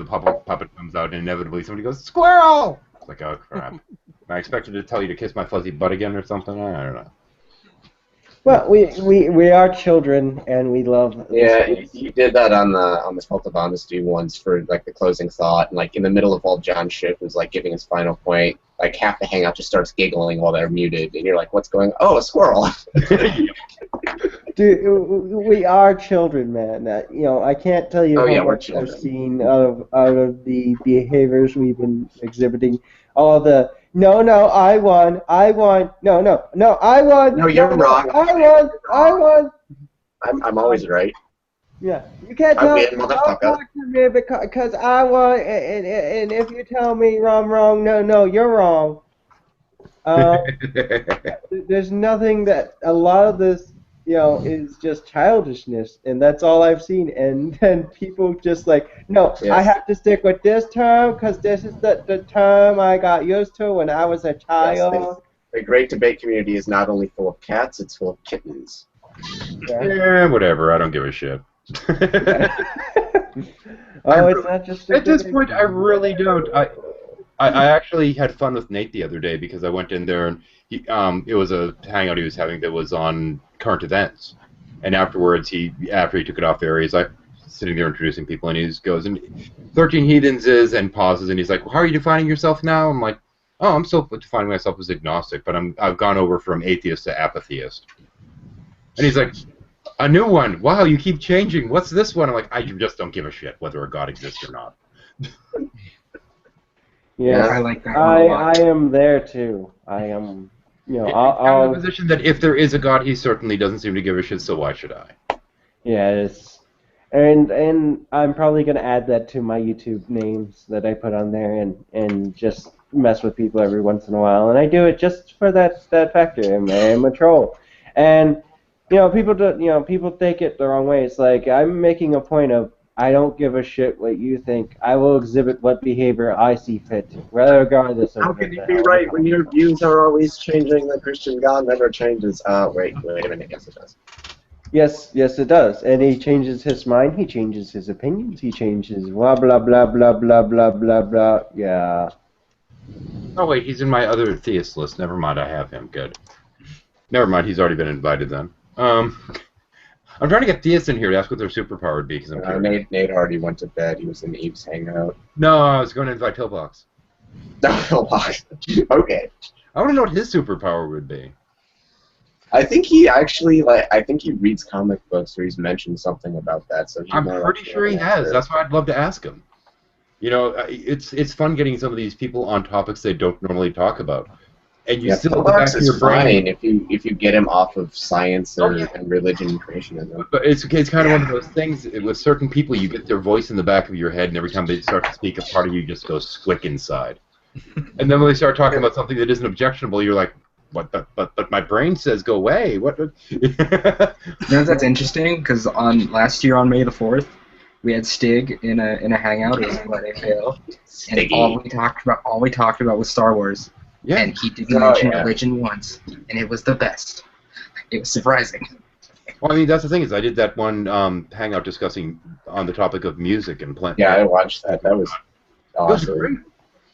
puppet comes out, and inevitably somebody goes, "Squirrel!" It's like, oh crap. I expected to tell you to kiss my fuzzy butt again or something. I don't know. Well, we are children, and we love. Yeah, you did that on the Cult of Honesty once for like the closing thought, and like in the middle of all John shit was like giving his final point. Like half the Hangout just starts giggling while they're muted, and you're like, "What's going on?" Oh, a squirrel. Dude, we are children, man. You know, I can't tell you how much I've seen out of the behaviors we've been exhibiting. All the no, I won, no, I won. No, you're wrong. I won. I'm always right. Yeah, you can't tell me because I won, and if you tell me I'm wrong, no, you're wrong. There's nothing that a lot of this, you know, is just childishness, and that's all I've seen. And then people just like, no, yes. I have to stick with this term because this is the term I got used to when I was a child. Yes, the great debate community is not only full of cats, it's full of kittens. Yeah, whatever. I don't give a shit. It's not just at this point. I really don't. I actually had fun with Nate the other day because I went in there and it was a hangout he was having that was on current events, and afterwards after he took it off there, he's like sitting there introducing people, and he goes and 13 Heathens is and pauses, and he's like, well, how are you defining yourself now? I'm like, oh, I'm still defining myself as agnostic, but I've gone over from atheist to apatheist, and he's like, a new one. Wow, you keep changing. What's this one? I'm like, I just don't give a shit whether a god exists or not. Yeah, I like that one a lot. I am there too. I am, you know, I'm in the position that if there is a god, he certainly doesn't seem to give a shit. So why should I? Yeah, and I'm probably gonna add that to my YouTube names that I put on there, and just mess with people every once in a while. And I do it just for that factor. I'm a troll, and you know, people take it the wrong way. It's like I'm making a point of I don't give a shit what you think. I will exhibit what behavior I see fit, regardless of. How can you be right when your views are always changing? The Christian God never changes. Wait a minute. Yes, it does. Yes, it does. And he changes his mind. He changes his opinions. He changes blah blah blah blah blah blah blah blah. Yeah. Oh wait, he's in my other theist list. Never mind, I have him. Good. Never mind, he's already been invited then. I'm trying to get theists in here to ask what their superpower would be because I'm Nate already went to bed. He was in Eve's hangout. No, I was going to invite Hillbox. No, Hillbox. Okay. I want to know what his superpower would be. I think he actually I think he reads comic books or he's mentioned something about that. So I'm pretty sure he has. That's why I'd love to ask him. You know, it's fun getting some of these people on topics they don't normally talk about. And you still go back to your brain if you get him off of science and religion and creationism. But it's kind of one of those things with certain people. You get their voice in the back of your head, and every time they start to speak, a part of you just goes squick inside. And then when they start talking about something that isn't objectionable, you're like, "What? But my brain says go away." What? You know that's interesting because last year on May the 4th, we had Stig in a hangout. It was Let It Fail, and all we talked about was Star Wars. Yeah. And he didn't mention religion once, and it was the best. It was surprising. Well, I mean, that's the thing is, I did that one hangout discussing on the topic of music and plant. Yeah, I watched that. That was awesome.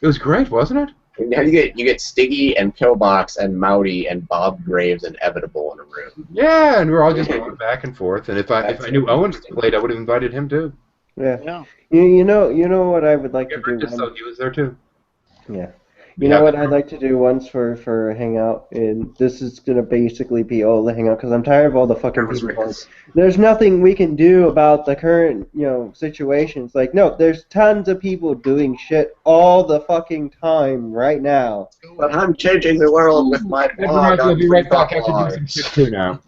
It was great, wasn't it? Now you get Stiggy and Pillbox and Mowdy and Bob Graves and Evitable in a room. Yeah, and we're all just going back and forth. And if I knew Owen played, I would have invited him too. Yeah. You know what I would like to do. So he was there too. Yeah. You know what I'd like to do once for a hangout, and this is gonna basically be all the hangout because I'm tired of all the fucking people going, there's nothing we can do about the current, situations. Like, no, there's tons of people doing shit all the fucking time right now. But I'm changing the world with my blog. We'll be right back after blog. doing some shit too now.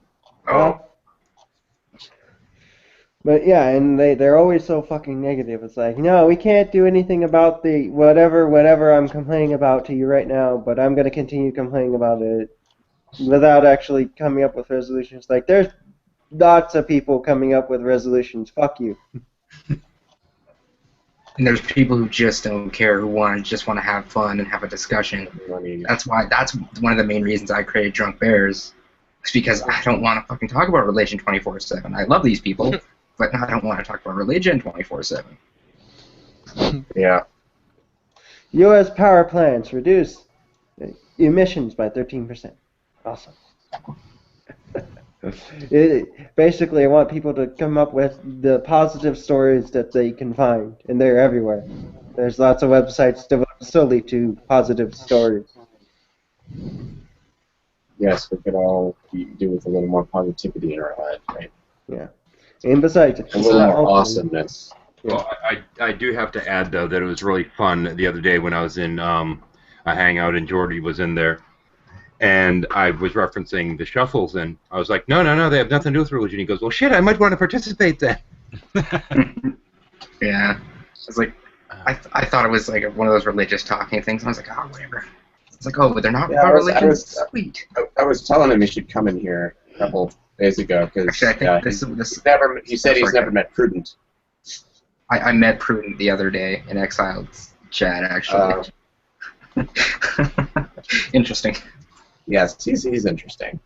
But yeah, and they're always so fucking negative. It's like, no, we can't do anything about the whatever I'm complaining about to you right now, but I'm going to continue complaining about it without actually coming up with resolutions. Like, there's lots of people coming up with resolutions. Fuck you. And there's people who just don't care, who just want to have fun and have a discussion. That's one of the main reasons I created Drunk Bears. It's because I don't want to fucking talk about religion 24/7. I love these people. But I don't want to talk about religion 24/7. Yeah. U.S. power plants reduce emissions by 13%. Awesome. Basically, I want people to come up with the positive stories that they can find, and they're everywhere. There's lots of websites devoted solely to positive stories. Yes, we could all do with a little more positivity in our lives, right? Yeah. And besides, a little more awesomeness. Well, I do have to add, though, that it was really fun the other day when I was in a hangout and Jordy was in there, and I was referencing the shuffles, and I was like, no, they have nothing to do with religion. He goes, well, shit, I might want to participate then. Yeah. It's like, I thought it was like one of those religious talking things, and I was like, oh, whatever. It's like, oh, but they're not about religion. Sweet. I was telling him he should come in here a couple days ago because actually, I think he said he's never met Prudent. I met Prudent the other day in Exiled's chat, actually. Interesting. Yes, he's interesting.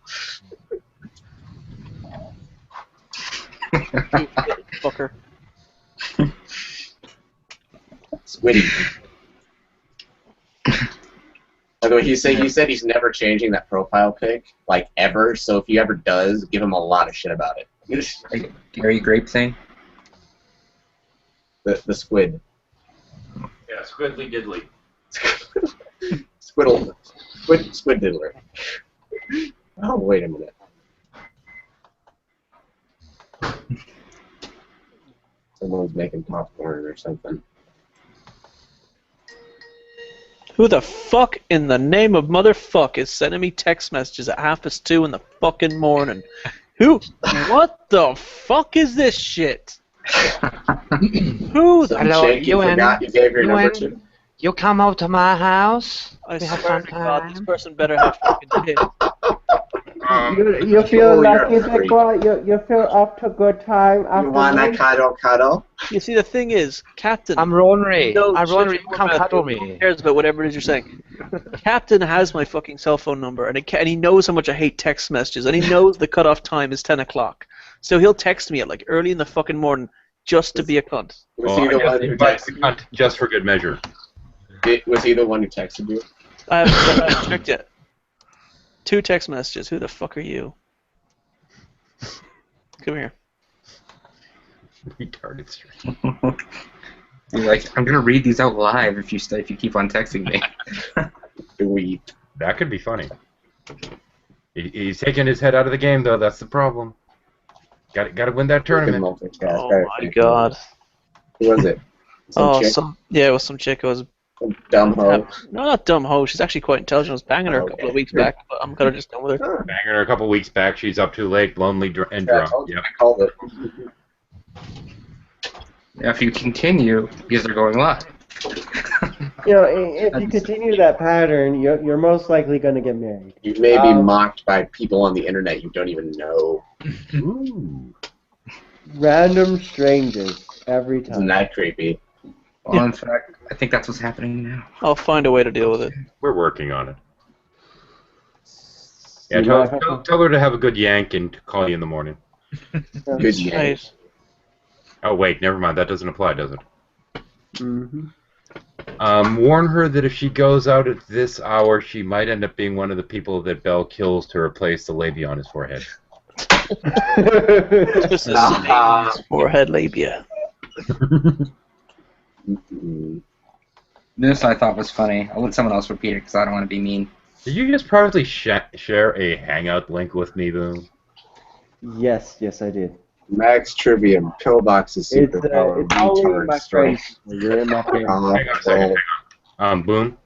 Fucker. Squiddy. By the way, he said he's never changing that profile pic, like, ever, so if he ever does, give him a lot of shit about it. Like Gary Grape thing? The squid. Yeah, Squidly Diddly. Squid Diddler. Oh, wait a minute. Someone's making popcorn or something. Who the fuck in the name of motherfuck is sending me text messages at 2:30 in the fucking morning? Who? What the fuck is this shit? Who the Hello, Jake, you forgot you gave your number to. You come out to my house. I We have swear some to God, this time. person better have fucking hit. You feel Oh, lucky, you're a big boy? You feel up to good time You after wanna cuddle? You see, the thing is, Captain. I'm Ronry. No, I'm shut Ronry. your You come mouth. cuddle Who me. cares about whatever it is you're saying? Captain has my fucking cell phone number, and he knows how much I hate text messages, and he knows the cutoff time is 10 o'clock. So he'll text me at like early in the fucking morning just to be a cunt. Was he the one who texted you? Just for good measure. Was he the one who texted you? I haven't checked yet. 2 text messages. Who the fuck are you? Come here. Retarded stream. You're like, I'm gonna read these out live if you keep on texting me. That could be funny. He's taking his head out of the game, though. That's the problem. Got to win that tournament. Oh my god. Who was it? Chick? It was some chick who was Some dumb hoe. No, not dumb hoe. She's actually quite intelligent. I was banging her a couple of weeks back, but I'm kind of just done with her. Banging her a couple weeks back. She's up too late, lonely, and drunk. Yep. I called it. Now, if you continue, because they're going live. If you continue that pattern, you're most likely going to get married. You may be mocked by people on the internet you don't even know. Ooh. Random strangers every time. Isn't that creepy? Well, in fact, I think that's what's happening now. I'll find a way to deal with it. We're working on it. Yeah, tell her to have a good yank and to call you in the morning. Good yank. Oh, wait, never mind. That doesn't apply, does it? Mm-hmm. Warn her that if she goes out at this hour, she might end up being one of the people that Bell kills to replace the labia on his forehead. Just his forehead labia. This I thought was funny. I'll let someone else repeat it because I don't want to be mean. Did you just privately share a Hangout link with me, Boom? Yes, I did. Max Trivium, Pillbox's superpower, it's all in retard my strength. friends. You're in my friends. Hang on a second. Hang on. Boom.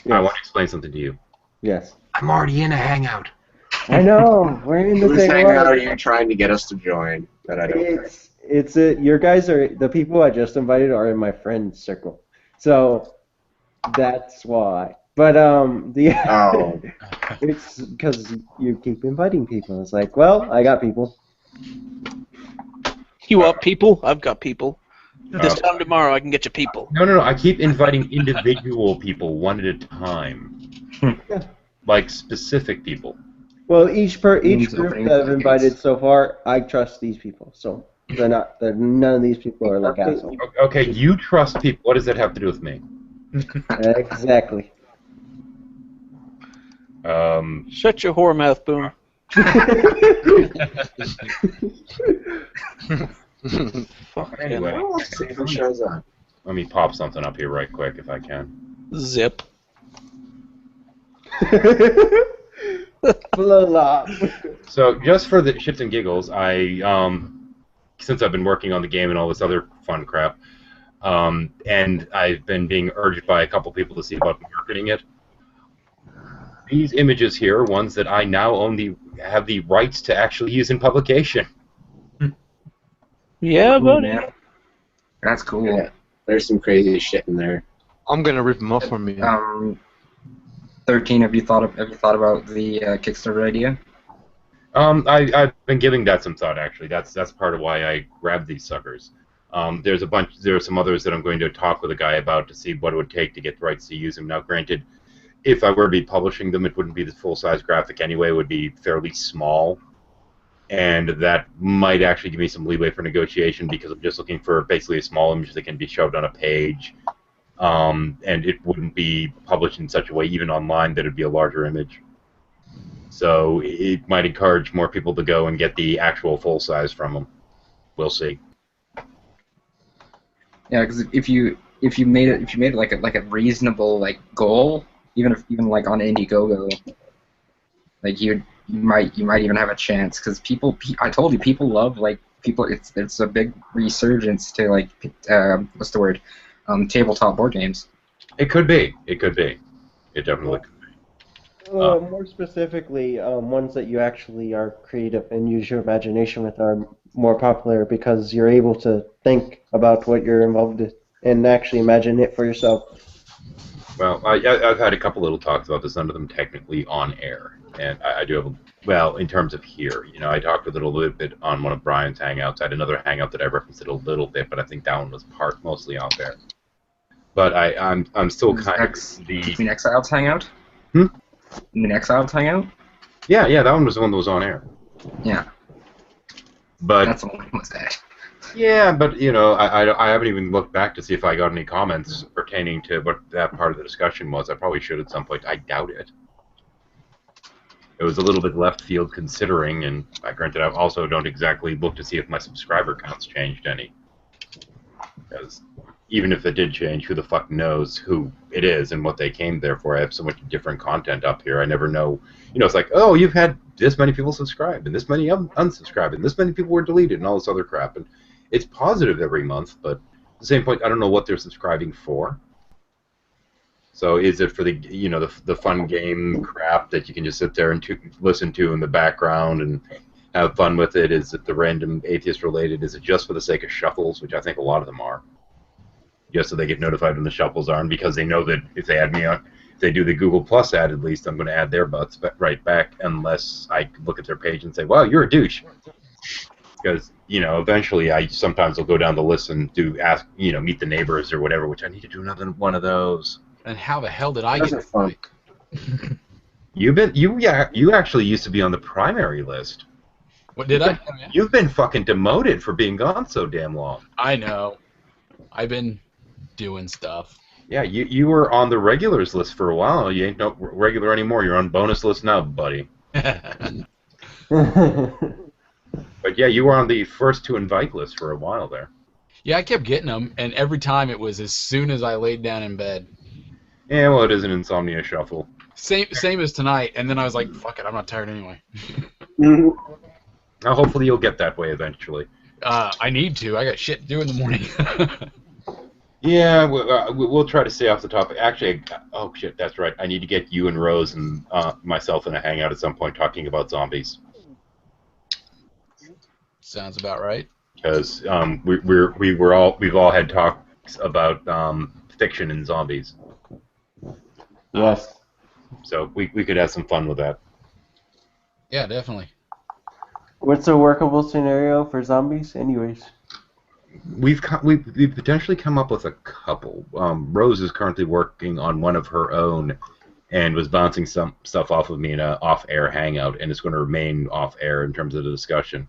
I Yes. want to explain something to you. Yes. I'm already in a hangout. I know. We're in the Whose same hangout are one. you trying to get us to join? That I don't. Your guys are the people I just invited are in my friend circle, so that's why. But Oh. it's because you keep inviting people. It's like, well, I got people. You want people? I've got people. This time tomorrow, I can get you people. No. I keep inviting individual people one at a time. Like specific people. Well, each group opening that I've floodgates. invited so far, I trust these people. So none of these people are like assholes. Okay, you trust people. What does that have to do with me? Exactly. Shut your whore mouth, Boom. Anyway, See who shows up. let me pop something up here right quick if I can. Zip. Blah. So just for the shits and giggles, I since I've been working on the game and all this other fun crap, and I've been being urged by a couple people to see about marketing it. These images here are ones that I now have the rights to actually use in publication. Yeah, Ooh, buddy. man. That's cool. Yeah. There's some crazy shit in there. I'm gonna rip them off from you. 13. Have you thought about the Kickstarter idea? I've been giving that some thought actually. That's part of why I grabbed these suckers. There are some others that I'm going to talk with a guy about to see what it would take to get the rights to use them. Now, granted, if I were to be publishing them, it wouldn't be the full-size graphic anyway. It would be fairly small, and that might actually give me some leeway for negotiation because I'm just looking for basically a small image that can be shoved on a page, and it wouldn't be published in such a way, even online, that it would be a larger image. So it might encourage more people to go and get the actual full size from them. We'll see. Yeah, because if you made it like a reasonable goal, even like on Indiegogo, like you might even have a chance because I told you people love people. It's a big resurgence to what's the word? Tabletop board games. It could be. It definitely could be. More specifically, ones that you actually are creative and use your imagination with are more popular because you're able to think about what you're involved in and actually imagine it for yourself. Well, I've had a couple little talks about this, none of them technically on air. And I do have, in terms of here, I talked a little bit on one of Brian's hangouts. I had another hangout that I referenced it a little bit, but I think that one was mostly out there. But I'm still kind of the... You mean Exiles hangout? Hmm? You mean Exiles hangout? Yeah, that one was the one that was on air. Yeah. But that's the one was that. Yeah, but I haven't even looked back to see if I got any comments pertaining to what that part of the discussion was. I probably should at some point. I doubt it. It was a little bit left field considering, and granted, I also don't exactly look to see if my subscriber counts changed any. Because even if it did change, who the fuck knows who it is and what they came there for? I have so much different content up here. I never know. It's like, oh, you've had this many people subscribe, and this many unsubscribe, and this many people were deleted, and all this other crap. And it's positive every month, but at the same point, I don't know what they're subscribing for. So is it for the the fun game crap that you can just sit there and listen to in the background and have fun with it? Is it the random atheist related? Is it just for the sake of shuffles, which I think a lot of them are? Just so they get notified when the shuffles are, and because they know that if they add me on, if they do the Google Plus ad, at least I'm going to add their butts right back, unless I look at their page and say, "Wow, you're a douche." Because eventually I sometimes will go down the list and ask, meet the neighbors or whatever, which I need to do another one of those. And how the hell did I get fun? You actually used to be on the primary list. What did I? You've been fucking demoted for being gone so damn long. I know. I've been doing stuff. Yeah, you were on the regulars list for a while. You ain't no regular anymore. You're on bonus list now, buddy. But yeah, you were on the first to invite list for a while there. Yeah, I kept getting them, and every time it was as soon as I laid down in bed. Yeah, well, it is an insomnia shuffle. Same as tonight, and then I was like, fuck it, I'm not tired anyway. Now, hopefully you'll get that way eventually. I need to. I got shit to do in the morning. Yeah, we'll try to stay off the topic. Actually, oh shit, that's right. I need to get you and Rose and myself in a hangout at some point talking about zombies. Sounds about right. Because we've all had talks about fiction and zombies. Yes. So we could have some fun with that. Yeah, definitely. What's a workable scenario for zombies, anyways? We've potentially come up with a couple. Rose is currently working on one of her own, and was bouncing some stuff off of me in an off-air hangout, and it's going to remain off-air in terms of the discussion.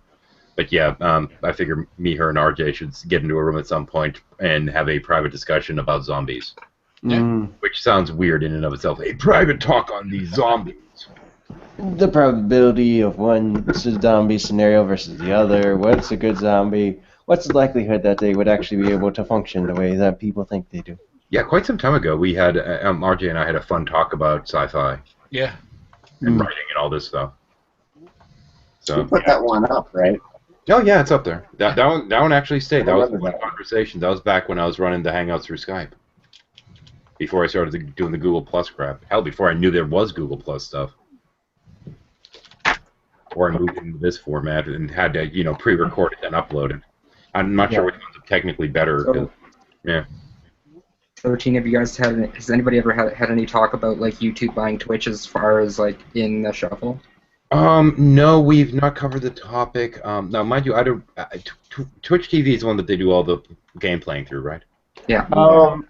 But yeah, I figure me, her, and RJ should get into a room at some point and have a private discussion about zombies. Yeah. Which sounds weird in and of itself. A private talk on these zombies. The probability of one zombie scenario versus the other. What's a good zombie? What's the likelihood that they would actually be able to function the way that people think they do? Yeah, quite some time ago, we had RJ and I had a fun talk about sci-fi. Yeah. And writing and all this stuff. So You put that one up, right? Oh yeah, it's up there. That one actually stayed. That was remember one that. conversation. That was back when I was running the Hangouts through Skype. Before I started doing the Google Plus crap. Hell, before I knew there was Google Plus stuff. Or I moved into this format and had to, pre-record it and upload it. I'm not sure which one's technically better. So- Yeah. 13, have you guys has anybody ever had any talk about like YouTube buying Twitch as far as like in the shuffle? No, we've not covered the topic. Now, mind you, I don't. Twitch TV is the one that they do all the game playing through, right? Yeah.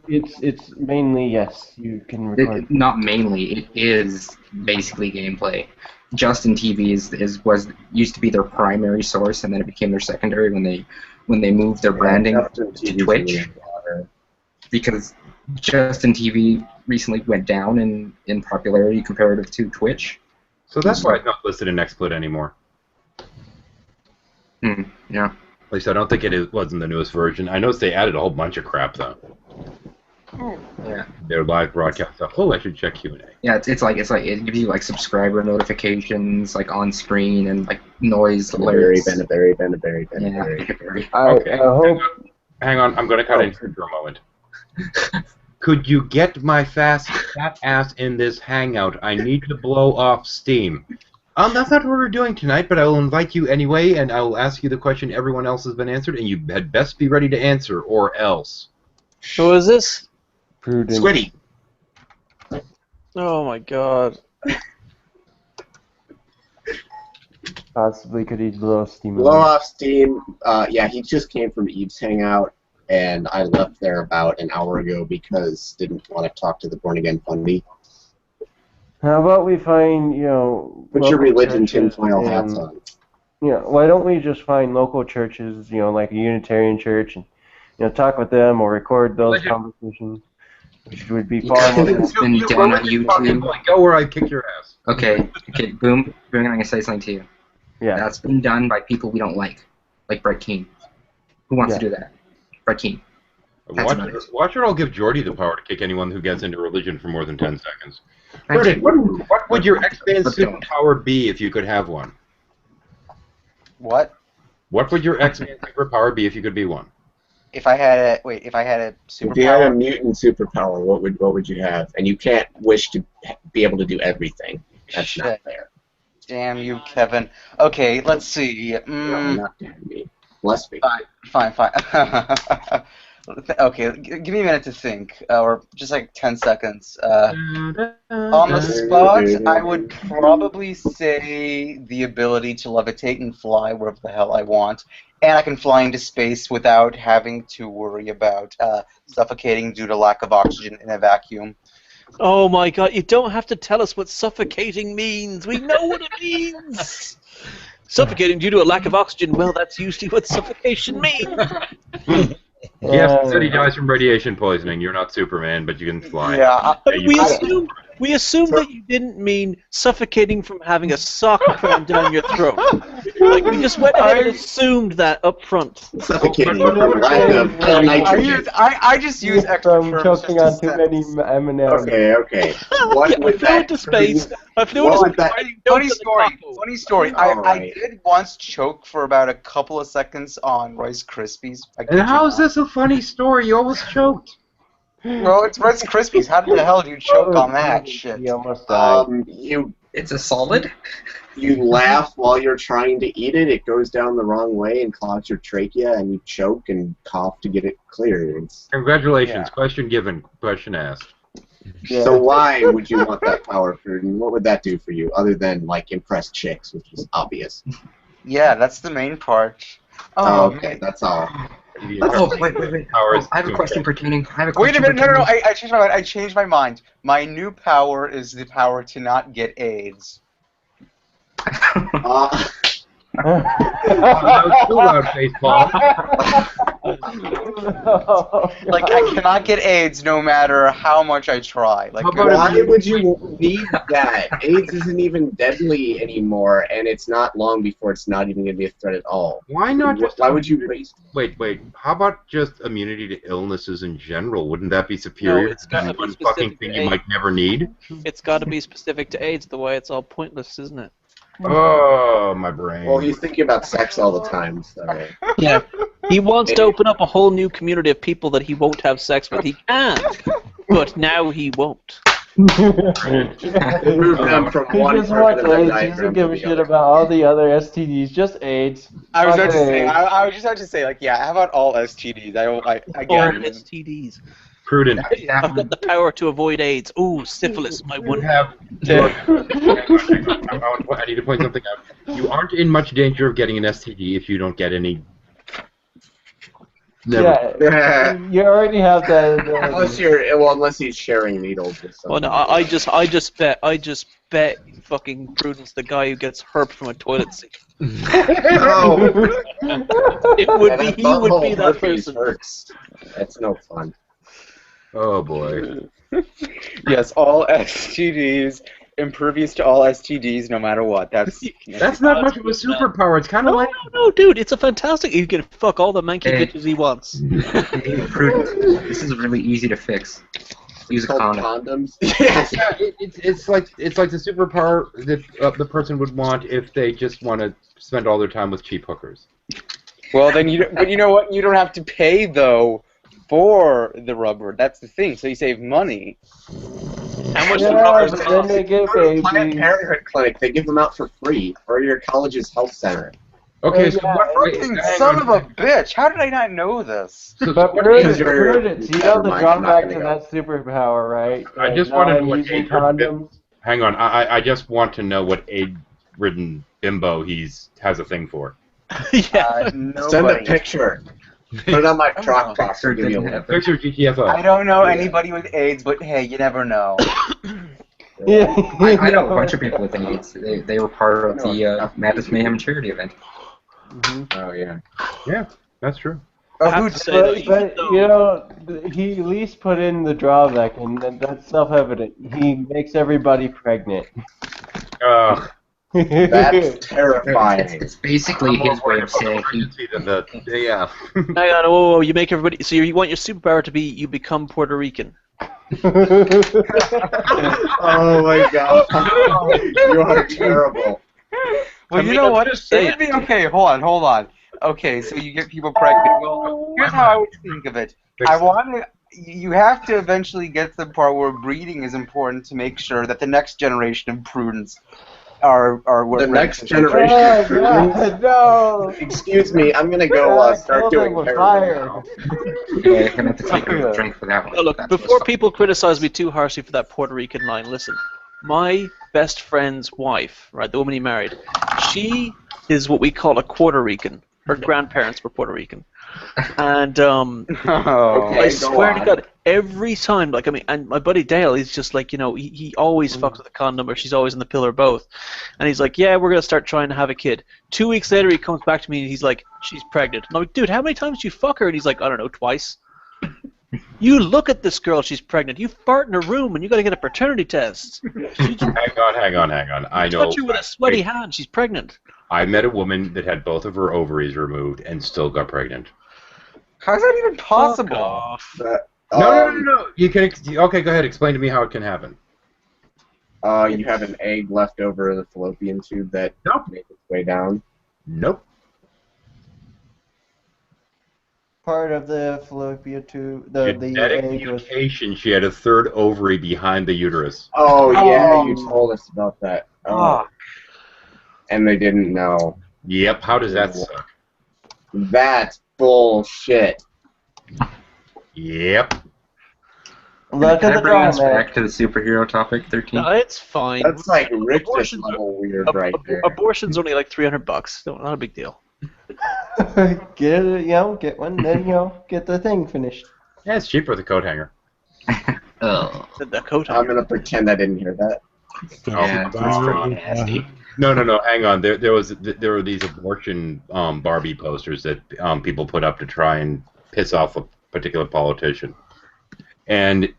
It's mainly, yes, you can record. Not mainly. It is basically gameplay. Justin TV was used to be their primary source, and then it became their secondary when they moved their branding to Twitch. Because Justin TV recently went down in popularity comparative to Twitch. So that's why it's not listed in XSplit anymore. Yeah. At least I don't think it was in the newest version. I noticed they added a whole bunch of crap though. Yeah. Their live broadcast stuff. Oh, I should check Q&A. Yeah, it's like it gives you like subscriber notifications like on screen and like noise alerts. Benneberry. Okay. Hang on, I'm going to cut in here for a moment. Could you get my fat ass in this hangout? I need to blow off steam. That's not what we're doing tonight, but I will invite you anyway, and I will ask you the question everyone else has been answered, and you had best be ready to answer, or else. Who is this? Prudent. Squiddy. Oh my god. Possibly could he blow off steam? Blow off steam. Yeah, he just came from Eve's hangout, and I left there about an hour ago because didn't want to talk to the born again fundy. How about we find, Put your local religion churches tinfoil and- hats on. why don't we just find local churches, like a Unitarian church, and talk with them or record those conversations, which would be far more. It's been done on YouTube. Go where I kick your ass. Okay, Boom, I'm gonna say something to you. Yeah. That's been done by people we don't like Brett Keane. Who wants to do that? Brett Keane. Watch it all give Jordy the power to kick anyone who gets into religion for more than 10 seconds. Thank Jordy, you. what would your X-Men But don't. superpower be if you could have one? What? What would your X-Men superpower be if you could be one? If I had a superpower. If you had a mutant superpower, what would you have? And you can't wish to be able to do everything. That's not Shit. fair. Damn you, Kevin. Okay, let's see. No, not damn me. Bless me. Fine. Okay, give me a minute to think, or just like 10 seconds. On the spot, I would probably say the ability to levitate and fly wherever the hell I want, and I can fly into space without having to worry about suffocating due to lack of oxygen in a vacuum. Oh my god, you don't have to tell us what suffocating means. We know what it means. Suffocating due to a lack of oxygen, well, that's usually what suffocation means. Yes, said he dies from radiation poisoning. You're not Superman, but you can fly. Yeah, We assumed We assumed that you didn't mean suffocating from having a sock crammed down your throat. Like, we just went ahead and assumed that up front. Suffocating from lack of nitrogen. I just use extra From terms choking just on to too many M&Ms. Okay. What Yeah, I would flew that into space. I flew what into would that- space. Funny story. I Alright. did once choke for about a couple of seconds on Rice Krispies. And how is this a funny story? You almost choked. Well, it's Rice Krispies. How the hell do you choke on that shit? He almost died. It's a solid? You laugh while you're trying to eat it. It goes down the wrong way and clogs your trachea, and you choke and cough to get it clear. Congratulations. Question given. Question asked. So why would you want that power, Pruden? What would that do for you, other than like impress chicks, which is obvious? Yeah, that's the main part. Oh, okay, that's all. Oh, wait. I have a question pertaining. Wait a minute, no. I changed my mind. I changed my mind. My new power is the power to not get AIDS. That was too loud, baseball. Like, I cannot get AIDS no matter how much I try. Like, why would you need that? AIDS isn't even deadly anymore, and it's not long before it's not even going to be a threat at all. Why not just... Why would you raise... Wait. How about just immunity to illnesses in general? Wouldn't that be superior? No, it's gotta be one specific fucking thing to you AIDS. might never need? It's got to be specific to AIDS, the way it's all pointless, isn't it? Oh, my brain. Well, he's thinking about sex all the time, so... Yeah. He wants to open up a whole new community of people that he won't have sex with. He can, but now he won't. Move them from He one just part wants of the AIDS. He diagram doesn't to give a the shit other. about all the other STDs. Just AIDS. I was Fucking about to say. AIDS. I was just about to say, like, yeah. How about all STDs? I Or get it. STDs. Prudent. I've got the power to avoid AIDS. Ooh, syphilis, my one. I need to point something out. You aren't in much danger of getting an STD if you don't get any. Never. Yeah, you already have that. Unless he's sharing needles with Well, someone. no, I just bet fucking Prudence, the guy who gets herped from a toilet seat. Oh. He would be that person. Hurts. That's no fun. Oh boy. Yes, all STDs. Impervious to all STDs, no matter what. That's not much of a superpower. It's kind of like no, dude. It's a fantastic. You can fuck all the manky bitches he wants. Prudent. This is really easy to fix. Use a condom. Condoms. Yes. It's like the superpower that the person would want if they just want to spend all their time with cheap hookers. Well, then but you know what? You don't have to pay though for the rubber. That's the thing. So you save money. How much Yeah, but then they get Planned babies. Parenthood clinic. They give them out for free, or your college's health center. Okay, so Yeah, what? Fucking son of a bitch! How did I not know this? But Because you're- Prudence, you know the Never mind, I'm drawback not to gonna that superpower, right? I just Not wanted to know what using age her condoms. Hang on, I just want to know what AIDS-ridden bimbo has a thing for. Yeah. Send a Nobody. picture. Put it on my Dropbox. I'll give you a link. Picture GTFO. I don't know anybody with AIDS, but hey, you never know. Yeah. I know a bunch of people with AIDS. They were part of the Madness Mayhem charity event. Oh yeah. Yeah, that's true. I have to say, though, But, even though- you know, he at least put in the drawback, and that's self-evident. He makes everybody pregnant. Ugh. That's terrifying. It's basically his way of saying he. Yeah. Hang on, whoa, you make everybody. So you want your superpower to be you become Puerto Rican. Oh my god. You are terrible. Well, you know what? It would be okay. Hold on. Okay, so you get people pregnant. Well, here's how I would think of it. I want to. You have to eventually get to the part where breeding is important to make sure that the next generation of Prudence are The next Oh, generation. God, no! Excuse me, I'm gonna go start doing with heroin fire. now. Yeah, gonna have to take a drink for that one. Oh, look, That's before what's people criticize me too harshly for that Puerto Rican line, listen. My best friend's wife, right, the woman he married, she is what we call a Puerto Rican. Her grandparents were Puerto Rican. And Oh, I swear to God, every time, like, I mean, and my buddy Dale, he's just like, you know, he always fucks with a condom, or she's always in the pill or both. And he's like, yeah, we're going to start trying to have a kid. 2 weeks later, he comes back to me and he's like, she's pregnant. And I'm like, dude, how many times did you fuck her? And he's like, I don't know, twice. You look at this girl, she's pregnant. You fart in her room and you got to get a paternity test. Hang on. I know. Touch her with a sweaty hand, she's pregnant. I met a woman that had both of her ovaries removed and still got pregnant. How's that even possible? No. You can. Okay, go ahead. Explain to me how it can happen. You have an egg left over the fallopian tube that makes its way down. Nope. Part of the fallopian tube, the Genetic egg was... mutation. She had a third ovary behind the uterus. Oh yeah, you told us about that. Oh. And they didn't know. Yep. How does that suck? That's bullshit. Yep. Look Can at I the bring us drama. back to the superhero topic, 13? No, it's fine. That's like Richter's level weird right there. Abortion's only like $300. Not a big deal. Get one, then get the thing finished. Yeah, it's cheaper with a coat hanger. Oh. The coat hanger. I'm gonna pretend I didn't hear that. Yeah, that's pretty nasty. No. Hang on. There were these abortion Barbie posters that people put up to try and piss off a particular politician, and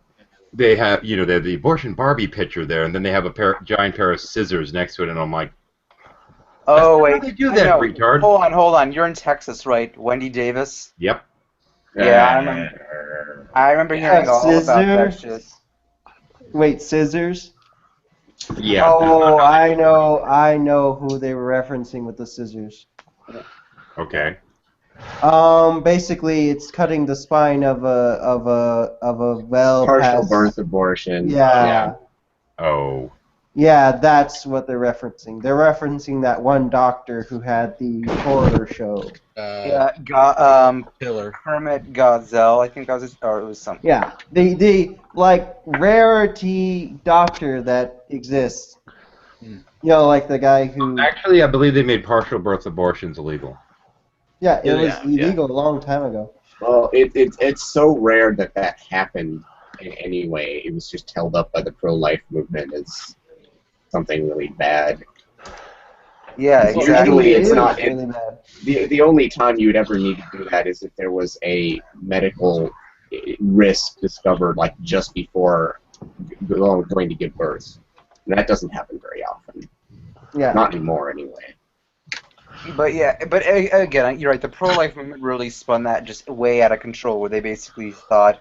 they have they have the abortion Barbie picture there, and then they have a giant pair of scissors next to it, and I'm like, oh wait, they do that, retard. Hold on. You're in Texas, right? Wendy Davis. Yep. Yeah, I remember hearing all about that shit. Wait, scissors? Yeah. Oh, I know who they were referencing with the scissors. Okay. Basically, it's cutting the spine of a well partial birth abortion. Yeah. Oh. Yeah, that's what they're referencing. They're referencing that one doctor who had the horror show. Pillar. Kermit Gazelle, I think that was his, or it was something. Yeah, the like rarity doctor that exists. Like the guy who. Actually, I believe they made partial birth abortions illegal. Yeah, it was illegal a long time ago. Well, it's so rare that happened in any way. It was just held up by the pro-life movement as something really bad. Yeah, exactly. Usually it's not. Really bad. The only time you would ever need to do that is if there was a medical risk discovered, like just before going to give birth. And that doesn't happen very often. Yeah. Not anymore, anyway. But again, you're right. The pro-life movement really spun that just way out of control, where they basically thought,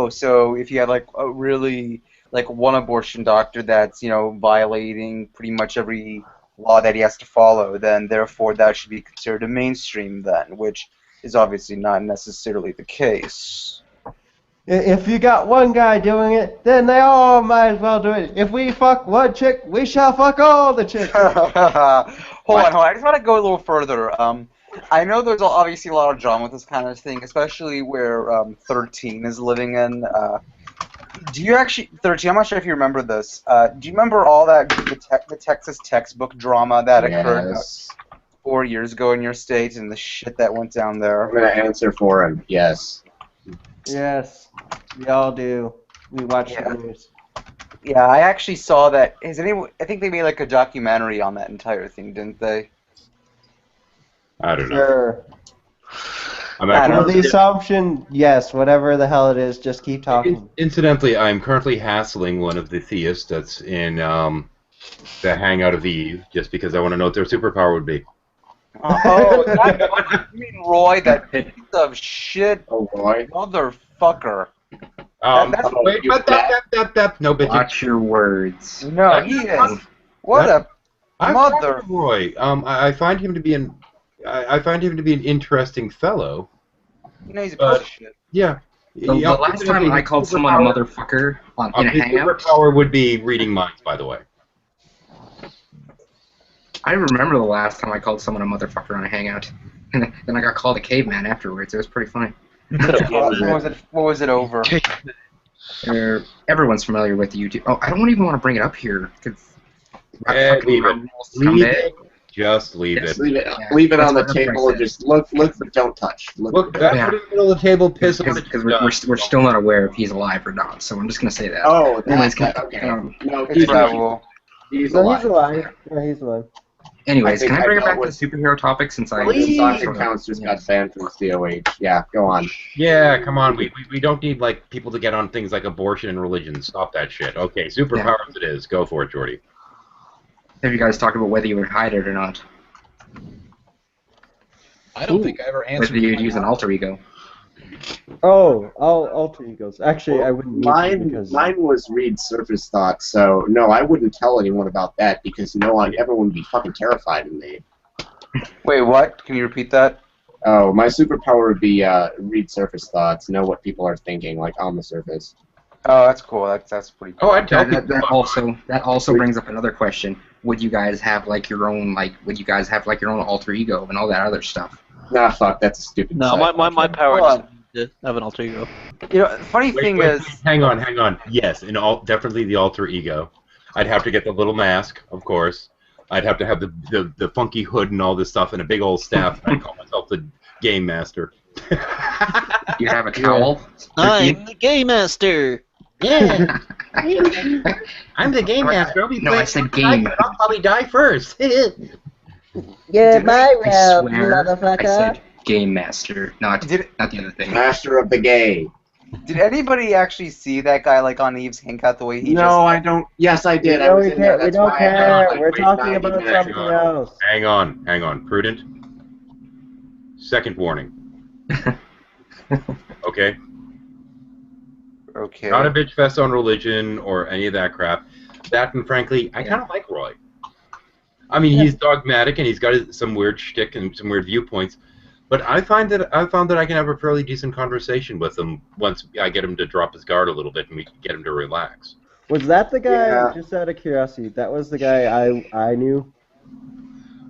so if you had like a really one abortion doctor that's violating pretty much every law that he has to follow, then therefore that should be considered a mainstream then, which is obviously not necessarily the case. If you got one guy doing it, then they all might as well do it. If we fuck one chick, we shall fuck all the chicks. Hold on. I just want to go a little further. I know there's obviously a lot of drama with this kind of thing, especially where 13 is living in. Do you actually, 13, I'm not sure if you remember this. Do you remember all that, the Texas textbook drama that occurred 4 years ago in your state and the shit that went down there? I'm going to answer for him, yes. Yes, we all do. We watch the news. Yeah, I actually saw that. I think they made like a documentary on that entire thing, didn't they? I don't know. Sure. I'm the assumption, yes, whatever the hell it is, just keep talking. Incidentally, I'm currently hassling one of the theists that's in the Hangout of Eve, just because I want to know what their superpower would be. Oh, you mean Roy, that piece of shit motherfucker. No, but watch your words. No, he is. What a mother. Roy. I find him to be I find him to be an interesting fellow. He's a piece of shit. Yeah. The last time I called someone a mother-fucker in a hangout... superpower would be reading minds, by the way. I remember the last time I called someone a motherfucker on a hangout. And then I got called a caveman afterwards. It was pretty funny. What was it over? Everyone's familiar with YouTube. Oh, I don't even want to bring it up here. Leave it. Just leave it. Leave it. Yeah, leave it on the table and just look, but don't touch. Look put it in the middle of the table, piss on it. Because we're still not aware if he's alive or not, so I'm just going to say that. Oh, okay. No, he's alive. He's alive. Yeah, he's alive. Anyways, can I bring it back to with the superhero topic since I... Sonic Counts just got banned from COH. Yeah, go on. Yeah, come on. We don't need like people to get on things like abortion and religion. Stop that shit. Okay, superpowers it is. Go for it, Jordy. Have you guys talked about whether you would hide it or not? I don't think I ever answered. Whether you'd use an alter ego. Oh, alter egos. Actually, I wouldn't need to Mine because was read surface thoughts, so no, I wouldn't tell anyone about that because everyone would be fucking terrified of me. Wait, what? Can you repeat that? Oh, my superpower would be read surface thoughts, know what people are thinking, like on the surface. Oh, that's cool. That's pretty cool. Oh, I'd tell people. That also brings up another question. Would you guys have like your own alter ego and all that other stuff? Nah, fuck, that's a stupid. No, my power Hold is to have an alter ego. You know, funny thing is, Hang on. Yes, definitely the alter ego. I'd have to get the little mask, of course. I'd have to have the funky hood and all this stuff and a big old staff. I'd call myself the Game Master. You'd have a cowl. I'm the Game Master. Yeah. I'm the Game Master. No, I said game. I'll probably die first. yeah, Did I swear motherfucker. I said Game Master, not the other thing. Master of the gay. did anybody actually see that guy like on Eve's Hangout the way he just? No, I don't. Yes, I did. No, we don't care. We're talking about something else. Hang on. Prudent. Second warning. Okay? Okay. Not a bitch fest on religion or any of that crap. That, and frankly, I kind of like Roy. I mean, he's dogmatic and he's got some weird shtick and some weird viewpoints, but I found that I can have a fairly decent conversation with him once I get him to drop his guard a little bit and we can get him to relax. Was that the guy? Just out of curiosity, that was the guy I knew.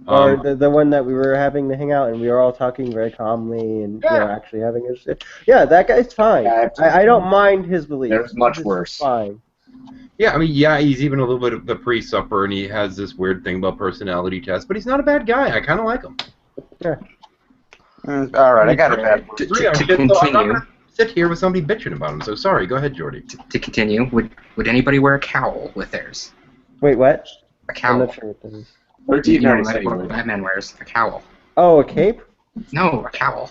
Or the one that we were having to hang out and we were all talking very calmly and actually having a shit. Yeah, that guy's fine. I don't mind his beliefs. There's much worse. Fine. Yeah, I mean, he's even a little bit of the pre-supper and he has this weird thing about personality tests, but he's not a bad guy. I kind of like him. Yeah. All right, I got it bad. To I'm continue. not gonna sit here with somebody bitching about him. So sorry. Go ahead, Jordy. To continue, would anybody wear a cowl with theirs? Wait, what? A I'm cowl. not sure what that is. You know, like what Batman wears, a cowl. Oh, a cape? No, a cowl.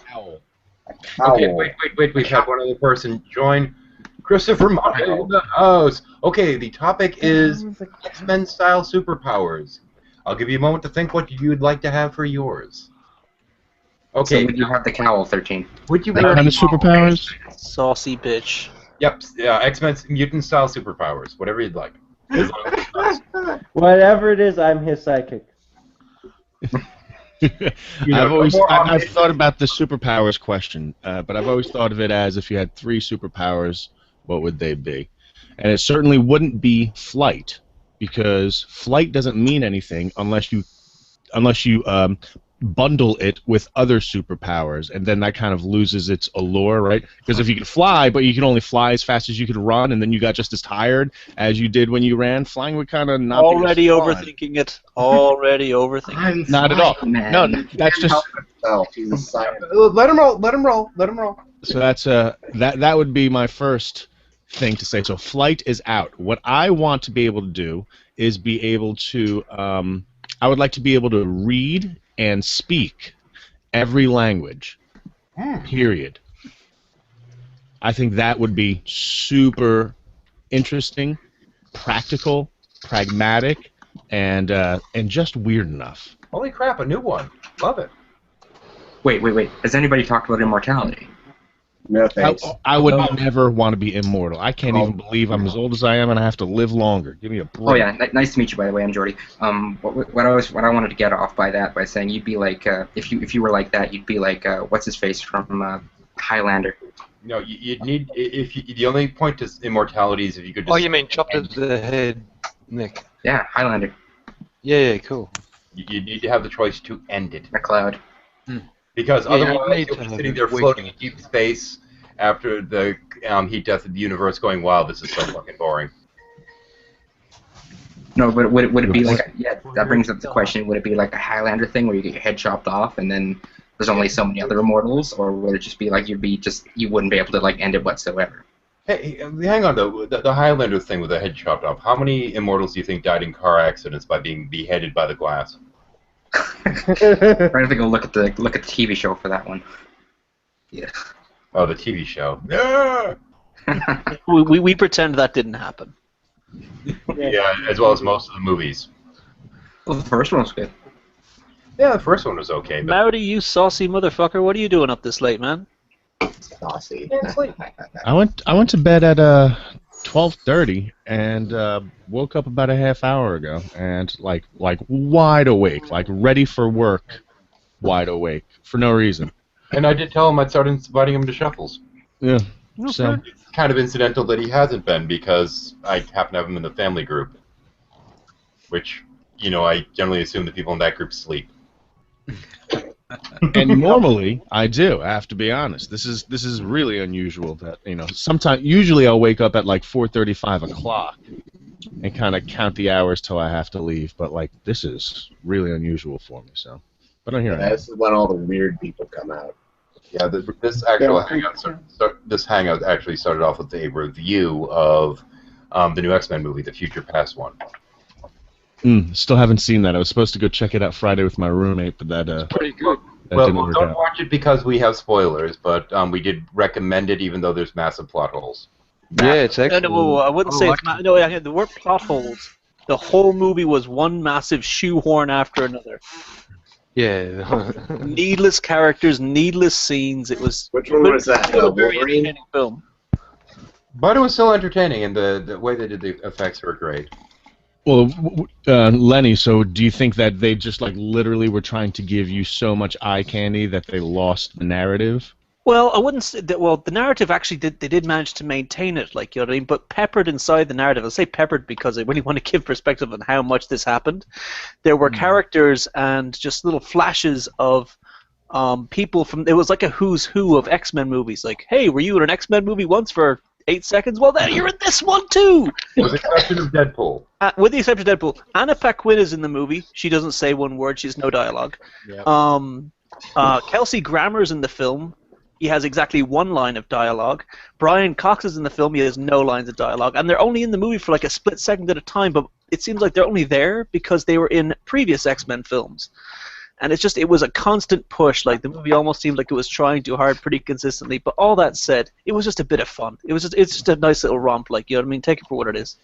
Okay, wait. We've had one other person join. Christopher Monahan in the house. Okay, the topic is X-Men style superpowers. I'll give you a moment to think what you'd like to have for yours. Okay. So would you have the cowl, 13? Would you What kind of superpowers? Saucy bitch. Yep, X-Men mutant style superpowers. Whatever you'd like. As long as it's not- Whatever it is, I'm his psychic. I've thought about the superpowers question, but I've always thought of it as if you had 3 superpowers, what would they be? And it certainly wouldn't be flight, because flight doesn't mean anything unless you bundle it with other superpowers, and then that kind of loses its allure, right? Because if you can fly, but you can only fly as fast as you can run, and then you got just as tired as you did when you ran, flying would kind of not Already be as fun. overthinking it. Already overthinking it. Not at all. Man. No, that's just. He's a scientist. Let him roll. So that's that would be my first thing to say. So flight is out. What I want to be able to do is be able to. I would like to be able to read and speak every language. Period. I think that would be super interesting, practical, pragmatic, and just weird enough. Holy crap, a new one. Love it. Wait. Has anybody talked about immortality? No thanks. I would never want to be immortal. I can't even believe I'm as old as I am and I have to live longer. Give me a break. Oh yeah, nice to meet you. By the way, I'm Jordy. What I wanted to get off by saying you'd be like if you were like that, you'd be like what's his face from Highlander. No, you'd need the only point to immortality is if you could. Just you mean chopped at the head, Nick? Yeah, Highlander. Yeah, cool. You need to have the choice to end it. McLeod. Because Yeah, you otherwise need you'll to be have sitting it there wicked. floating in deep space after the heat death of the universe going, wow, this is so fucking boring. No, but would it be like that brings up the question, would it be like a Highlander thing where you get your head chopped off and then there's only so many other immortals, or would it just be like you wouldn't be able to like end it whatsoever? Hey, hang on though, the Highlander thing with the head chopped off, how many immortals do you think died in car accidents by being beheaded by the glass? I'm trying to go look at the TV show for that one. Yeah. Oh, the TV show. Yeah. We pretend that didn't happen. Yeah, as well as most of the movies. Well, the first one was good. Yeah, the first one was okay. But Mowdy, you saucy motherfucker, what are you doing up this late, man? Saucy. I went to bed at 12:30 and woke up about a half hour ago and like wide awake, like ready for work, wide awake for no reason. And I did tell him I'd start inviting him to shuffles. Yeah. So It's kind of incidental that he hasn't been because I happen to have him in the family group, which, you know, I generally assume the people in that group sleep. and normally I do. I have to be honest. This is really unusual. That usually I'll wake up at like 4:30, 5 o'clock, and kind of count the hours till I have to leave. But like this is really unusual for me. So, but I'm here. This is when all the weird people come out. Yeah, this hangout actually started off with a review of the new X-Men movie, the Future Past one. Still haven't seen that. I was supposed to go check it out Friday with my roommate, but that pretty good. Well, don't watch it because we have spoilers, but we did recommend it even though there's massive plot holes. Yeah, it's excellent. No, I wouldn't say it's not. No, yeah, the word plot holes. The whole movie was one massive shoehorn after another. Yeah. Needless characters, needless scenes. It was. Which one was that? A very Wolverine? entertaining film. But it was still entertaining, and the way they did the effects were great. Well, Lenny, so do you think that they just like literally were trying to give you so much eye candy that they lost the narrative? Well, I wouldn't say that. Well, the narrative actually did manage to maintain it, like, you know what I mean. But peppered inside the narrative, I say peppered because I really want to give perspective on how much this happened. There were characters and just little flashes of people from. It was like a who's who of X-Men movies. Like, hey, were you in an X-Men movie once for 8 seconds? Well, then you're in this one too. With the exception of Deadpool. With the exception of Deadpool, Anna Paquin is in the movie. She doesn't say one word. She has no dialogue. Yep. Kelsey Grammer's in the film. He has exactly one line of dialogue. Brian Cox is in the film. He has no lines of dialogue. And they're only in the movie for like a split second at a time, but it seems like they're only there because they were in previous X-Men films. And it was a constant push. Like, the movie almost seemed like it was trying too hard pretty consistently. But all that said, it was just a bit of fun. It's just a nice little romp, like, you know what I mean? Take it for what it is.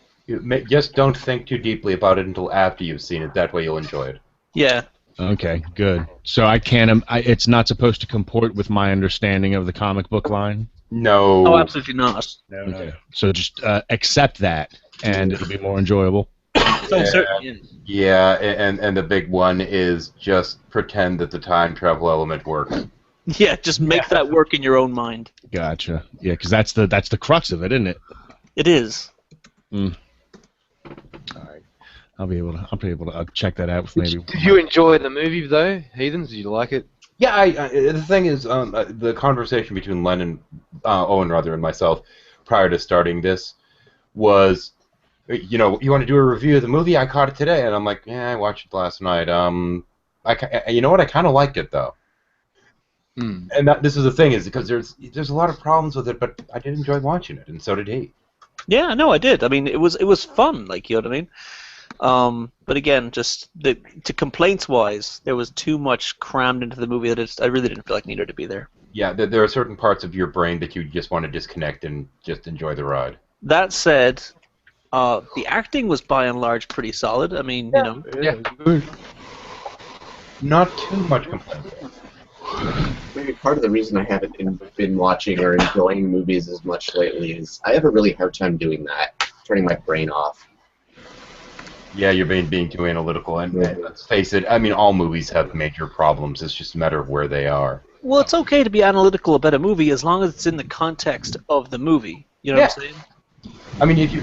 Just don't think too deeply about it until after you've seen it. That way you'll enjoy it. Yeah. Okay, good. So I can't. It's not supposed to comport with my understanding of the comic book line? No. Oh, absolutely not. No, okay. So just accept that, and it'll be more enjoyable. Yeah, and the big one is just pretend that the time travel element works. Yeah, just make that work in your own mind. Gotcha. Yeah, because that's the crux of it, isn't it? It is. All right. I'll be able to check that out with maybe. Did you enjoy the movie though, Heathens? Did you like it? Yeah, the thing is, the conversation between Len and Owen and myself prior to starting this was, you know, you want to do a review of the movie? I caught it today, and I'm like, yeah, I watched it last night. You know what? I kind of liked it though. And this is the thing, is because there's a lot of problems with it, but I did enjoy watching it, and so did he. Yeah, no, I did. I mean, it was fun, like, you know what I mean. But again, just to complaints-wise, there was too much crammed into the movie that I really didn't feel like needed to be there. Yeah, there are certain parts of your brain that you just want to disconnect and just enjoy the ride. That said, the acting was by and large pretty solid. I mean, you know. Yeah. Not too much complaint. Maybe part of the reason I haven't been watching or enjoying movies as much lately is I have a really hard time doing that, turning my brain off. Yeah, you're being too analytical, and let's face it, I mean, all movies have major problems. It's just a matter of where they are. Well, it's okay to be analytical about a movie as long as it's in the context of the movie. You know what I'm saying? I mean, if you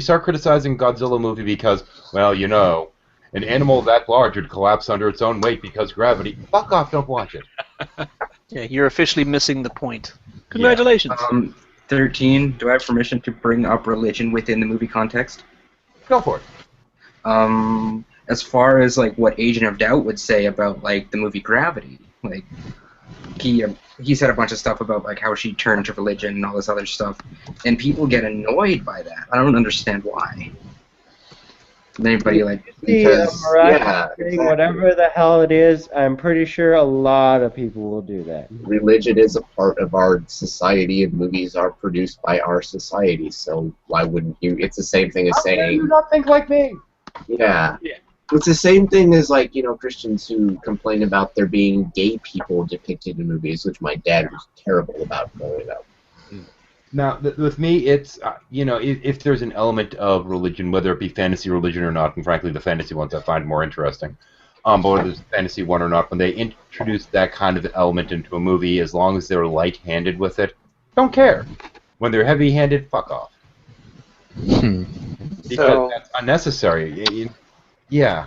start criticizing Godzilla movie because, well, you know, an animal that large would collapse under its own weight because gravity, fuck off, don't watch it. Yeah, you're officially missing the point. Congratulations. 13, do I have permission to bring up religion within the movie context? Go for it. As far as like what Agent of Doubt would say about like the movie Gravity, like he said a bunch of stuff about like how she turned to religion and all this other stuff, and people get annoyed by that. I don't understand why. Did anybody like? Because, yeah, thing, whatever the hell it is, I'm pretty sure a lot of people will do that. Religion is a part of our society, and movies are produced by our society. So why wouldn't you? It's the same thing as saying. You not think like me? Yeah. It's the same thing as, like, you know, Christians who complain about there being gay people depicted in movies, which my dad was terrible about growing up. Now, with me, it's, you know, if there's an element of religion, whether it be fantasy religion or not, and frankly, the fantasy ones I find more interesting, but whether it's fantasy one or not, when they introduce that kind of element into a movie, as long as they're light-handed with it, don't care. When they're heavy-handed, fuck off. Because that's unnecessary. Yeah.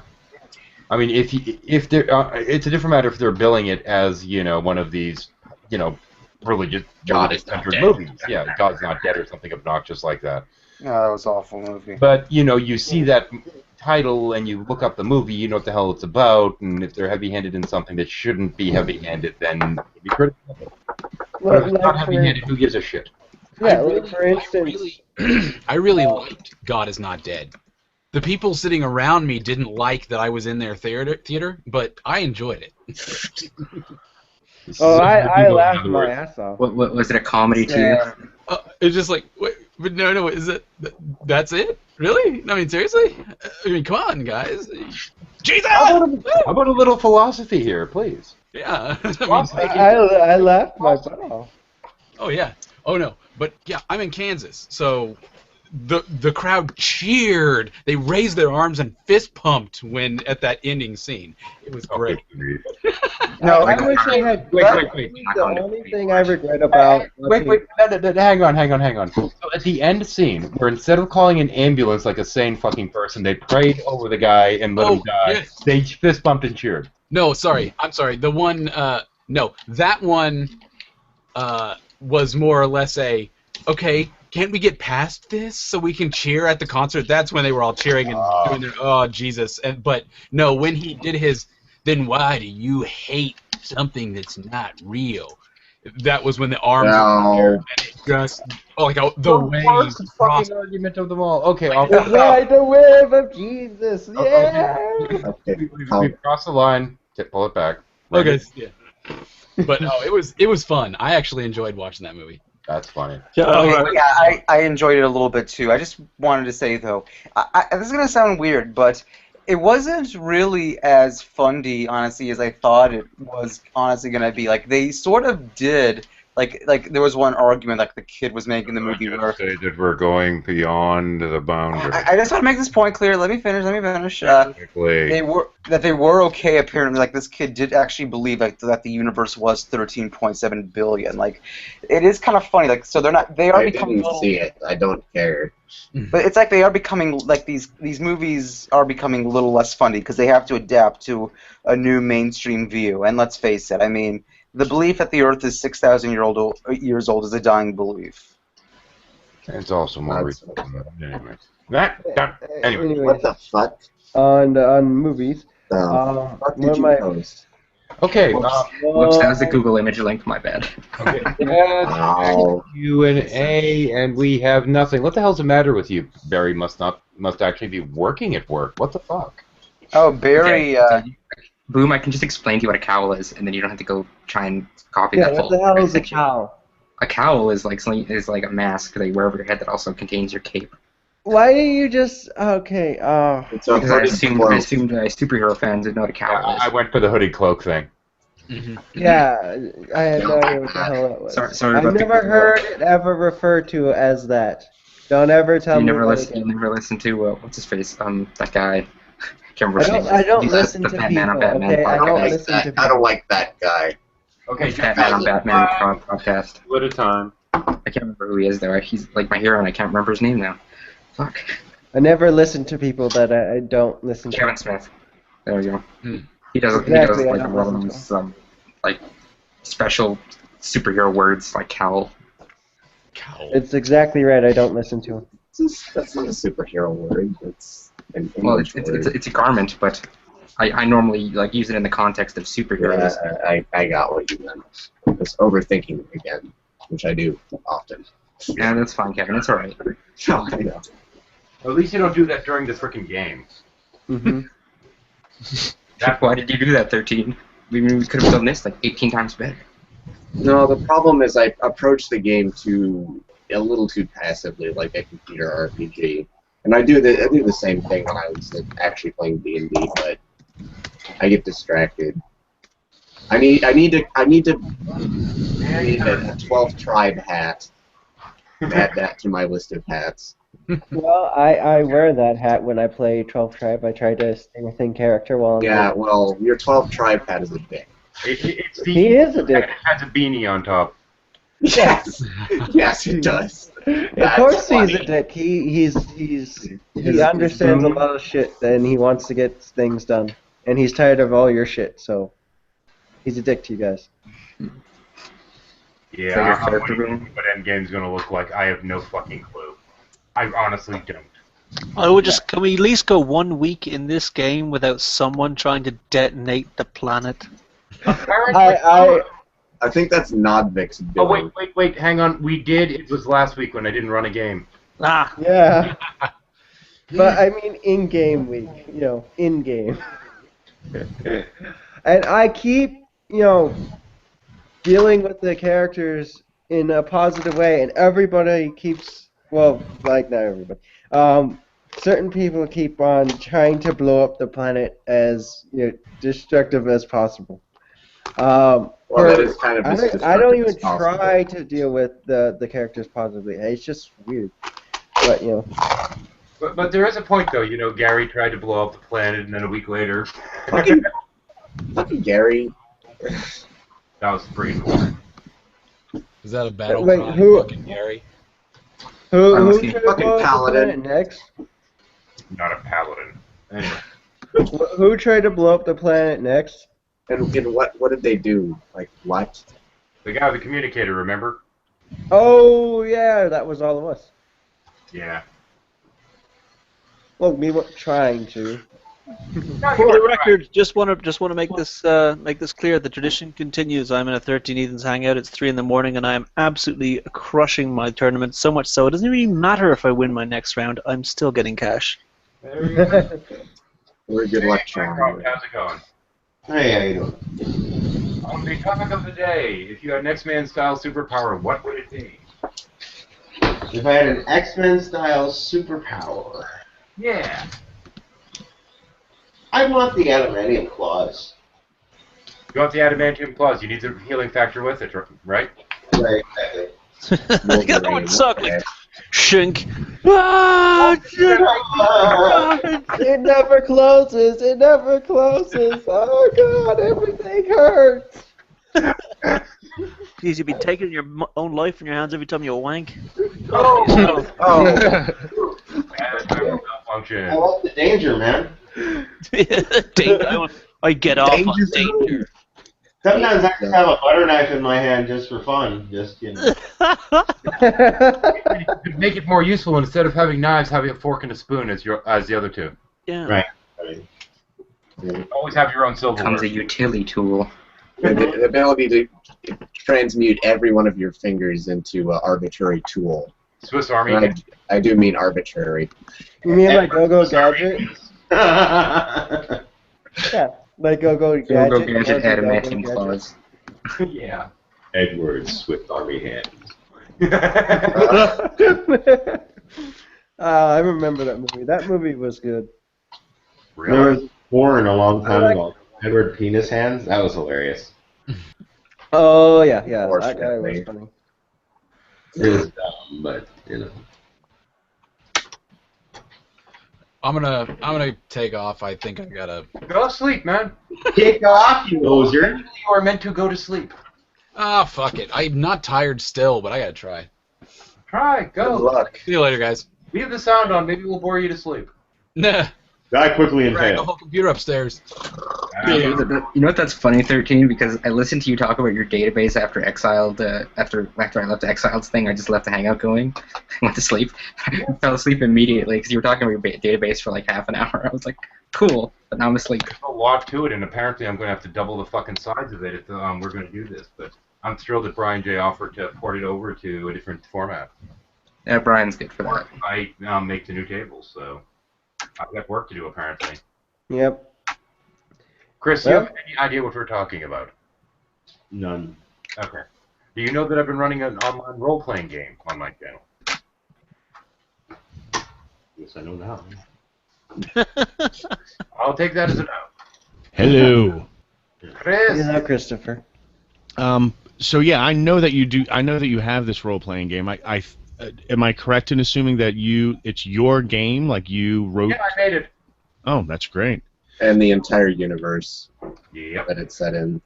I mean, if they're, it's a different matter if they're billing it as, you know, one of these, you know, religious God-centered movies. Yeah, God's Not Dead or something obnoxious like that. No, that was an awful movie. But, you know, you see that title and you look up the movie, you know what the hell it's about, and if they're heavy-handed in something that shouldn't be heavy-handed, then you'd be critical of it. But if it's not heavy-handed, who gives a shit? Yeah, like for instance... I really liked God Is Not Dead. The people sitting around me didn't like that I was in their theater, but I enjoyed it. Oh, I laughed my ass off. What was it, a comedy too? It's just like, wait, but no, is it? That's it? Really? I mean, seriously? I mean, come on, guys. Jesus! How about a little philosophy here, please? Yeah. I laughed my butt off. Oh yeah. Oh no. But yeah, I'm in Kansas, so the crowd cheered. They raised their arms and fist pumped when at that ending scene. It was great. No, I wish I had. Wait. The only thing I regret about. Wait. Hang on. So at the end scene, where instead of calling an ambulance like a sane fucking person, they prayed over the guy and let him die. Yes. They fist bumped and cheered. No, sorry. I'm sorry. The one. No, that one. Was more or less a. Okay. Can't we get past this so we can cheer at the concert? That's when they were all cheering and doing their, oh, Jesus. But, no, when he did his, then why do you hate something that's not real? That was when the arms were there, and it just, the way worst fucking argument of them all. Okay, I'll ride the wave of Jesus, yeah! We crossed the line, pull it back. Okay, yeah. But, no, it was fun. I actually enjoyed watching that movie. That's funny. Yeah, I enjoyed it a little bit too. I just wanted to say though, this is gonna sound weird, but it wasn't really as funny, honestly, as I thought it was honestly gonna be. Like they sort of did. Like there was one argument like the kid was making the movie where say that we're going beyond the boundary. I just want to make this point clear. Let me finish. They were okay apparently. Like this kid did actually believe that the universe was 13.7 billion. Like it is kind of funny. Like so they are becoming. I didn't see it. I don't care. But it's like they are becoming like these movies are becoming a little less funny because they have to adapt to a new mainstream view. And let's face it. I mean. The belief that the Earth is 6,000 years old is a dying belief. It's also more reasonable. Anyway. Anyway. What the fuck? On movies. What did you post? Okay. Whoops, that was the Google image link. My bad. Okay. Q&A, and we have nothing. What the hell's the matter with you? Barry must actually be working at work. What the fuck? Oh, Barry. Okay. Boom, I can just explain to you what a cowl is, and then you don't have to go try and copy that what the hell is a cowl? A cowl is like a mask that you wear over your head that also contains your cape. Why do you just... Okay, because I assumed superhero fans would know what a cowl is. I went for the hooded cloak thing. Mm-hmm. Yeah, I had no idea what the hell that was. Sorry I've never heard it ever referred to as that. Don't ever tell me You never listened to, what's his face, that guy... I don't listen to people. Okay, I don't like that guy. Okay, Batman on Batman podcast. At a time. I can't remember who he is though. He's like my hero, and I can't remember his name now. Fuck. I never listen to people that I don't listen to. Kevin Smith. There we go. He does like one of those like special superhero words like cowl. Cowl. It's exactly right. I don't listen to him. That's not a superhero word. It's it's a garment, but I normally like use it in the context of superheroes. Yeah, I got what you meant. Just overthinking again, which I do often. Yeah, that's fine, Kevin. It's all right. I know. At least you don't do that during the frickin' game. Mm-hmm. Why did you do that, 13? We could have done this like 18 times better. No, the problem is I approach the game a little too passively, like a computer RPG. And I do the same thing when I was actually playing D&D, but I get distracted. I need a 12th tribe hat. Add that to my list of hats. Well, I wear that hat when I play 12 Tribe. I try to stay within character while I'm Yeah, playing. well, your 12th tribe hat is a dick. It's He is a dick. It has a beanie on top. Yes, yes, it does. Of course he's a dick. He understands a lot of shit and he wants to get things done. And he's tired of all your shit, so he's a dick to you guys. Yeah, I'm wondering what Endgame's gonna look like. I have no fucking clue. I honestly don't. Can we at least go 1 week in this game without someone trying to detonate the planet? I think that's Nodvik's doing. Oh, wait, hang on. It was last week when I didn't run a game. Ah. Yeah. But I mean in-game week, in-game. And I keep, dealing with the characters in a positive way, and everybody keeps, well, like not everybody, certain people keep on trying to blow up the planet as destructive as possible. Well, that is kind of I don't even try to deal with the characters positively. It's just weird. But But there is a point though. Gary tried to blow up the planet, and then a week later, fucking Gary. That was pretty cool. Is that a battle Wait, cry, who- fucking Gary? who Fucking tried to blow up the paladin. planet next? Not a paladin. Anyway. Who tried to blow up the planet next? And what did they do? Like what? The guy with the communicator, remember? Oh yeah, that was all of us. Yeah. Well, we weren't trying to. For the record, just want to make this clear. The tradition continues. I'm in a 13 Ethans hangout. It's 3 in the morning, and I am absolutely crushing my tournament. So much so, it doesn't really matter if I win my next round. I'm still getting cash. There we go. We're good luck, How's it going? Hey, how you doing? On the topic of the day, if you had an X-Man style superpower, what would it be? If I had an X-Men style superpower, Yeah. I want the adamantium claws. You want the adamantium claws? You need the healing factor with it, right? Right, exactly. That would suck. Like, shink. Ah, It never closes. It never closes. Oh god, everything hurts. Please, you'd be taking your own life in your hands every time you wank. Oh. Malfunction. I want the danger, man. I get off on danger. Sometimes I just have a butter knife in my hand just for fun. Just, Make it more useful instead of having knives, having a fork and a spoon as the other two. Yeah. Right. Always have your own silverware. Becomes a utility tool. The ability to transmute every one of your fingers into an arbitrary tool. Swiss Army. And I do mean arbitrary. You mean like Go-Go Gadget? Yeah, like Go-Go Gadget. Go-Go Gadget Go-Go adamantium Gadget. claws. Yeah. Edward's Swiss Army hand. I remember that movie. That movie was good. There was porn a long time like- ago. Edward Penis Hands? That was hilarious. Oh yeah, that guy was funny. It was dumb, but, I'm gonna take off. I think I gotta. Go to sleep, man. Kick off, you loser. You are meant to go to sleep. Ah, fuck it. I'm not tired still, but I gotta try. Try. Good Go. luck. See you later, guys. Leave the sound on. Maybe we'll bore you to sleep. Nah. Die quickly and Drag the fail. whole computer upstairs. You know what? That's funny, 13. Because I listened to you talk about your database after Exiled. After I left the Exiled thing, I just left the Hangout going. I went to sleep. I fell asleep immediately because you were talking about your database for like half an hour. I was like, cool. But now I'm asleep. There's a lot to it, and apparently I'm going to have to double the fucking size of it if we're going to do this. But I'm thrilled that Brian J. offered to port it over to a different format. Yeah, Brian's good for that. I make the new tables, so I've got work to do apparently. Yep. Chris, Well- you have any idea what we're talking about? None. Okay. Do you know that I've been running an online role-playing game on my channel? Yes, I know now. I'll take that as a no. Hello. Chris. Hello, Christopher. So yeah, I know that you do. I know that you have this role-playing game. Am I correct in assuming that it's your game? Like you wrote? Yeah, I made it. Oh, that's great. And the entire universe Yep. that it's set in.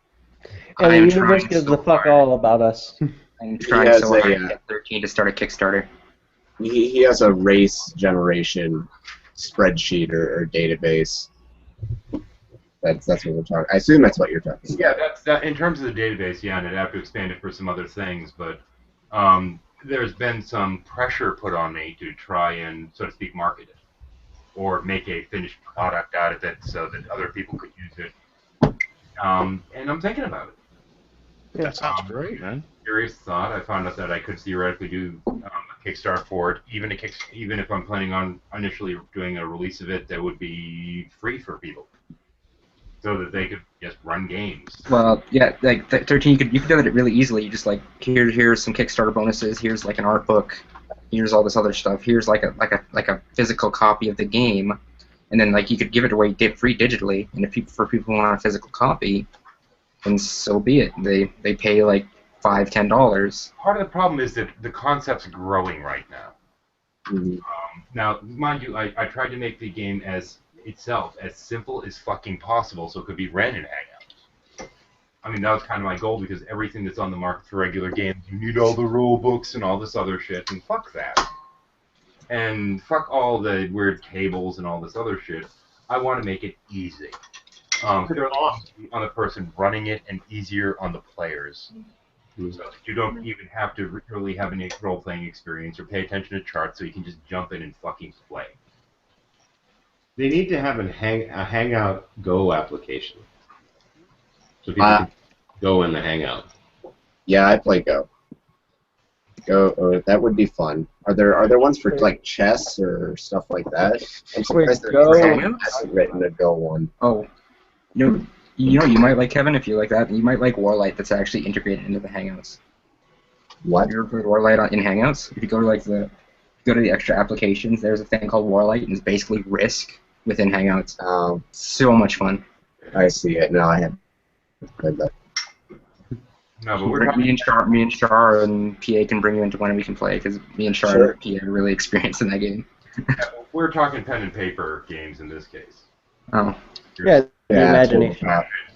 And I the am universe trying gives so a fuck hard. all about us. I'm He trying has so hard a, to get 13 to start a Kickstarter. He has a race generation spreadsheet or database. That's what we're talking. I assume that's what you're talking about. Yeah, that. In terms of the database, yeah, and I'd have to expand it for some other things, but there's been some pressure put on me to try and, so to speak, market it, or make a finished product out of it so that other people could use it. And I'm thinking about it. That sounds great, man. Serious thought. I found out that I could theoretically do a Kickstarter for it, even if I'm planning on initially doing a release of it that would be free for people, so that they could just run games. Well, yeah, like 13, you could do that really easily. You just like here's some Kickstarter bonuses. Here's like an art book. Here's all this other stuff. Here's like a physical copy of the game, and then like you could give it away free digitally. And if for people who want a physical copy, then so be it. They pay like $5-10. Part of the problem is that the concept's growing right now. Mhm. Now, mind you, I tried to make the game as simple as fucking possible so it could be ran in Hangouts. I mean, that was kind of my goal, because everything that's on the market for regular games, you need all the rule books and all this other shit, and fuck that. And fuck all the weird tables and all this other shit. I want to make it easy. They're awesome on the person running it and easier on the players. So that you don't even have to really have any role-playing experience or pay attention to charts, so you can just jump in and fucking play. They need to have a Hangout Go application, so people can go in the Hangout. Yeah, I play Go. Go, that would be fun. Are there ones for like chess or stuff like that? I'm surprised there Go- hasn't written a Go one. Oh, you might like, Kevin, if you like that. You might like Warlight. That's actually integrated into the Hangouts. What? You ever played Warlight in Hangouts? If you go to the extra applications, there's a thing called Warlight, and it's basically Risk within Hangouts. So much fun. I see it. No, I haven't played that. No, but we're Me and Char and PA can bring you into one and we can play, because me and Char Sure. and PA are really experienced in that game. We're talking pen and paper games in this case. Oh. Yeah, the Yeah, imagination.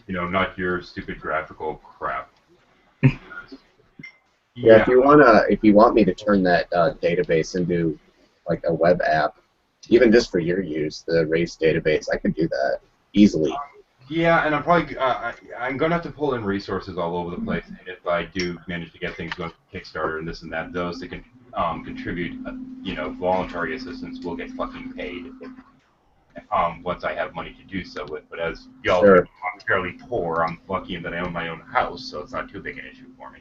Not your stupid graphical crap. Yeah, if you want me to turn that database into like a web app, even just for your use, the race database, I could do that easily. Yeah, and I'm probably I'm gonna have to pull in resources all over the place. And if I do manage to get things going for Kickstarter and this and that, those that can contribute, voluntary assistance will get fucking paid. Once I have money to do so with. But as y'all know, I'm fairly poor. I'm lucky in that I own my own house, so it's not too big an issue for me.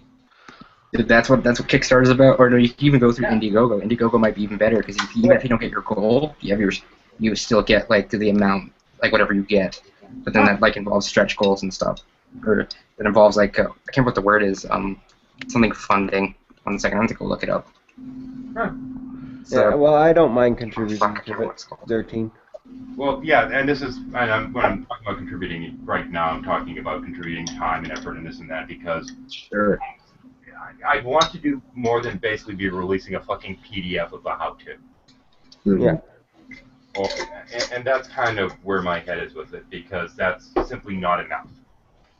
That's what Kickstarter's about. Or no, you can even go through Indiegogo. Indiegogo might be even better, because even if you don't get your goal, you still get like the amount, like whatever you get. But then that like involves stretch goals and stuff, or it involves like I can't remember what the word is. Something funding. 1 second, I have to go look it up. Yeah, well, I don't mind contributing to it. 13. Well, yeah, and this is, when I'm talking about contributing right now, I'm talking about contributing time and effort and this and that, because Sure. I want to do more than basically be releasing a fucking PDF of the how-to. Yeah. And that's kind of where my head is with it, because that's simply not enough.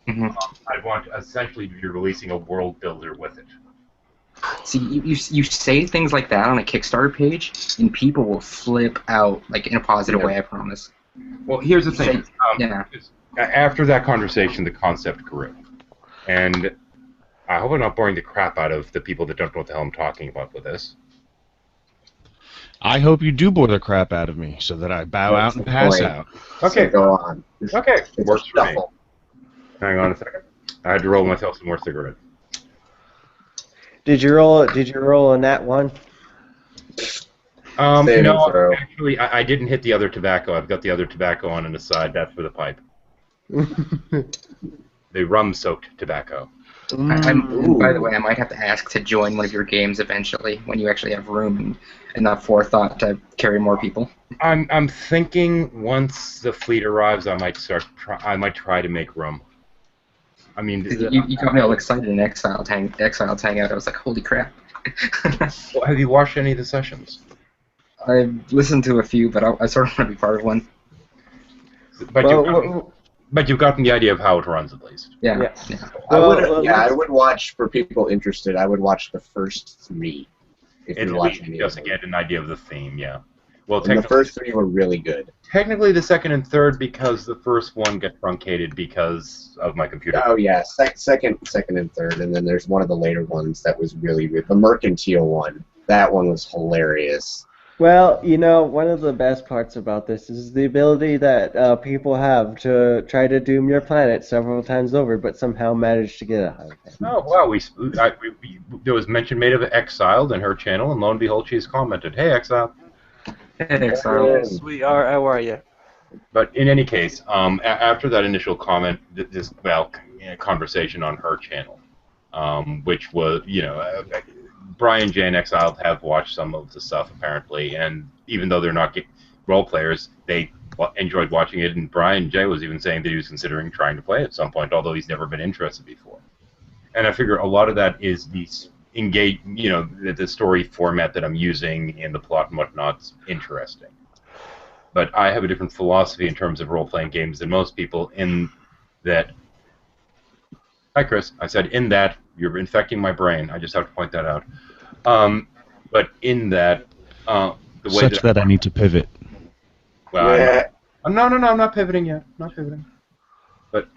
I want to essentially be releasing a world builder with it. See, you say things like that on a Kickstarter page, and people will flip out, like in a positive way, I promise. Well, here's the thing. Yeah. After that conversation, the concept grew. And I hope I'm not boring the crap out of the people that don't know what the hell I'm talking about with this. I hope you do bore the crap out of me so that I bow out and pass out. Okay. So go on. Okay. It's Works a for me. shuffle. Hang on a second. I had to roll myself some more cigarettes. Did you roll a nat 1? Save No, and throw. actually, I didn't hit the other tobacco. I've got the other tobacco on the side. That's for the pipe. The rum-soaked tobacco. By the way, I might have to ask to join one of your games eventually when you actually have room and enough forethought to carry more people. I'm thinking once the fleet arrives, I might try to make room. I mean, You got me all excited in Exiles Hangout. I was like, holy crap. Well, have you watched any of the sessions? I've listened to a few, but I sort of want to be part of one. But you've gotten the idea of how it runs, at least. Yeah. I would watch, for people interested, I would watch the first 3. If you're watching any just to get an idea of the theme, yeah. Well, and the first 3 were really good. Technically, the second and third, because the first one got truncated because of my computer. Oh yeah, second and third, and then there's one of the later ones that was really good. The Mercantile one, that one was hilarious. Well, one of the best parts about this is the ability that people have to try to doom your planet several times over, but somehow manage to get a high. Oh wow, there was mention made of Exiled in her channel, and lo and behold, she's commented, "Hey, Exiled." Hey, Exiled. Yes, we are. How are you? But in any case, after that initial comment, conversation on her channel, which was, Brian J and Exiled have watched some of the stuff apparently, and even though they're not role players, they enjoyed watching it. And Brian J was even saying that he was considering trying to play at some point, although he's never been interested before. And I figure a lot of that is the the story format that I'm using in the plot and whatnot's interesting. But I have a different philosophy in terms of role-playing games than most people in that... Hi, Chris. I said in that you're infecting my brain. I just have to point that out. But in that... the way that I need to pivot. Well, Yeah. No, I'm not pivoting yet. Not pivoting. But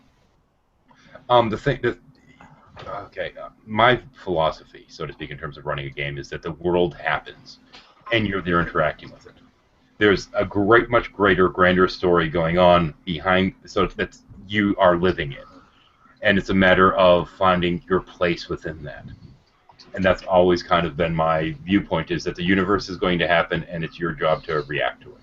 my philosophy, so to speak, in terms of running a game, is that the world happens, and you're there interacting with it. There's a much greater, grander story going on behind, so that you are living in, and it's a matter of finding your place within that. And that's always kind of been my viewpoint: is that the universe is going to happen, and it's your job to react to it.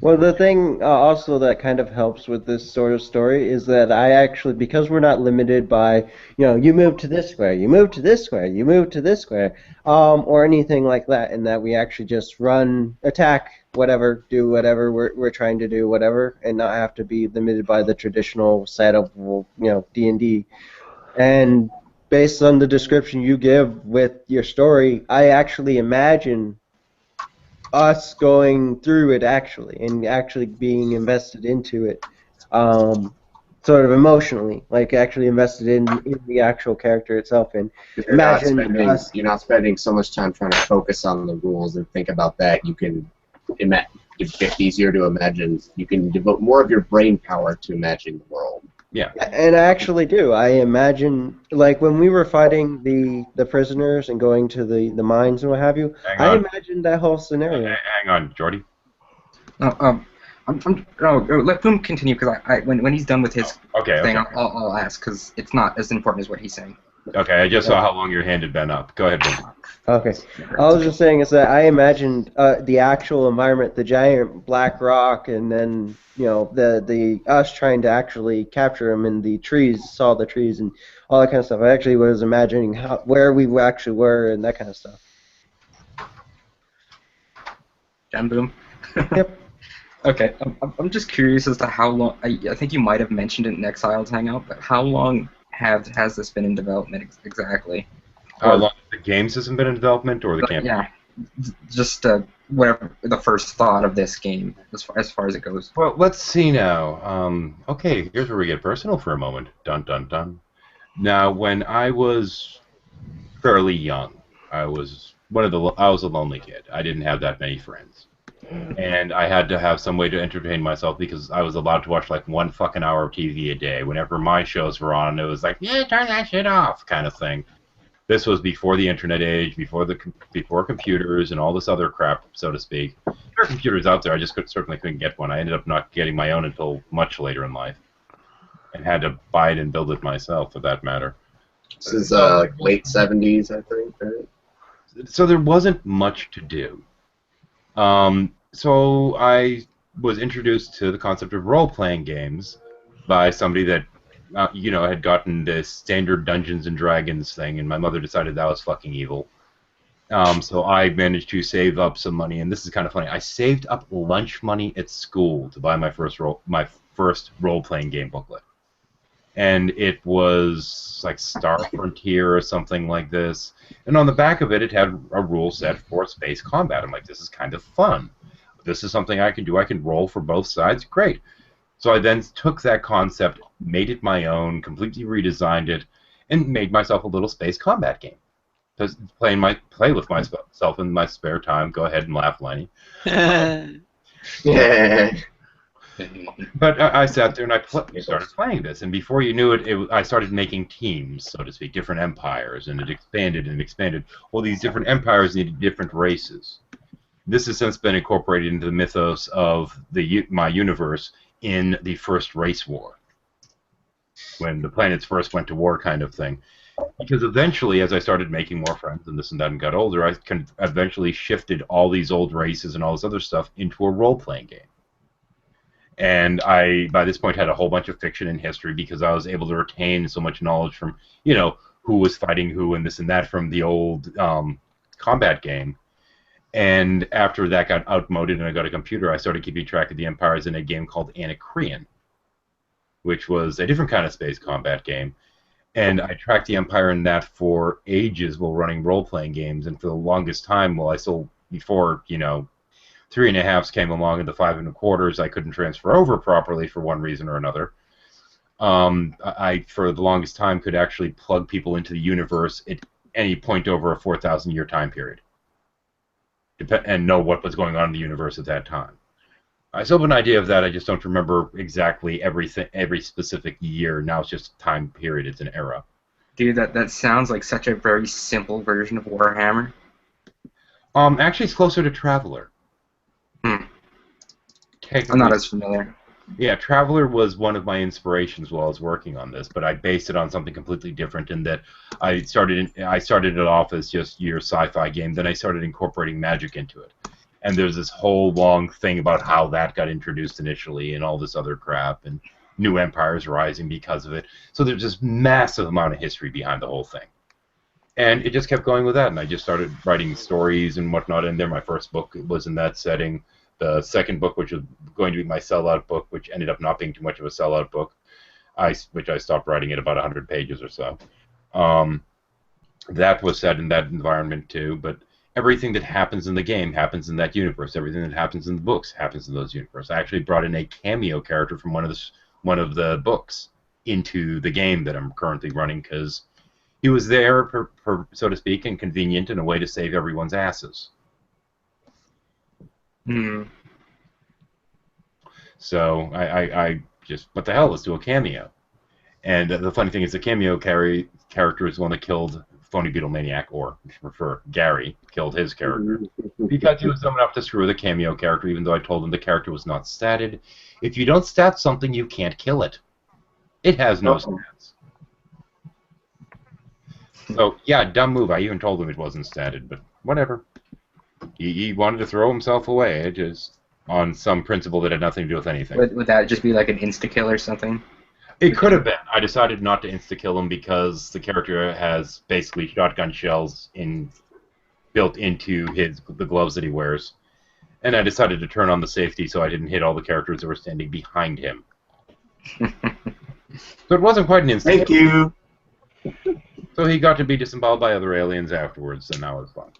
Well, the thing also that kind of helps with this sort of story is that I actually, because we're not limited by, you move to this square, you move to this square, you move to this square, or anything like that, and that we actually just run, attack, whatever, do whatever we're trying to do, whatever, and not have to be limited by the traditional set of, D&D. And based on the description you give with your story, I actually imagine us going through it and actually being invested into it, sort of emotionally, like actually invested in the actual character itself. And you're not spending so much time trying to focus on the rules and think about that. You can it's easier to imagine. You can devote more of your brain power to imagine the world. Yeah. And I actually do. I imagine, like, when we were fighting the prisoners and going to the mines and what have you, I imagined that whole scenario. Hang on, Jordy. Let Boom continue, because when he's done with his thing, okay. I'll ask, because it's not as important as what he's saying. Okay, I just saw how long your hand had been up. Go ahead, Boom. Okay. I was just saying is that I imagined the actual environment, the giant black rock, and then the us trying to actually capture him in the trees, saw the trees and all that kind of stuff. I actually was imagining where we actually were and that kind of stuff. John Boom. Yep. Okay, I'm just curious as to how long. I think you might have mentioned it in Exiles Hangout, but how long has this been in development exactly? How long the game system been in development, or the campaign? Yeah, just whatever the first thought of this game, as far as it goes. Well, let's see now. Okay, here's where we get personal for a moment. Dun dun dun. Now, when I was fairly young, I was a lonely kid. I didn't have that many friends, and I had to have some way to entertain myself because I was allowed to watch like 1 fucking hour of TV a day. Whenever my shows were on, it was like, yeah, turn that shit off, kind of thing. This was before the internet age, before computers and all this other crap, so to speak. There are computers out there. I just certainly couldn't get one. I ended up not getting my own until much later in life, and had to buy it and build it myself, for that matter. This is like late 70s, I think. Right? so there wasn't much to do. So I was introduced to the concept of role-playing games by somebody that, had gotten this standard Dungeons and Dragons thing, and my mother decided that was fucking evil. So I managed to save up some money, and this is kind of funny. I saved up lunch money at school to buy my first role-playing game booklet. And it was like Star Frontier or something like this. And on the back of it, it had a rule set for space combat. I'm like, this is kind of fun. This is something I can do. I can roll for both sides. Great. So I then took that concept, made it my own, completely redesigned it, and made myself a little space combat game. Just play with myself in my spare time. Go ahead and laugh, Lenny. Yeah. But I sat there and I started playing this, and before you knew it, I started making teams, so to speak, different empires, and it expanded and expanded. Well, these different empires needed different races. This has since been incorporated into the mythos of my universe in the first race war, when the planets first went to war, kind of thing. Because eventually, as I started making more friends and this and that and got older, I eventually shifted all these old races and all this other stuff into a role-playing game. And I, by this point, had a whole bunch of fiction and history because I was able to retain so much knowledge from, who was fighting who and this and that from the old combat game. And after that got outmoded and I got a computer, I started keeping track of the empires in a game called Anacreon, which was a different kind of space combat game. And I tracked the empire in that for ages while running role-playing games, and for the longest time, before 3.5s came along and the 5 1/4s I couldn't transfer over properly for one reason or another. I, for the longest time, could actually plug people into the universe at any point over a 4,000-year time period, and know what was going on in the universe at that time. I still have an idea of that. I just don't remember exactly every specific year. Now it's just a time period. It's an era. Dude, that sounds like such a very simple version of Warhammer. Actually, it's closer to Traveller. I'm not as familiar. Yeah, Traveller was one of my inspirations while I was working on this, but I based it on something completely different in that I started it off as just your sci-fi game, then I started incorporating magic into it. And there's this whole long thing about how that got introduced initially and all this other crap, and new empires rising because of it. So there's this massive amount of history behind the whole thing. And it just kept going with that, and I just started writing stories and whatnot in there. My first book was in that setting. The second book, which was going to be my sellout book, which ended up not being too much of a sellout book, which I stopped writing at about 100 pages or so. That was set in that environment too, but everything that happens in the game happens in that universe. Everything that happens in the books happens in those universes. I actually brought in a cameo character from one of the books into the game that I'm currently running because he was there, so to speak, and convenient in a way to save everyone's asses. So I just, what the hell, let's do a cameo. And the funny thing is the cameo character is the one that killed Phony Beatlemaniac, or if you prefer, Gary, killed his character. Because he was dumb enough to screw with the cameo character, even though I told him the character was not statted. If you don't stat something, you can't kill it. It has no stats. So, yeah, dumb move. I even told him it wasn't statted, but whatever. He wanted to throw himself away, just on some principle that had nothing to do with anything. Would that just be like an insta-kill or something? It could have been. I decided not to insta-kill him because the character has basically shotgun shells built into the gloves that he wears. And I decided to turn on the safety so I didn't hit all the characters that were standing behind him. So it wasn't quite an insta-kill. Thank you! So he got to be disemboweled by other aliens afterwards, and that was fun.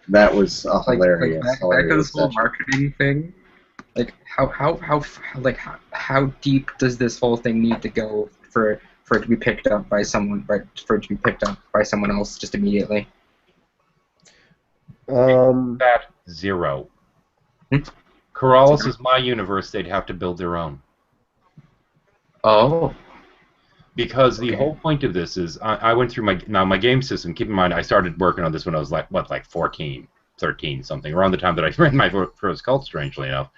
That was a hilarious. Back to this whole marketing thing. Like how deep does this whole thing need to go for it to be picked up by someone, else just immediately? That zero. Corollas is my universe. They'd have to build their own. Oh. Because the whole point of this is, I went through my game system. Keep in mind, I started working on this when I was like 14, 13, something, around the time that I ran my first cult, strangely enough.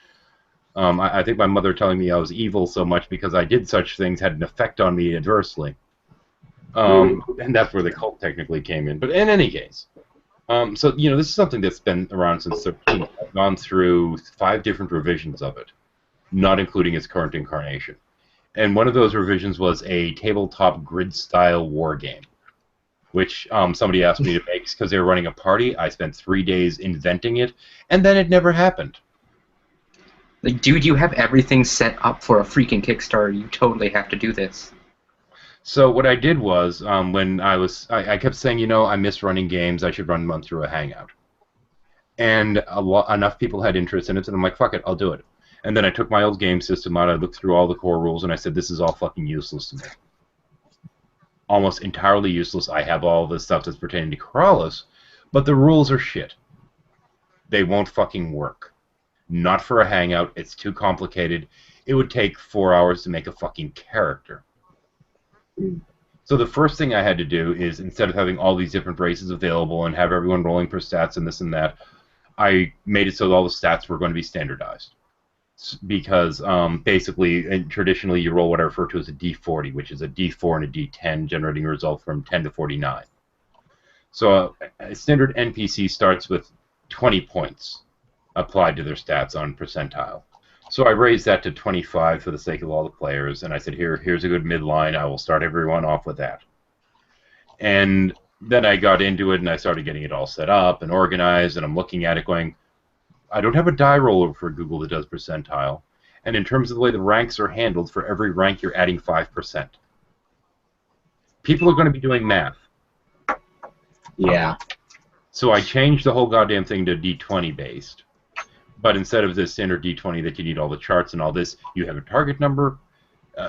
I think my mother telling me I was evil so much because I did such things had an effect on me adversely. And that's where the cult technically came in. But in any case, So, this is something that's been around since 13. I've gone through 5 different revisions of it, not including its current incarnation. And one of those revisions was a tabletop grid-style war game, which somebody asked me to make because they were running a party. I spent 3 days inventing it, and then it never happened. Like, dude, you have everything set up for a freaking Kickstarter. You totally have to do this. So what I did was, when I kept saying, I miss running games. I should run them through a Hangout. And enough people had interest in it, and I'm like, fuck it, I'll do it. And then I took my old game system out. I looked through all the core rules, and I said, this is all fucking useless to me. Almost entirely useless. I have all the stuff that's pertaining to Keralis, but the rules are shit. They won't fucking work. Not for a Hangout. It's too complicated. It would take 4 hours to make a fucking character. So the first thing I had to do is, instead of having all these different races available and have everyone rolling for stats and this and that, I made it so that all the stats were going to be standardized. Because basically, traditionally, you roll what I refer to as a D40, which is a D4 and a D10, generating a result from 10 to 49. So a standard NPC starts with 20 points applied to their stats on percentile. So I raised that to 25 for the sake of all the players, and I said, here's a good midline. I will start everyone off with that. And then I got into it, and I started getting it all set up and organized, and I'm looking at it going, I don't have a die roller for Google that does percentile. And in terms of the way the ranks are handled, for every rank you're adding 5%. People are going to be doing math. Yeah. So I changed the whole goddamn thing to D20 based. But instead of the standard D20 that you need all the charts and all this, you have a target number,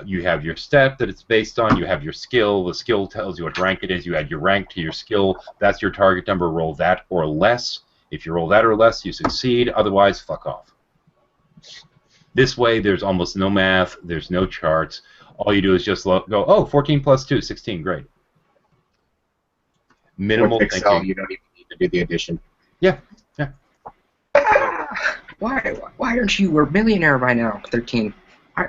you have your stat that it's based on, you have your skill, the skill tells you what rank it is, you add your rank to your skill, that's your target number, roll that or less. If you roll that or less, you succeed, otherwise, fuck off. This way, there's almost no math, there's no charts, all you do is just go, oh, 14 plus 2, 16, great. Minimal With Excel, thinking. you don't even need to do the addition. Yeah. Why aren't you a millionaire by now, 13? Why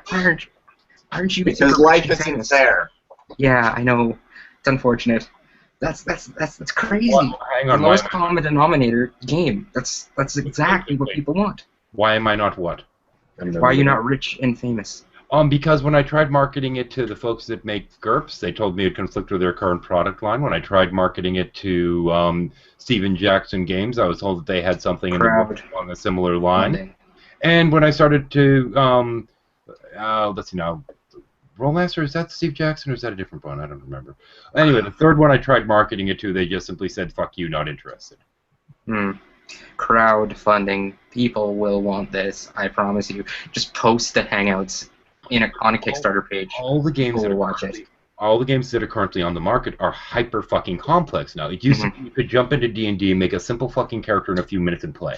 aren't you? Because life isn't fair. Yeah, I know. It's unfortunate. That's crazy. Well, hang on, the lowest common denominator game. That's exactly what people want. Why am I not what? Why are you not rich and famous? Because when I tried marketing it to the folks that make GURPS, they told me it conflict with their current product line. When I tried marketing it to Steven Jackson Games, I was told that they had something in the book along a similar line. And when I started to, let's see now, Rollmaster, is that Steve Jackson or is that a different one? I don't remember. Anyway, the third one I tried marketing it to, they just simply said, fuck you, not interested. Crowdfunding. People will want this, I promise you. Just post the Hangouts on a Kickstarter page. All the games that are currently on the market are hyper fucking complex now. It used to be you could jump into D&D and make a simple fucking character in a few minutes and play.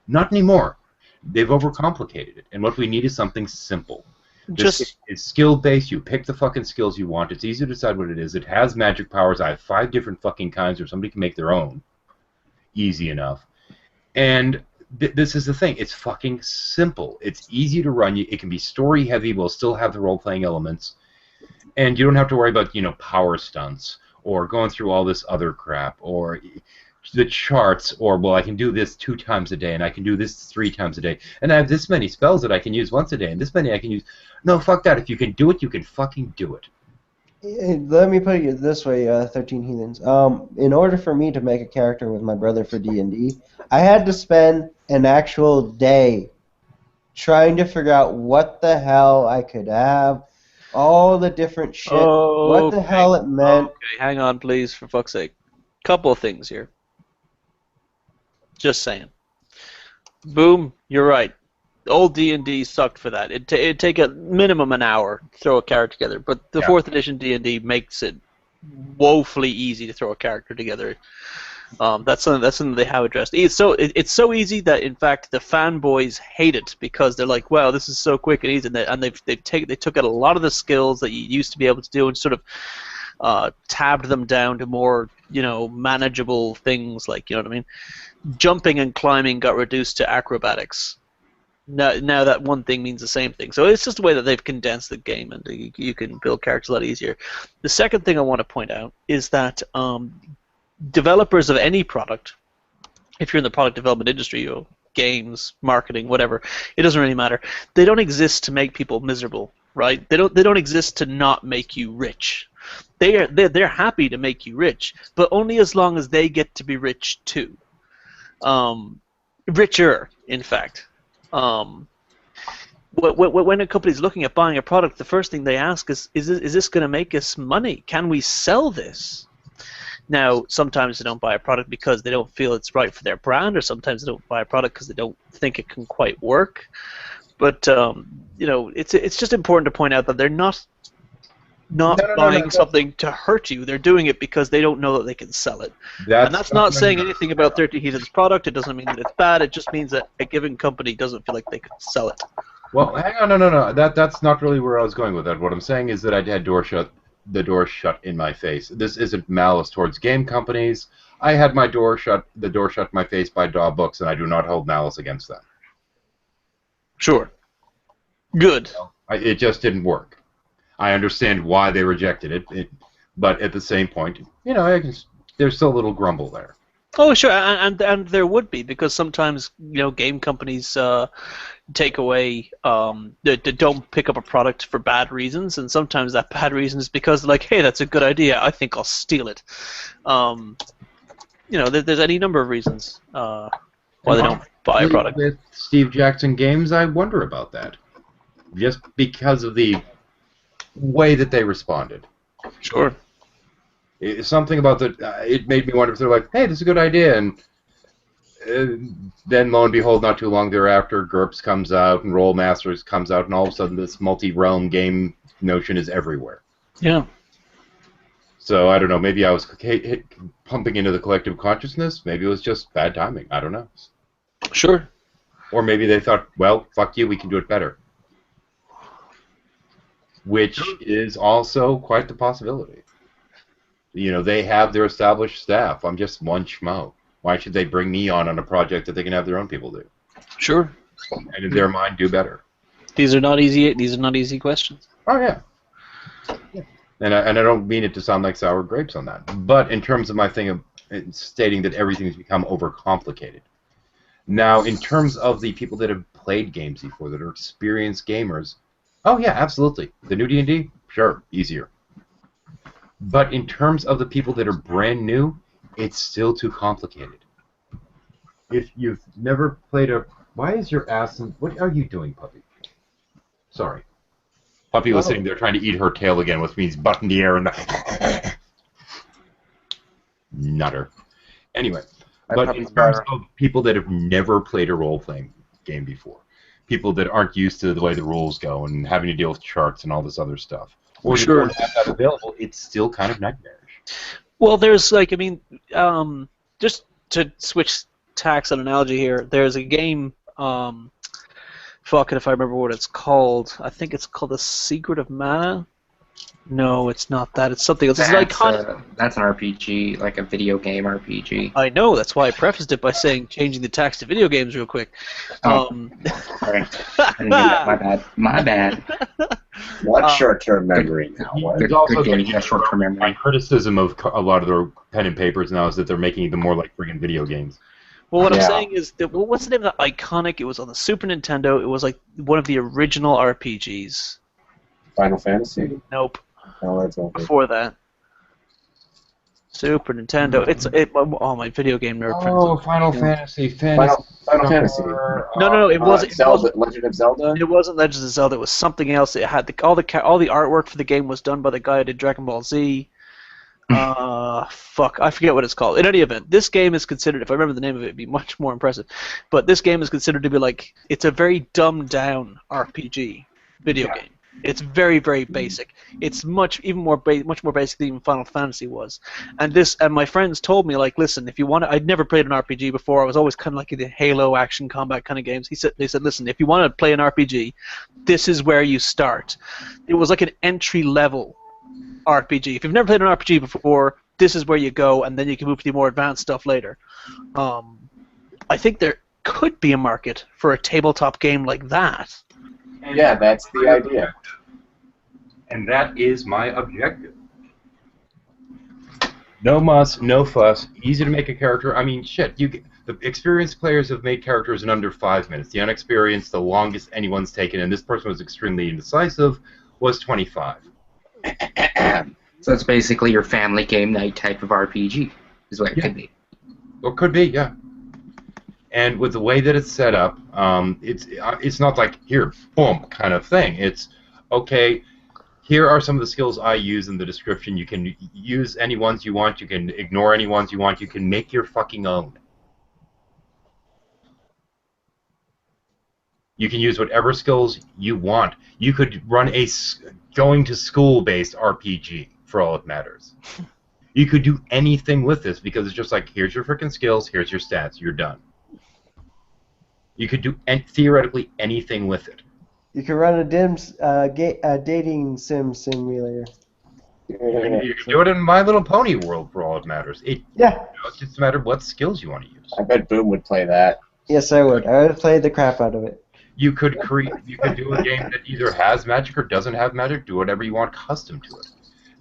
Not anymore. They've overcomplicated it, and what we need is something simple. It's skill-based. You pick the fucking skills you want. It's easy to decide what it is. It has magic powers. I have 5 different fucking kinds, or somebody can make their own. Easy enough. And this is the thing. It's fucking simple. It's easy to run. It can be story-heavy. We'll still have the role-playing elements. And you don't have to worry about, power stunts or going through all this other crap or the charts or, well, I can do this 2 times a day and I can do this 3 times a day. And I have this many spells that I can use once a day and this many I can use. No, fuck that. If you can do it, you can fucking do it. Let me put it this way, 13 Heathens. In order for me to make a character with my brother for D&D, I had to spend an actual day trying to figure out what the hell I could have, all the different shit, what the hell it meant. Okay, hang on, please, for fuck's sake. Couple of things here. Just saying. Boom, you're right. Old D&D sucked for that. It'd take a minimum an hour to throw a character together, but the 4th edition D&D makes it woefully easy to throw a character together. That's something they have addressed. It's so easy that in fact the fanboys hate it because they're like, wow, this is so quick and easy, and they took out a lot of the skills that you used to be able to do and sort of tabbed them down to more manageable things, like, you know what I mean. Jumping and climbing got reduced to acrobatics. Now that one thing means the same thing. So it's just a way that they've condensed the game, and you can build characters a lot easier. The second thing I want to point out is that developers of any product if you're in the product development industry, games, marketing, whatever, it doesn't really matter. They don't exist to make people miserable, right? They don't exist to not make you rich. They're happy to make you rich, but only as long as they get to be rich too. Richer, in fact. When a company's looking at buying a product, the first thing they ask is this going to make us money? Can we sell this? Now, sometimes they don't buy a product because they don't feel it's right for their brand, or sometimes they don't buy a product because they don't think it can quite work. But it's just important to point out that they're not buying something to hurt you. They're doing it because they don't know that they can sell it. And that's not saying anything about 30 Heathens' product. It doesn't mean that it's bad. It just means that a given company doesn't feel like they can sell it. Well, hang on, no. That's not really where I was going with that. What I'm saying is that I had the door shut in my face. This isn't malice towards game companies. I had the door shut in my face by DAW Books, and I do not hold malice against them. Sure. Good. It just didn't work. I understand why they rejected it, but at the same point, there's still a little grumble there. Oh, sure, and there would be, because sometimes game companies take away, they don't pick up a product for bad reasons, and sometimes that bad reason is because they're like, hey, that's a good idea, I think I'll steal it. There's any number of reasons why they don't buy a product. With Steve Jackson Games, I wonder about that, just because of the way that they responded. Sure. Something about that, it made me wonder if they're like, hey, this is a good idea, and then lo and behold, not too long thereafter, GURPS comes out, and Rollmasters comes out, and all of a sudden this multi-realm game notion is everywhere. Yeah. So, I don't know, maybe I was pumping into the collective consciousness, maybe it was just bad timing, I don't know. Sure. Or maybe they thought, well, fuck you, we can do it better. Which is also quite the possibility. They have their established staff. I'm just one schmo. Why should they bring me on a project that they can have their own people do? Sure. And in their mind, do better. These are not easy questions. Oh yeah. And I don't mean it to sound like sour grapes on that. But in terms of my thing of stating that everything has become overcomplicated. Now, in terms of the people that have played games before, that are experienced gamers, oh yeah, absolutely. The new D&D, sure, easier. But in terms of the people that are brand new, it's still too complicated. If you've never played a... Why is your ass... What are you doing, puppy? Sorry. Puppy was sitting there trying to eat her tail again, which means butt in the air and... Nutter. Anyway, but in terms of people that have never played a role-playing game before, people that aren't used to the way the rules go and having to deal with charts and all this other stuff, or sure. Don't have that available, it's still kind of nightmarish. Well, there's just to switch tacks on analogy here, there's a game, fuck it if I remember what it's called. I think it's called The Secret of Mana. No, it's not that. It's something else. It's iconic. That's an RPG, like a video game RPG. I know. That's why I prefaced it by saying changing the tax to video games real quick. Sorry. I didn't get that. My bad. What short-term memory now? There's also short-term memory. My criticism of a lot of their pen and papers now is that they're making them more like friggin' video games. Well, what I'm saying is, what's the name of that iconic? It was on the Super Nintendo. It was like one of the original RPGs. Final Fantasy? Nope. No, that's not before that. Super Nintendo. Oh, my video game nerd friends. Oh, Final Fantasy. Final Fantasy. No, it wasn't. Zelda. Legend of Zelda. It wasn't Legend of Zelda. It was something else. It had all the artwork for the game was done by the guy who did Dragon Ball Z. Fuck, I forget what it's called. In any event, this game is considered, if I remember the name of it, it'd be much more impressive. But this game is considered to be like, it's a very dumbed down RPG video game. It's very, very basic. It's much more basic than even Final Fantasy was. And my friends told me, like, listen, if you want to, I'd never played an RPG before. I was always kind of like in the Halo action combat kind of games. They said, listen, if you want to play an RPG, this is where you start. It was like an entry level RPG. If you've never played an RPG before, this is where you go, and then you can move to the more advanced stuff later. I think there could be a market for a tabletop game like that. Yeah, that's the idea. And that is my objective. No muss, no fuss, easy to make a character. I mean, shit, the The experienced players have made characters in under 5 minutes. The unexperienced, the longest anyone's taken, and this person was extremely indecisive, was 25. So it's basically your family game night type of RPG, is what it could be. Or could be, yeah. And with the way that it's set up, it's not like, here, boom, kind of thing. It's, okay, here are some of the skills I use in the description. You can use any ones you want. You can ignore any ones you want. You can make your fucking own. You can use whatever skills you want. You could run a going-to-school-based RPG, for all it matters. You could do anything with this, because it's just like, here's your freaking skills, here's your stats, you're done. You could do theoretically anything with it. You can run a dating simulator. You can do it in My Little Pony world, for all it matters. It's just a matter of what skills you want to use. I bet Boom would play that. Yes, I would. I would play the crap out of it. You could do a game that either has magic or doesn't have magic. Do whatever you want custom to it.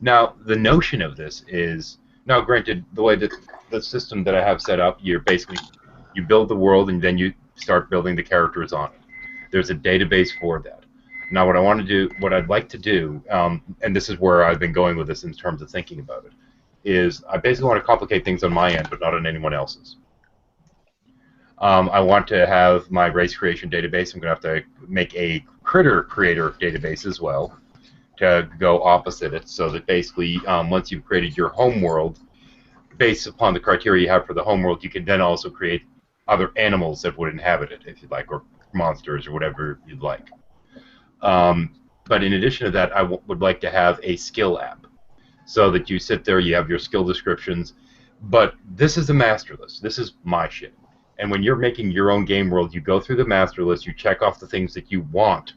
Now, the notion of this is, now granted, the way that the system that I have set up, you build the world and then you start building the characters on it. There's a database for that. Now, what I'd like to do, and this is where I've been going with this in terms of thinking about it, is I basically want to complicate things on my end, but not on anyone else's. I want to have my race creation database. I'm going to have to make a critter creator database as well to go opposite it, so that basically once you've created your home world, based upon the criteria you have for the home world, you can then also create other animals that would inhabit it, if you'd like, or monsters or whatever you'd like. But in addition to that, I would like to have a skill app, so that you sit there, you have your skill descriptions, but this is the master list. This is my shit. And when you're making your own game world, you go through the master list, you check off the things that you want,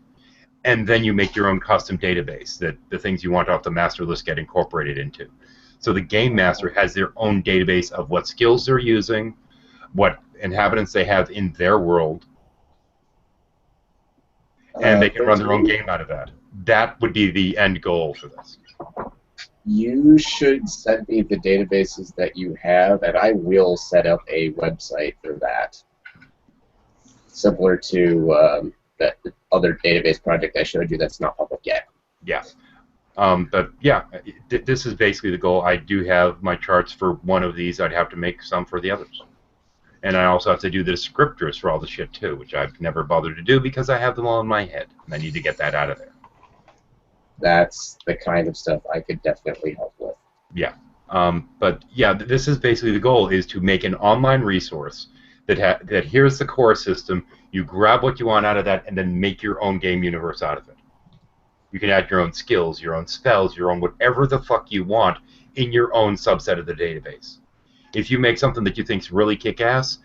and then you make your own custom database that the things you want off the master list get incorporated into. So the game master has their own database of what skills they're using, what inhabitants they have in their world, and they can run their own game out of that. That would be the end goal for this. You should send me the databases that you have, and I will set up a website for that. Similar to that other database project I showed you that's not public yet. Yeah. But yeah, this is basically the goal. I do have my charts for one of these. I'd have to make some for the others. And I also have to do the descriptors for all the shit too, which I've never bothered to do because I have them all in my head. And I need to get that out of there. That's the kind of stuff I could definitely help with. Yeah. But yeah, this is basically the goal, is to make an online resource that here's the core system. You grab what you want out of that and then make your own game universe out of it. You can add your own skills, your own spells, your own whatever the fuck you want in your own subset of the database. If you make something that you think is really kick-ass,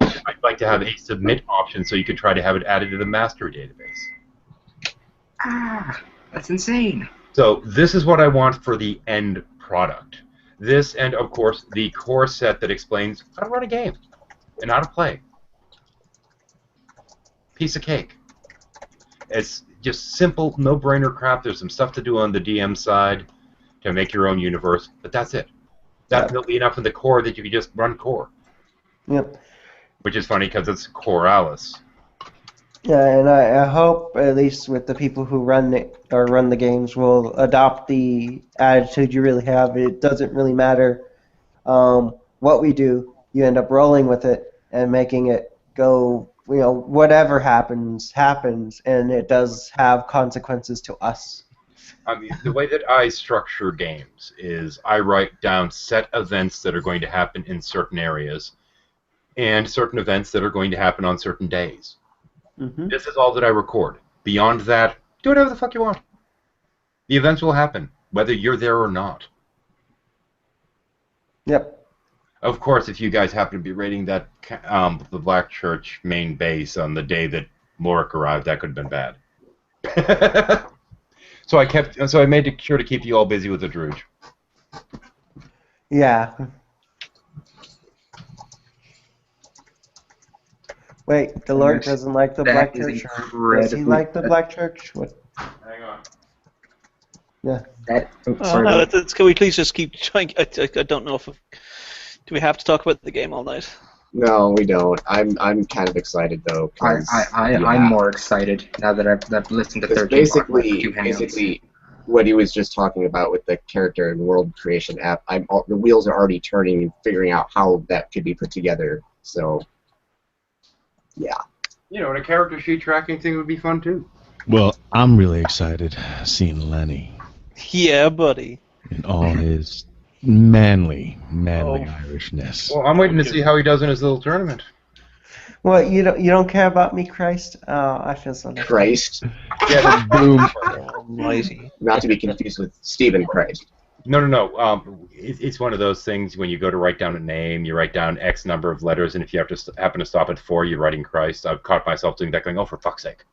I'd like to have a submit option so you could try to have it added to the master database. Ah, that's insane. So this is what I want for the end product. This and, of course, the core set that explains how to run a game and how to play. Piece of cake. It's just simple, no-brainer crap. There's some stuff to do on the DM side to make your own universe, but that's it. That'll be enough in the core that you can just run core. Yep. Which is funny because it's Core Alice. Yeah, and I hope, at least with the people who run the games, will adopt the attitude you really have. It doesn't really matter what we do. You end up rolling with it and making it go. You know, whatever happens, and it does have consequences to us. I mean, the way that I structure games is I write down set events that are going to happen in certain areas and certain events that are going to happen on certain days. Mm-hmm. This is all that I record. Beyond that, do whatever the fuck you want. The events will happen, whether you're there or not. Yep. Of course, if you guys happen to be raiding that the Black Church main base on the day that Lorik arrived, that could have been bad. So I made sure to keep you all busy with the Druge. Yeah. Wait, the Lord doesn't like the Black Church. Does he like the Black Church? What? Hang on. Yeah. No, can we please just keep trying? I don't know if do we have to talk about the game all night. No, we don't. I'm kind of excited though. I'm more excited now that I've listened to 13 basically what he was just talking about with the character and world creation app. The wheels are already turning, figuring out how that could be put together. So, yeah. You know, and a character sheet tracking thing would be fun too. Well, I'm really excited seeing Lenny Yeah, buddy. in all his manly Irishness. Well, I'm waiting to see how he does in his little tournament. What, you don't care about me, Christ? I feel so bad. Christ. Yeah, boom. Almighty. Not to be confused with Stephen Christ. No. It's one of those things when you go to write down a name, you write down X number of letters, and if you have to happen to stop at 4, you're writing Christ. I've caught myself doing that, going, "Oh, for fuck's sake!"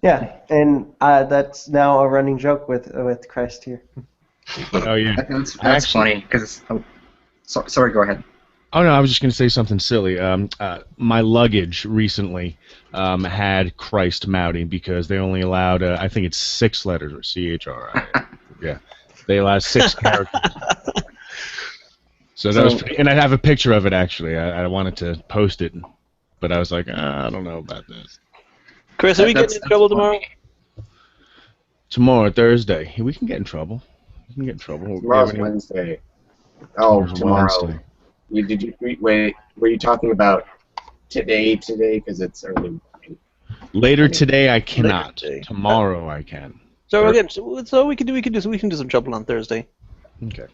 Yeah, and that's now a running joke with Christ here. Oh yeah, that's funny because. Sorry, go ahead. Oh no, I was just going to say something silly. My luggage recently had Christ Mouty because they only allowed, I think it's 6 letters or CHR. Yeah, they allow 6 characters. So that was pretty, and I have a picture of it actually. I wanted to post it, but I was like, I don't know about this. Chris, are we getting in trouble tomorrow? Tomorrow, Thursday. We can get in trouble. We can get in trouble. Tomorrow's Wednesday. Oh, tomorrow. Wednesday. Wait, were you talking about today? Because it's early. Later today, I cannot. Tomorrow, I can. So again, so we can do some trouble on Thursday. Okay.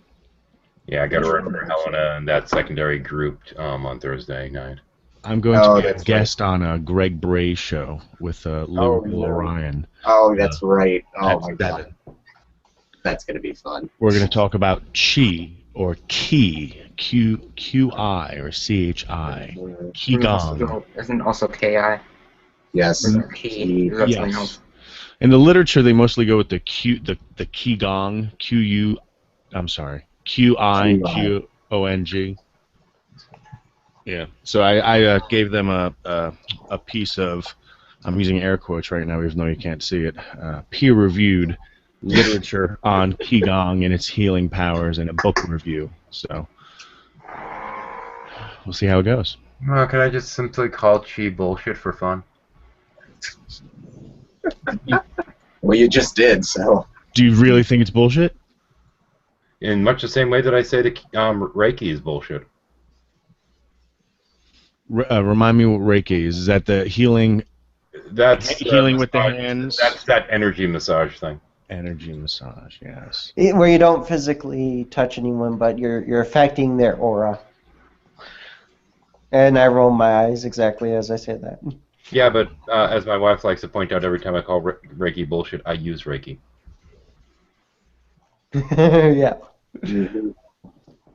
Yeah, I got to remember Helena and that secondary group on Thursday night. I'm going to be a guest on Greg Bray's show with Liverpool Orion. Oh, that's right. Oh my God. That's going to be fun. We're going to talk about chi or ki, Q-I or C-H-I, Qigong. Isn't also K-I? Yes. Yes. In the literature, they mostly go with the Qigong, Q-I-Q-O-N-G. Yeah. So I gave them a piece of, I'm using air quotes right now even though you can't see it, peer-reviewed literature on Qigong and its healing powers and a book review. So we'll see how it goes. Well, can I just simply call Chi bullshit for fun? Well, you just did, so. Do you really think it's bullshit? In much the same way that I say that Reiki is bullshit. Remind me what Reiki is. Is that the healing? That's healing with the hands. That's that energy massage thing. Energy massage, yes. Where you don't physically touch anyone, but you're affecting their aura. And I roll my eyes exactly as I say that. Yeah, but as my wife likes to point out every time I call Reiki bullshit, I use Reiki. Yeah.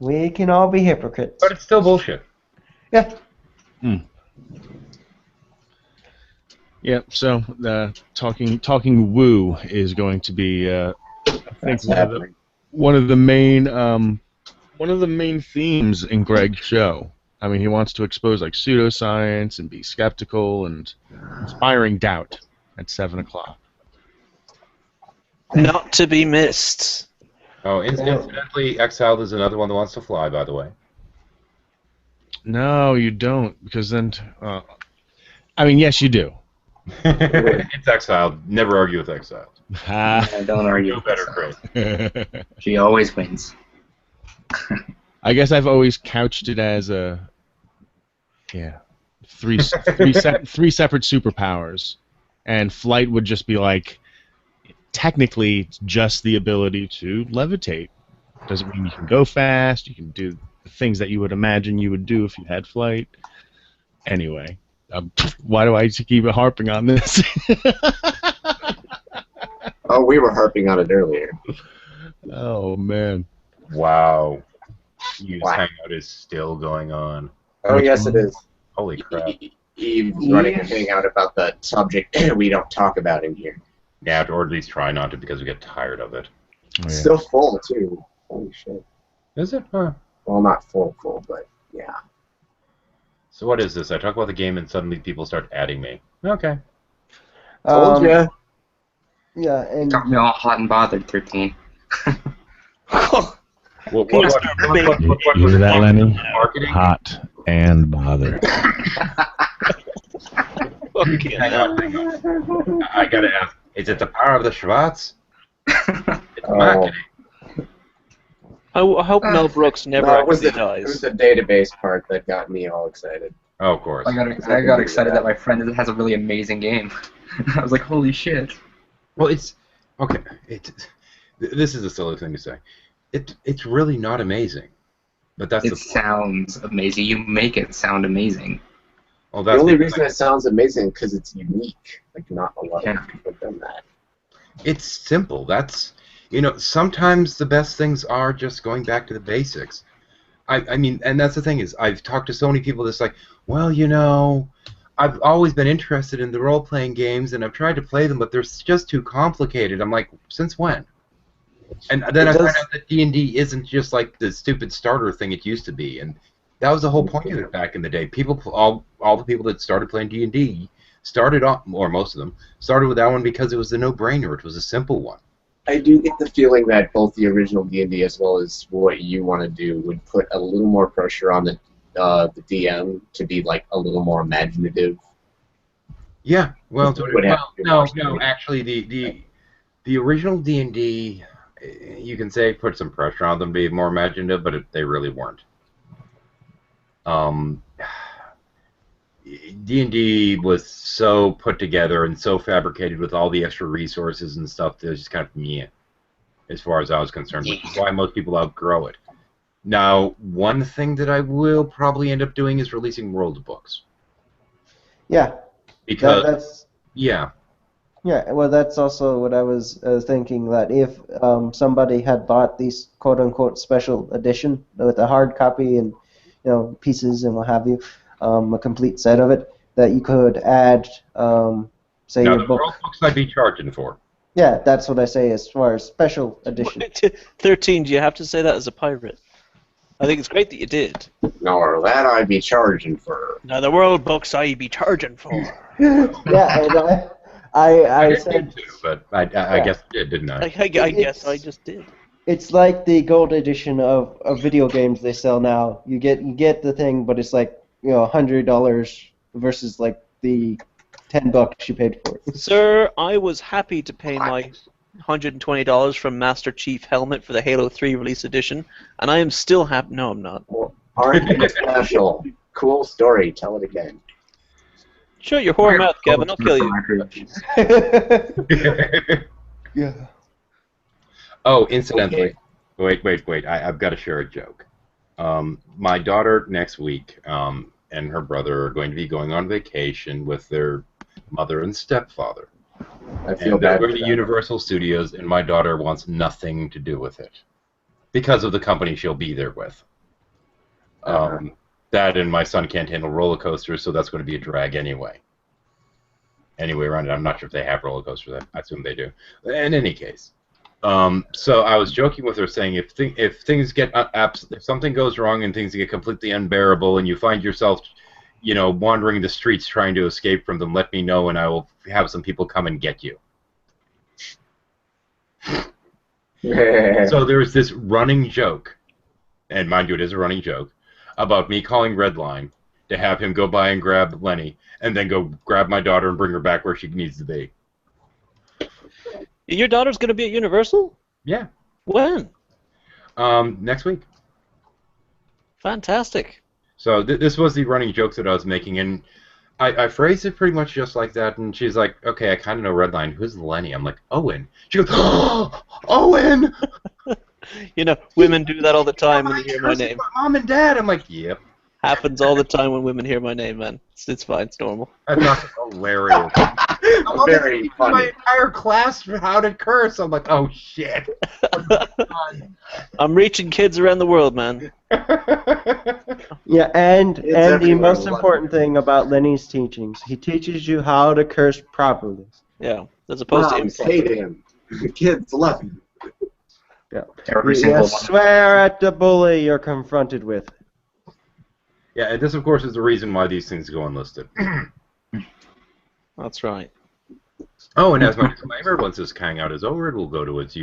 We can all be hypocrites. But it's still bullshit. Yeah. Yeah, so talking woo is going to be I think one of the main themes in Greg's show. I mean, he wants to expose like pseudoscience and be skeptical and inspiring doubt at 7 o'clock. Not to be missed. Oh, incidentally, Exiled is another one that wants to fly, by the way. No, you don't, because then... I mean, yes, you do. It's Exiled. Never argue with Exiled. Don't argue. No better, Chris. She always wins. I guess I've always couched it as three separate superpowers, and flight would just be like, technically, it's just the ability to levitate. Doesn't mean you can go fast. You can do the things that you would imagine you would do if you had flight. Anyway, why do I keep harping on this? Oh, we were harping on it earlier. Oh man! Wow. Eve's Hangout is still going on. Oh, yes, it is. Holy crap. Eve's running a hangout about the subject we don't talk about in here. Yeah, or at least try not to because we get tired of it. Oh, yeah. Still full, too. Holy shit. Is it? Huh. Well, not full, but yeah. So what is this? I talk about the game and suddenly people start adding me. Okay. Told ya. Yeah, and... Got me all hot and bothered, 13. You hear that, Lenny? Marketing? Hot and bother. Hang on. I gotta ask, is it the power of the Schwartz? It's marketing. I hope Mel Brooks never No, it was actually the dies. database part that got me all excited. Oh, of course. I got excited that my friend has a really amazing game. I was like, holy shit. Well, it's okay. This is a silly thing to say. It's really not amazing, but that's It sounds amazing. You make it sound amazing. Well, The only reason it sounds amazing because it's unique. Like, not a lot of people have done that. It's simple. That's, sometimes the best things are just going back to the basics. I mean, and that's the thing is, I've talked to so many people that's like, well, I've always been interested in the role-playing games, and I've tried to play them, but they're just too complicated. I'm like, since when? And then I find out that D&D isn't just like the stupid starter thing it used to be, and that was the whole point of it back in the day. People, all the people that started playing D&D started off, or most of them, started with that one because it was a no-brainer. It was a simple one. I do get the feeling that both the original D&D as well as what you want to do would put a little more pressure on the DM to be like a little more imaginative. Yeah, well, no, actually, the original D&D, you can say put some pressure on them to be more imaginative, but they really weren't. D&D was so put together and so fabricated with all the extra resources and stuff that it was just kind of meh, as far as I was concerned, which is why most people outgrow it. Now, one thing that I will probably end up doing is releasing world books. Yeah. Because, yeah. Yeah, well, that's also what I was thinking, that if somebody had bought these quote-unquote special edition with a hard copy and pieces and what have you, a complete set of it, that you could add, say, now, your the book. world books I'd be charging for. Yeah, that's what I say as far as special edition. 13, do you have to say that as a pirate? I think it's great that you did. No, that I'd be charging for. Now, the world books I'd be charging for. Yeah, and I said... To, but I guess I did, didn't I? I guess I just did. It's like the gold edition of video games they sell now. You get the thing, but it's like $100 versus like the $10 you paid for it. Sir, I was happy to pay my $120 from Master Chief Helmet for the Halo 3 release edition, and I am still happy. No, I'm not. Aren't special. Cool story. Tell it again. Shut your whore mouth, Kevin. I'll kill you. Yeah. Oh, incidentally, wait. I've got to share a joke. My daughter next week and her brother are going to be going on vacation with their mother and stepfather. I feel and they're bad going for to them. Universal Studios, and my daughter wants nothing to do with it because of the company she'll be there with. That and my son can't handle roller coasters, so that's going to be a drag anyway. Anyway, around it, I'm not sure if they have roller coasters. I assume they do. In any case, so I was joking with her, saying if things get if something goes wrong and things get completely unbearable, and you find yourself, wandering the streets trying to escape from them, let me know, and I will have some people come and get you. So there's this running joke, and mind you, it is a running joke, about me calling Redline to have him go by and grab Lenny, and then go grab my daughter and bring her back where she needs to be. Your daughter's going to be at Universal? Yeah. When? Next week. Fantastic. So this was the running joke that I was making, and I phrased it pretty much just like that, and she's like, okay, I kind of know Redline. Who's Lenny? I'm like, Owen. She goes, oh, Owen! Women do that all the time when they hear my name. Mom and Dad. I'm like, yep. Happens all the time when women hear my name, man. It's fine. It's normal. That's not hilarious. Very funny. My entire class how to curse. I'm like, oh shit. I'm reaching kids around the world, man. Yeah, and the everywhere. most important thing about Lenny's teachings, he teaches you how to curse properly. Yeah, as opposed Moms to hate him. Kids love him. Yeah. Every You single one. swear at the bully you're confronted with. Yeah, and this, of course, is the reason why these things go unlisted. That's right. Oh, and as my disclaimer, once this hangout is over, it will go to its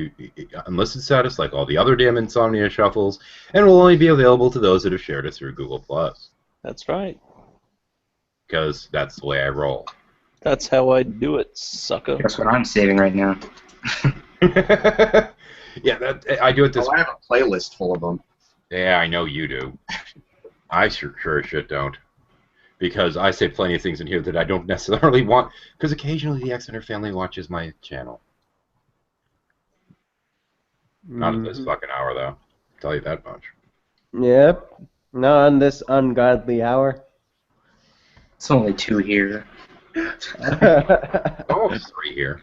unlisted status like all the other damn Insomnia shuffles, and will only be available to those that have shared it through Google+. That's right. Because that's the way I roll. That's how I do it, sucker. That's what I'm saving right now. Yeah, I do it this Oh, I have a playlist full of them. Yeah, I know you do. I sure as shit don't. Because I say plenty of things in here that I don't necessarily want. Because occasionally the Exeter family watches my channel. Not at this fucking hour, though. I'll tell you that much. Yep. Not on this ungodly hour. It's only 2 here. Oh, it's 3 here.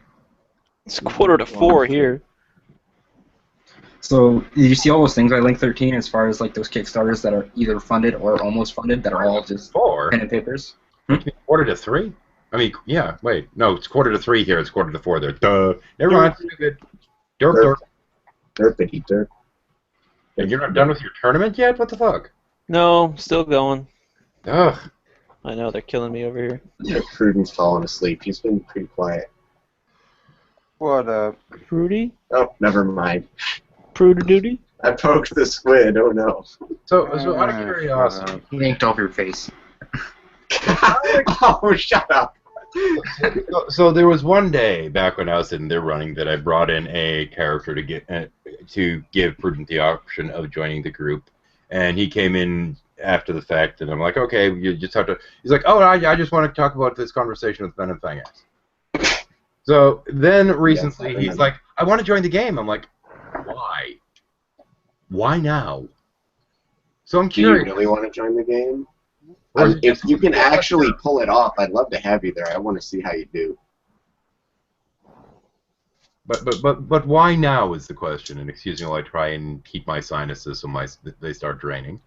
It's 3:45 here. So, did you see all those things by Link 13 as far as like those Kickstarters that are either funded or almost funded that are all just 4? pen and papers? 2:45? I mean, yeah, wait. No, it's 2:45 here. It's 4:45 there. Duh. Never mind. You're good. Derp. Derpity derp. And you're not done with your tournament yet? What the fuck? No, still going. Ugh. I know, they're killing me over here. Yeah, Pruden's fallen asleep. He's been pretty quiet. What up? Prudy? Oh, never mind. Prudy-doody? I poked the squid. Oh no. So out of curiosity, He inked over your face. Oh, shut up. So there was one day back when I was sitting there running that I brought in a character to give Prudent the option of joining the group, and he came in after the fact, and I'm like, okay, you just have to. He's like, oh, I just want to talk about this conversation with Ben and Fangas. So then recently he's like, I want to join the game. I'm like, why? Why now? So I'm Do you curious. really want to join the game? Or is it If just you can something actually pull it off, I'd love to have you there. I want to see how you do. But why now is the question? And excuse me while I try and keep my sinuses so they start draining.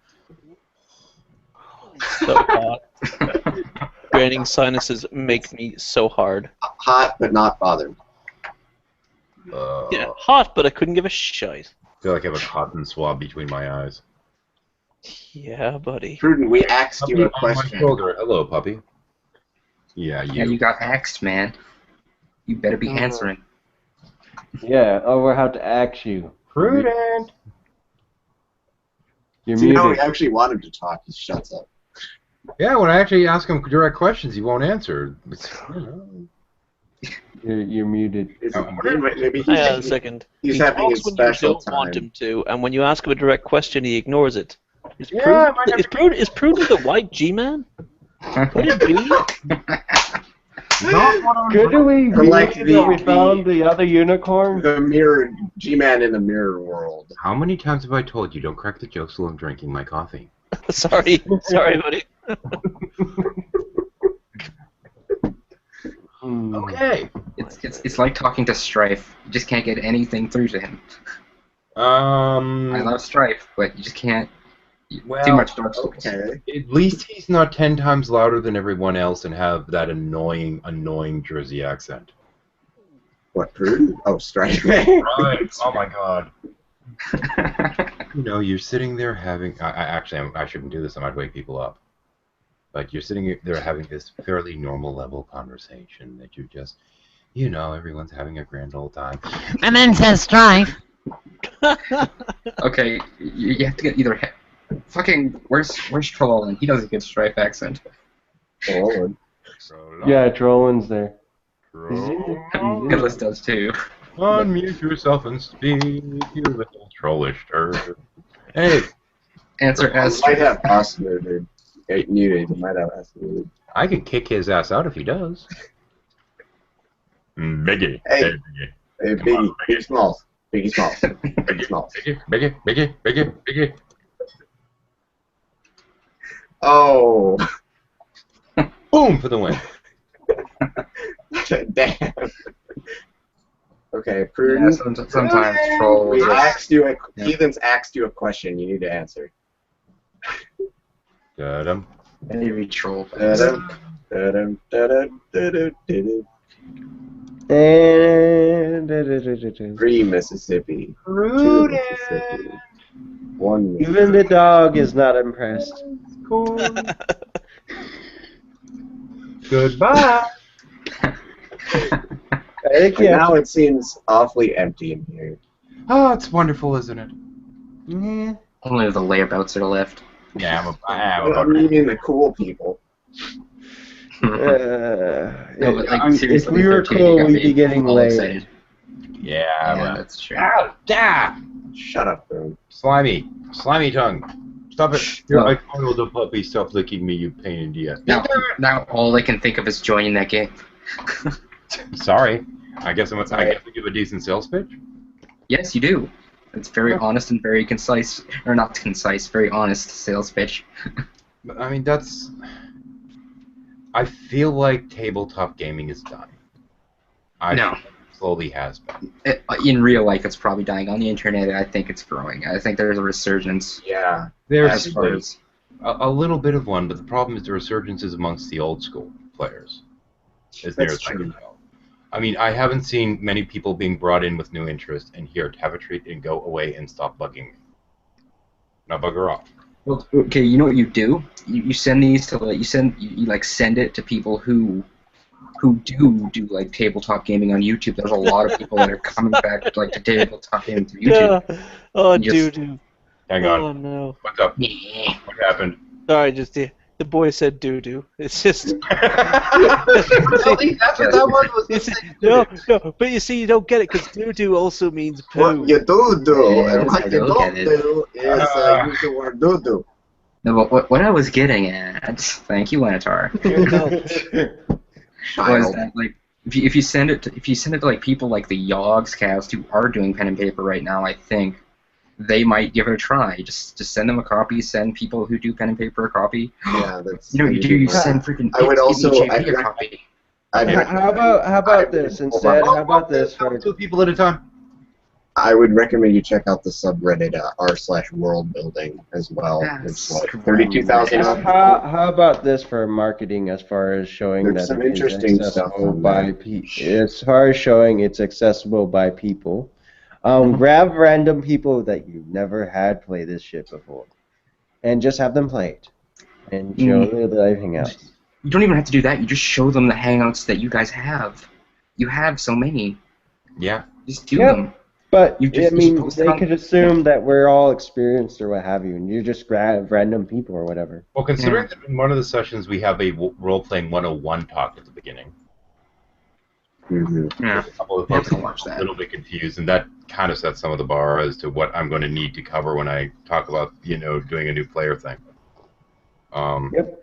So hot. Draining sinuses make me so hard. Hot, but not bothered. Yeah, hot, but I couldn't give a shite. I feel like I have a cotton swab between my eyes. Yeah, buddy. Prudent, we asked Puppy you a on my question. shoulder. Hello, puppy. Yeah, Yeah, you got axed, man. You better be answering. Yeah, we'll have to axe you. Prudent. You're See how we muted. actually want him to talk, he shuts up. Yeah, when I actually ask him direct questions, he won't answer. You're muted. Maybe Hang on a second. he's He having talks his when special you don't want time. him to, and when you ask him a direct question, he ignores it. Is Yeah, Prudent the white G-man? Could it be? Could we Or like believe that we the- found the other unicorn? The mirror, G-Man in the mirror world. How many times have I told you don't crack the jokes while I'm drinking my coffee? Sorry, buddy. Okay. It's like talking to Strife. You just can't get anything through to him. I love Strife, but you just can't. Too much Dark Souls. Okay. At least he's not 10 times louder than everyone else and have that annoying Jersey accent. What, Prudent? Oh, Strife. Right. Oh my god. You know, you're sitting there having. I shouldn't do this. I might wake people up. But you're sitting there having this fairly normal level conversation that you're just, you know, everyone's having a grand old time. And then says Strife. Okay, you have to get either. Fucking, where's Trollin? He does a good Strife accent. Trollin. Yeah, Trollin's there. Headless does too. Unmute yourself and speak, you little trollish turd. Hey. Answer as might have us muted. Muted. He might have us muted. I could kick his ass out if he does. Biggie. Hey, Biggie. Biggie Smalls. Biggie Smalls. Biggie Smalls. Biggie. Oh. Boom for the win. Damn. Okay, Prudent. Yeah, sometimes Troll. We asked you Heathens asked you a question. You need to answer. Da-dum. Maybe Troll. Da-dum, da-dum, da-dum, da-dum, da-dum. And 3 Mississippi. 2 Mississippi. 1 Mississippi. even the dog is not impressed. Goodbye. Thank And you. now it seems awfully empty in here. Oh, it's wonderful, isn't it? Yeah. Only the layabouts are left. Yeah, I am a What do you mean the cool people? No, but like if seriously, we were 13, cool, got we'd me be getting all laid. excited. Yeah, Yeah, well. that's true. Ow, da! Shut up, Boom. Slimy tongue. Stop it. Your No. icon little puppy, stop licking me, you pain in the ass. Now all I can think of is joining that game. Sorry. I guess we give a decent sales pitch. Yes, you do. It's very honest and very concise, or not concise, very honest sales pitch. But, I mean, that's... I feel like tabletop gaming is dying. No. Feel like it slowly has been. In real life, it's probably dying. On the internet, I think it's growing. I think there's a resurgence. Yeah. There's as far as a little bit of one, but the problem is the resurgence is amongst the old school players. As near as I can tell. I mean, I haven't seen many people being brought in with new interest and here, have a treat and go away and stop bugging me. Now bugger off. Well, okay, you know what you do? You send these to like you send it to people who do like tabletop gaming on YouTube. There's a lot of people that are coming back to tabletop gaming through YouTube. Yeah. Oh, You just- doo-doo. Hang on. Oh, no. What's up? What happened? Sorry, just the boy said doo-doo. It's just... That's what that one was. You see, no, but you see, you don't get it, because doo-doo also means poo. What you do, Yeah, and what I you don't don't get it. do is use the word do. No, but what I was getting at, thank you, Lanatar, was that like if you send it to like people like the Yogscast who are doing pen and paper right now, I think they might give it a try. Just send them a copy. Send people who do pen and paper a copy. Yeah, that's. You know what you do? You send freaking. I would also. JP a copy. How about this instead? How about this for 2 people at a time? I would recommend you check out the subreddit r/world building as well. It's like 32,000 up. How about this for marketing as far as showing There's that some it is interesting stuff accessible on by that. as far as showing it's accessible by people. Grab random people that you've never had play this shit before, and just have them play it, and show the live hangouts. You don't even have to do that. You just show them the hangouts that you guys have. You have so many. Yeah. Just do them. But You just- I mean, post it they on- could assume that we're all experienced or what have you, and you just grab random people or whatever. Well, considering that in one of the sessions we have a role-playing 101 talk at the beginning, Yeah. a couple of folks are a little bit confused, and that kind of sets some of the bar as to what I'm going to need to cover when I talk about, doing a new player thing. Yep.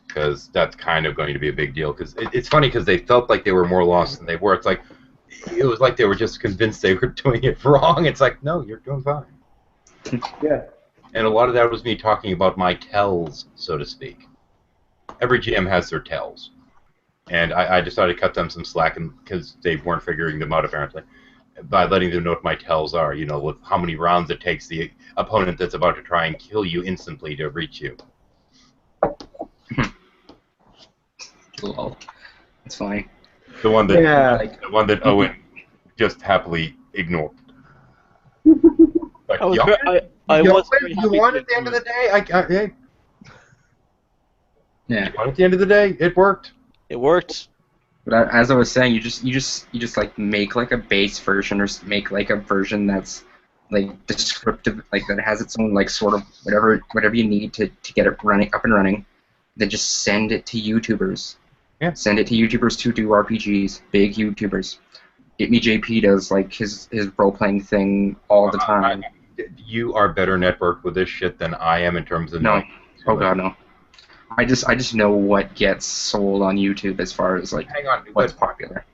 Because that's kind of going to be a big deal. Because it's funny because they felt like they were more lost than they were. It's like it was like they were just convinced they were doing it wrong. It's like, no, you're doing fine. Yeah. And a lot of that was me talking about my tells, so to speak. Every GM has their tells. And I decided to cut them some slack because they weren't figuring them out, apparently, by letting them know what my tells are, with how many rounds it takes the opponent that's about to try and kill you instantly to reach you. Lol. It's funny. The one that Yeah. Owen just happily ignored. Like, I was y'all- was very you happy won to at the end of the day. Yeah. You won at the end of the day. It worked. It worked. But as I was saying, you just like make like a base version or make like a version that's like descriptive, like that has its own like sort of whatever you need to get it up and running. Then just send it to YouTubers. Yeah. Send it to YouTubers who do RPGs, big YouTubers. JP does like his role playing thing all the time. You are better networked with this shit than I am in terms of No. Oh god, no. I just know what gets sold on YouTube as far as like what's popular.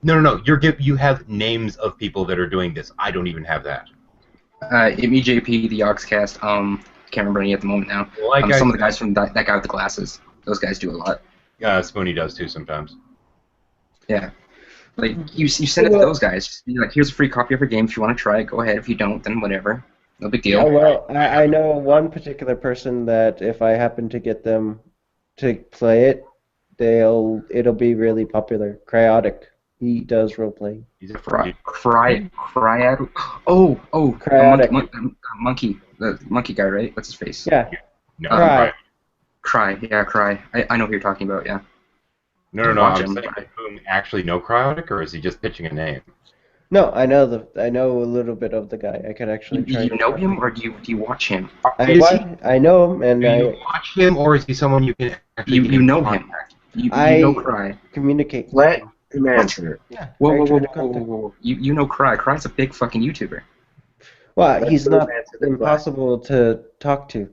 No. You have names of people that are doing this. I don't even have that. JP, the Yogscast. Can't remember any at the moment now. Some of the guys from that guy with the glasses. Those guys do a lot. Spoony does too sometimes. Yeah. Like you send it to those guys. Just be like, here's a free copy of your game. If you want to try it, go ahead. If you don't, then whatever. No big deal. Yeah, well, I know one particular person that if I happen to get them to play it, it'll be really popular. Cryotic. He does role playing. He's a Cryotic. Cryotic. Monkey. The monkey guy, right? What's his face? Yeah. No, Cry. Yeah, Cry. I know who you're talking about. Yeah. No. Watch I'm him. saying, whom actually know Cryotic, or is he just pitching a name? No, I know a little bit of the guy. I could actually try. You know him, or do you watch him? I know him, and Do you watch him, or is he someone you can actually You know him. You know Cry. communicate. Let him answer. Yeah. Whoa, I whoa, try whoa, to whoa, contact- whoa, whoa. You know Cry. Cry's a big fucking YouTuber. Well, Let he's him not answer the impossible to talk to.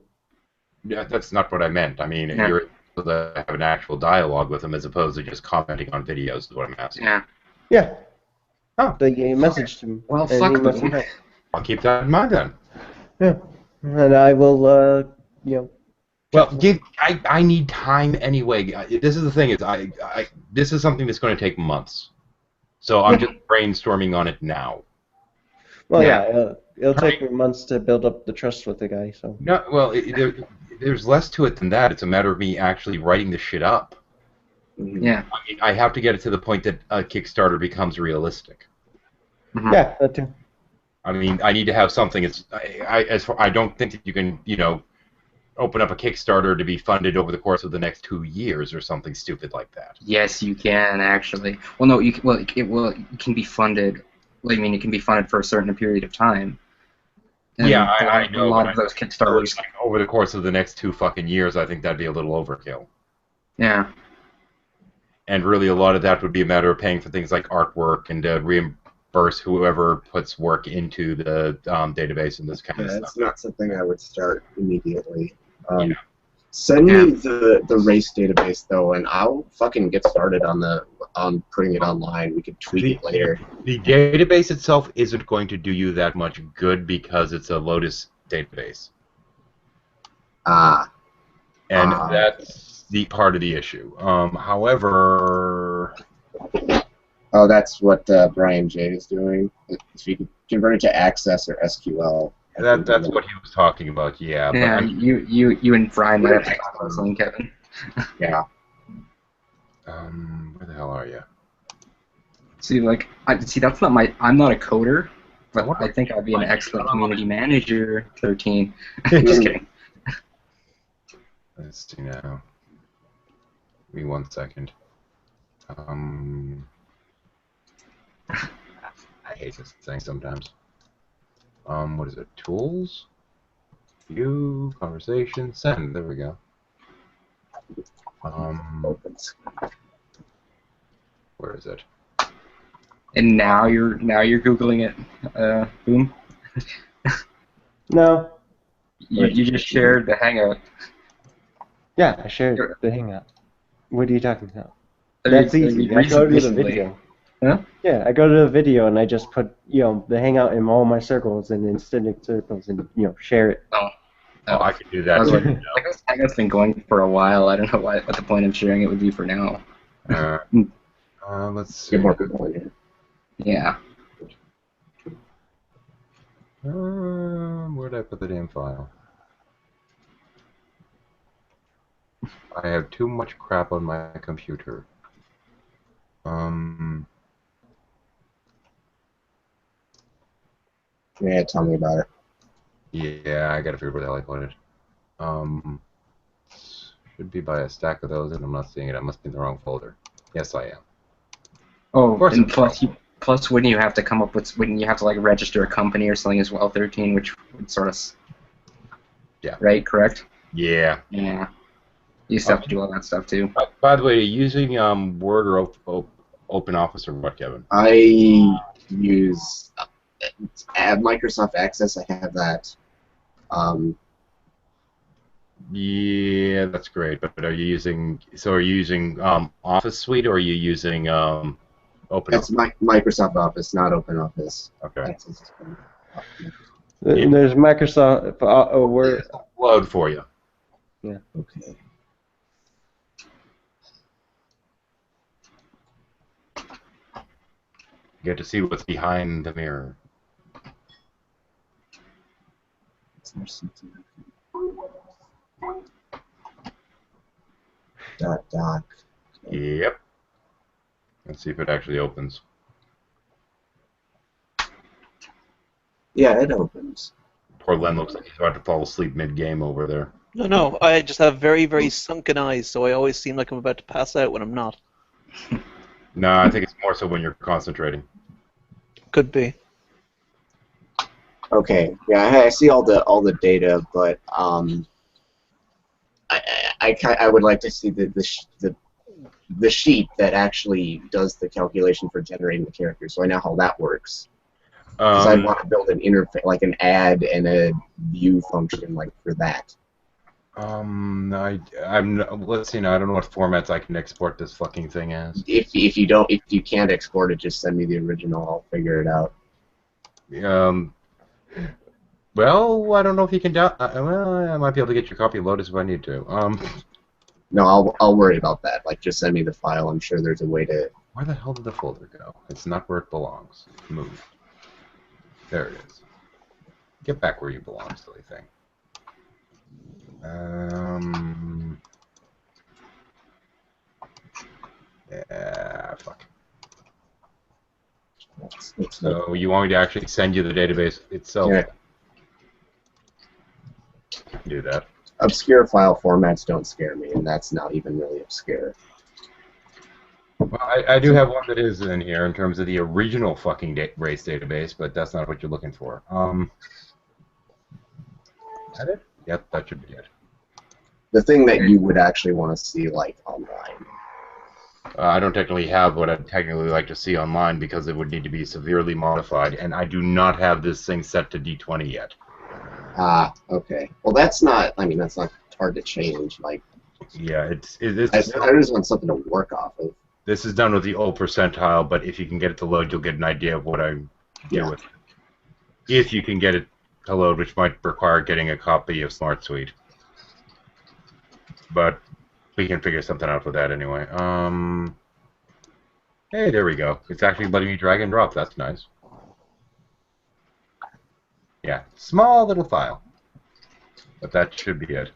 Yeah, that's not what I meant. I mean, Yeah. you're able to have an actual dialogue with him as opposed to just commenting on videos. Is what I'm asking. Yeah. Yeah. Oh. The messaged him. Well, and fuck he must me. have helped. I'll keep that in mind then. Yeah. And I will, Well, I need time anyway. This is the thing is this is something that's going to take months, so I'm just brainstorming on it now. Well, yeah, it'll take me months to build up the trust with the guy. So. No, well, there's less to it than that. It's a matter of me actually writing the shit up. Yeah. I mean, I have to get it to the point that a Kickstarter becomes realistic. Yeah, that too. I mean, I need to have something. I don't think that you can, open up a Kickstarter to be funded over the course of the next 2 years or something stupid like that. Yes, you can actually. Well, no, it can be funded. I mean, it can be funded for a certain period of time. And Yeah, I know. A lot but of those Kickstarters. like, over the course of the next 2 fucking years, I think that'd be a little overkill. Yeah. And really, a lot of that would be a matter of paying for things like artwork and reimburse whoever puts work into the database and this kind of Yeah, stuff. it's not something I would start immediately. Send me the race database though, and I'll fucking get started on putting it online. We could tweak it later. The database itself isn't going to do you that much good because it's a Lotus database. And that's the part of the issue. However... Oh, that's what Brian J is doing. If you could convert it to Access or SQL. That's what he was talking about, yeah. But Yeah, you and Brian might have to talk about something, Kevin. Yeah. Where the hell are you? See, that's not my. I'm not a coder, but I think I'd be an excellent community manager. 13. Just kidding. Let's see now. Give me 1 second. I hate this thing sometimes. What is it? Tools? View, conversation, send. There we go. Where is it? And now you're googling it. Boom. No. You just shared the Hangout. Yeah, I shared the Hangout. What are you talking about? I That's mean, easy. I go to the recently. video. Huh? Yeah, I go to the video and I just put, the Hangout in all my circles and then extended circles and, share it. Oh, I could do I that was too. like, this Hangout's been going for a while. I don't know what the point of sharing it would be for now. Let's see. Get more people in here. Yeah. Where did I put the damn file? I have too much crap on my computer. Yeah, tell me about it. Yeah, I gotta figure where the hell I put it. Should be by a stack of those, and I'm not seeing it. I must be in the wrong folder. Yes, I am. Oh, course and it's plus, wouldn't you have to come up with? Wouldn't you have to like register a company or something as well? 13, which would sort of. Yeah. Right. Correct. Yeah. Yeah. You still have to do all that stuff too. By the way, are you using Word or OpenOffice or what, Kevin? I use Microsoft Access. I have that. Yeah, that's great. But are you using? So are you using Office Suite or are you using OpenOffice? It's Microsoft Office, not OpenOffice. Okay. There's Microsoft Word. Load for you. Yeah. Okay. You get to see what's behind the mirror. Doc. Yep. Let's see if it actually opens. Yeah, it opens. Poor Len looks like he's about to fall asleep mid-game over there. No, I just have very, very sunken eyes, so I always seem like I'm about to pass out when I'm not. No, I think it's more so when you're concentrating. Could be. Okay, yeah, I see all the data, but I would like to see the sheet that actually does the calculation for generating the characters, so I know how that works. Because I'd want to build an interface, like an add and a view function, like for that. Let's see now. I don't know what formats I can export this fucking thing as. If you can't export it, just send me the original. I'll figure it out. Well, I don't know if you can well, I might be able to get your copy of Lotus if I need to. No, I'll worry about that. Like, just send me the file. I'm sure there's a way to. Where the hell did the folder go? It's not where it belongs. Move. There it is. Get back where you belong, silly thing. Yeah, fuck. So you want me to actually send you the database itself? Yeah. Do that. Obscure file formats don't scare me, and that's not even really obscure. Well, I do have one that is in here in terms of the original fucking race database, but that's not what you're looking for. Is that it? Yep, that should be it. The thing that you would actually want to see, like, online. I don't technically have what I'd technically like to see online because it would need to be severely modified, and I do not have this thing set to D20 yet. Ah, okay. Well, that's not. I mean, that's not hard to change. Like, yeah, I just want something to work off of. This is done with the old percentile, but if you can get it to load, you'll get an idea of what I do with it. If you can get it to load, which might require getting a copy of SmartSuite. But we can figure something out with that anyway. Hey, there we go. It's actually letting me drag and drop. That's nice. Yeah, small little file. But that should be it.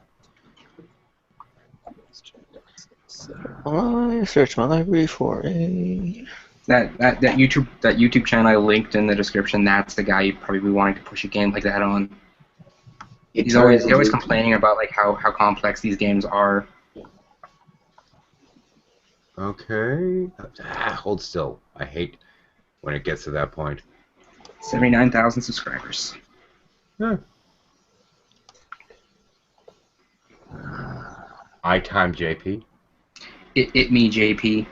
I search my library for a... That YouTube channel I linked in the description, that's the guy you probably be wanting to push a game like that on. He's always complaining about like how complex these games are. Okay. Hold still. I hate when it gets to that point. 79,000 subscribers. Yeah. iTime JP. It me JP.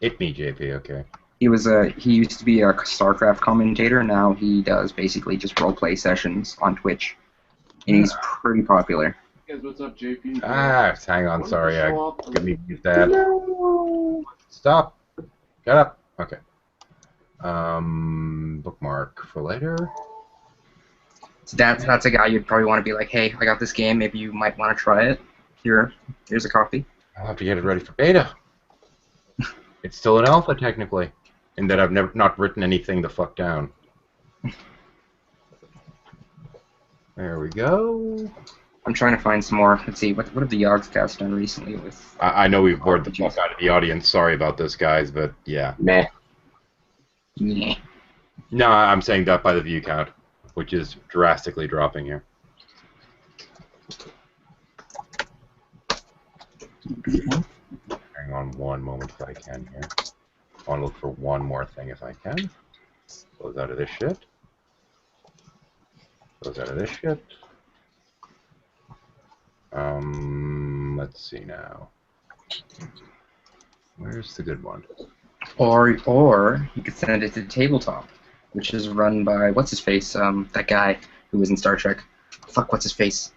It me JP. Okay. He used to be a StarCraft commentator. Now he does basically just roleplay sessions on Twitch, and he's pretty popular. Hey guys, what's up, JP? Hang on. Sorry, I let me mute that. Stop. Shut up. Okay. Bookmark for later. So that's a guy you'd probably want to be like, hey, I got this game. Maybe you might want to try it. Here's a copy. I'll have to get it ready for beta. It's still an alpha technically, in that I've not written anything the fuck down. There we go. I'm trying to find some more. Let's see, what have the Yogscast done recently with... I know we've bored the fuck out of the audience. Sorry about this, guys, but yeah. Meh. Meh. No, I'm saying that by the view count, which is drastically dropping here. Hang on one moment if I can here. I want to look for one more thing if I can. Close out of this shit. Close out of this shit. Let's see now. Where's the good one? Or you could send it to Tabletop, which is run by what's his face? That guy who was in Star Trek. Fuck, what's his face?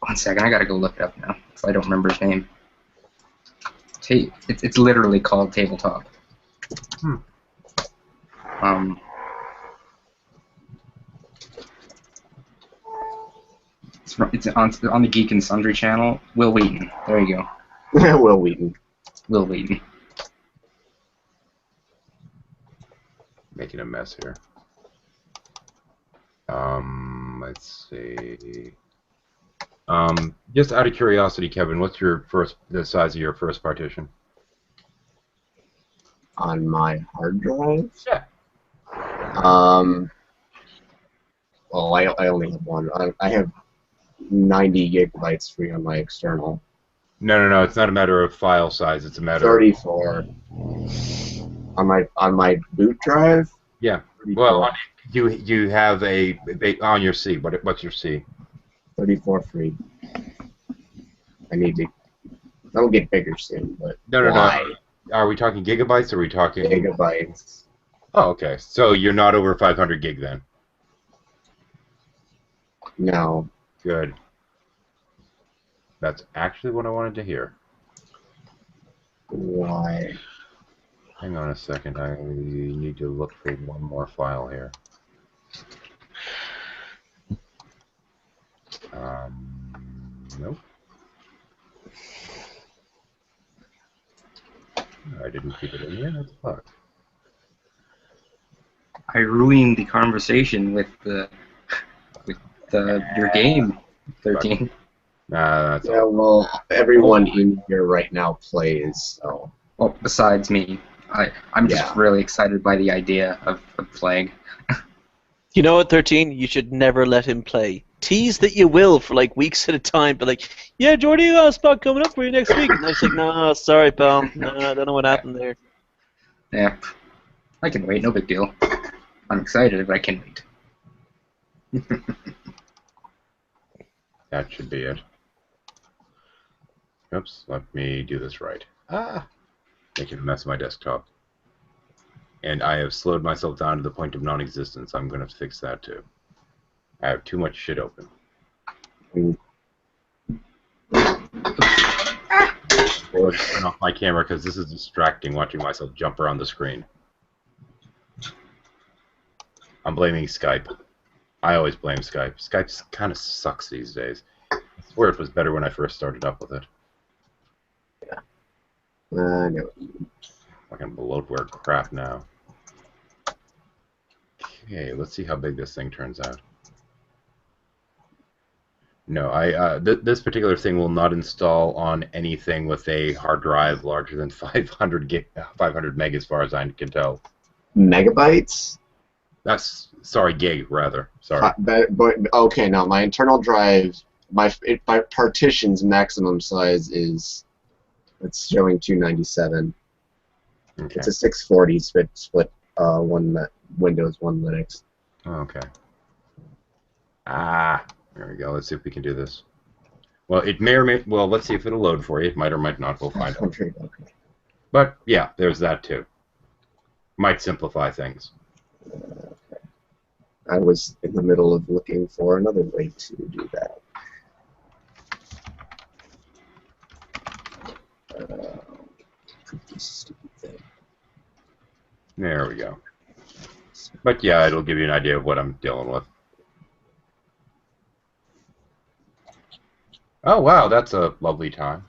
1 second, I gotta go look it up now because I don't remember his name. It's literally called Tabletop. It's on the Geek and Sundry channel. Will Wheaton. There you go. Will Wheaton. Will Wheaton. Making a mess here. Let's see. Just out of curiosity, Kevin, what's the size of your first partition? On my hard drive? Yeah. Well, I only have one. I have 90 gigabytes free on my external. No. It's not a matter of file size. It's a matter 34. of... On my boot drive? Yeah. 34. Well, you have on your C. What's your C? 34 free. I need to. That'll get bigger soon, but No. why? Are we talking gigabytes or are we talking Gigabytes? Oh, okay. So you're not over 500 gig then? No. Good. That's actually what I wanted to hear. Why? Hang on a second. I need to look for one more file here. Nope. I didn't keep it in here. What the fuck? I ruined the conversation with your game, 13. Nah, that's Yeah, well, everyone in here right now plays, so. Well, besides me, I'm just Yeah. really excited by the idea of playing. You know what, 13? You should never let him play. Tease that you will for like weeks at a time, but like, yeah, Jordy, you got a spot coming up for you next week. And I was like, no, sorry, pal. No, I don't know what happened there. Yeah, I can wait, no big deal. I'm excited, but I can wait. That should be it. Oops, let me do this right. Making a mess of my desktop. And I have slowed myself down to the point of non-existence. I'm going to fix that too. I have too much shit open. I'll turn off my camera because this is distracting watching myself jump around the screen. I'm blaming Skype. I always blame Skype. Skype kind of sucks these days. I swear it was better when I first started up with it. No. Fucking bloatware crap now. Okay, let's see how big this thing turns out. No, this particular thing will not install on anything with a hard drive larger than 500 meg, as far as I can tell. Megabytes? That's gig rather. Sorry. But okay, no, my internal drive, my partition's maximum size is, it's showing 297. Okay. It's a 640 split Windows, one Linux. Okay. There we go. Let's see if we can do this. Well, it may or may... Well, let's see if it'll load for you. It might or might not. We'll find out. Okay. But, yeah, there's that, too. Might simplify things. I was in the middle of looking for another way to do that. Stupid thing. There we go. But, yeah, it'll give you an idea of what I'm dealing with. Oh, wow, that's a lovely time.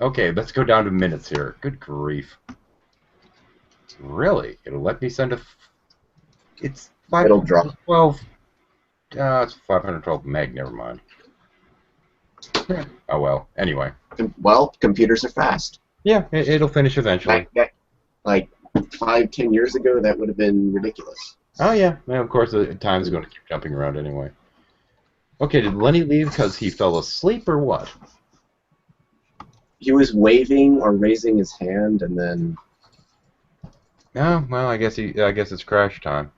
Okay, let's go down to minutes here. Good grief. Really? It'll let me send a... It's 512... it's 512 meg, never mind. Oh, well, anyway. Well, computers are fast. Yeah, it'll finish eventually. Like 5-10 years ago, that would have been ridiculous. Oh, yeah. And of course, the time's going to keep jumping around anyway. Okay, did Lenny leave because he fell asleep or what? He was waving or raising his hand, and then... Oh, well, I guess it's crash time.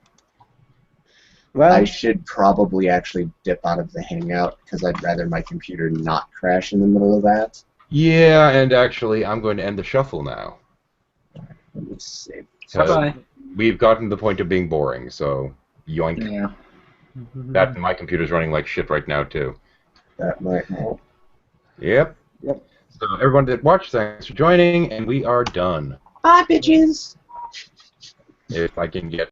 Well, I should probably actually dip out of the Hangout, because I'd rather my computer not crash in the middle of that. Yeah, and actually, I'm going to end the shuffle now. Let me see. Bye-bye. We've gotten to the point of being boring, so yoink. Yeah. That my computer's running like shit right now, too. That might help. Yep. So everyone that watched, thanks for joining, and we are done. Bye, bitches! If I can get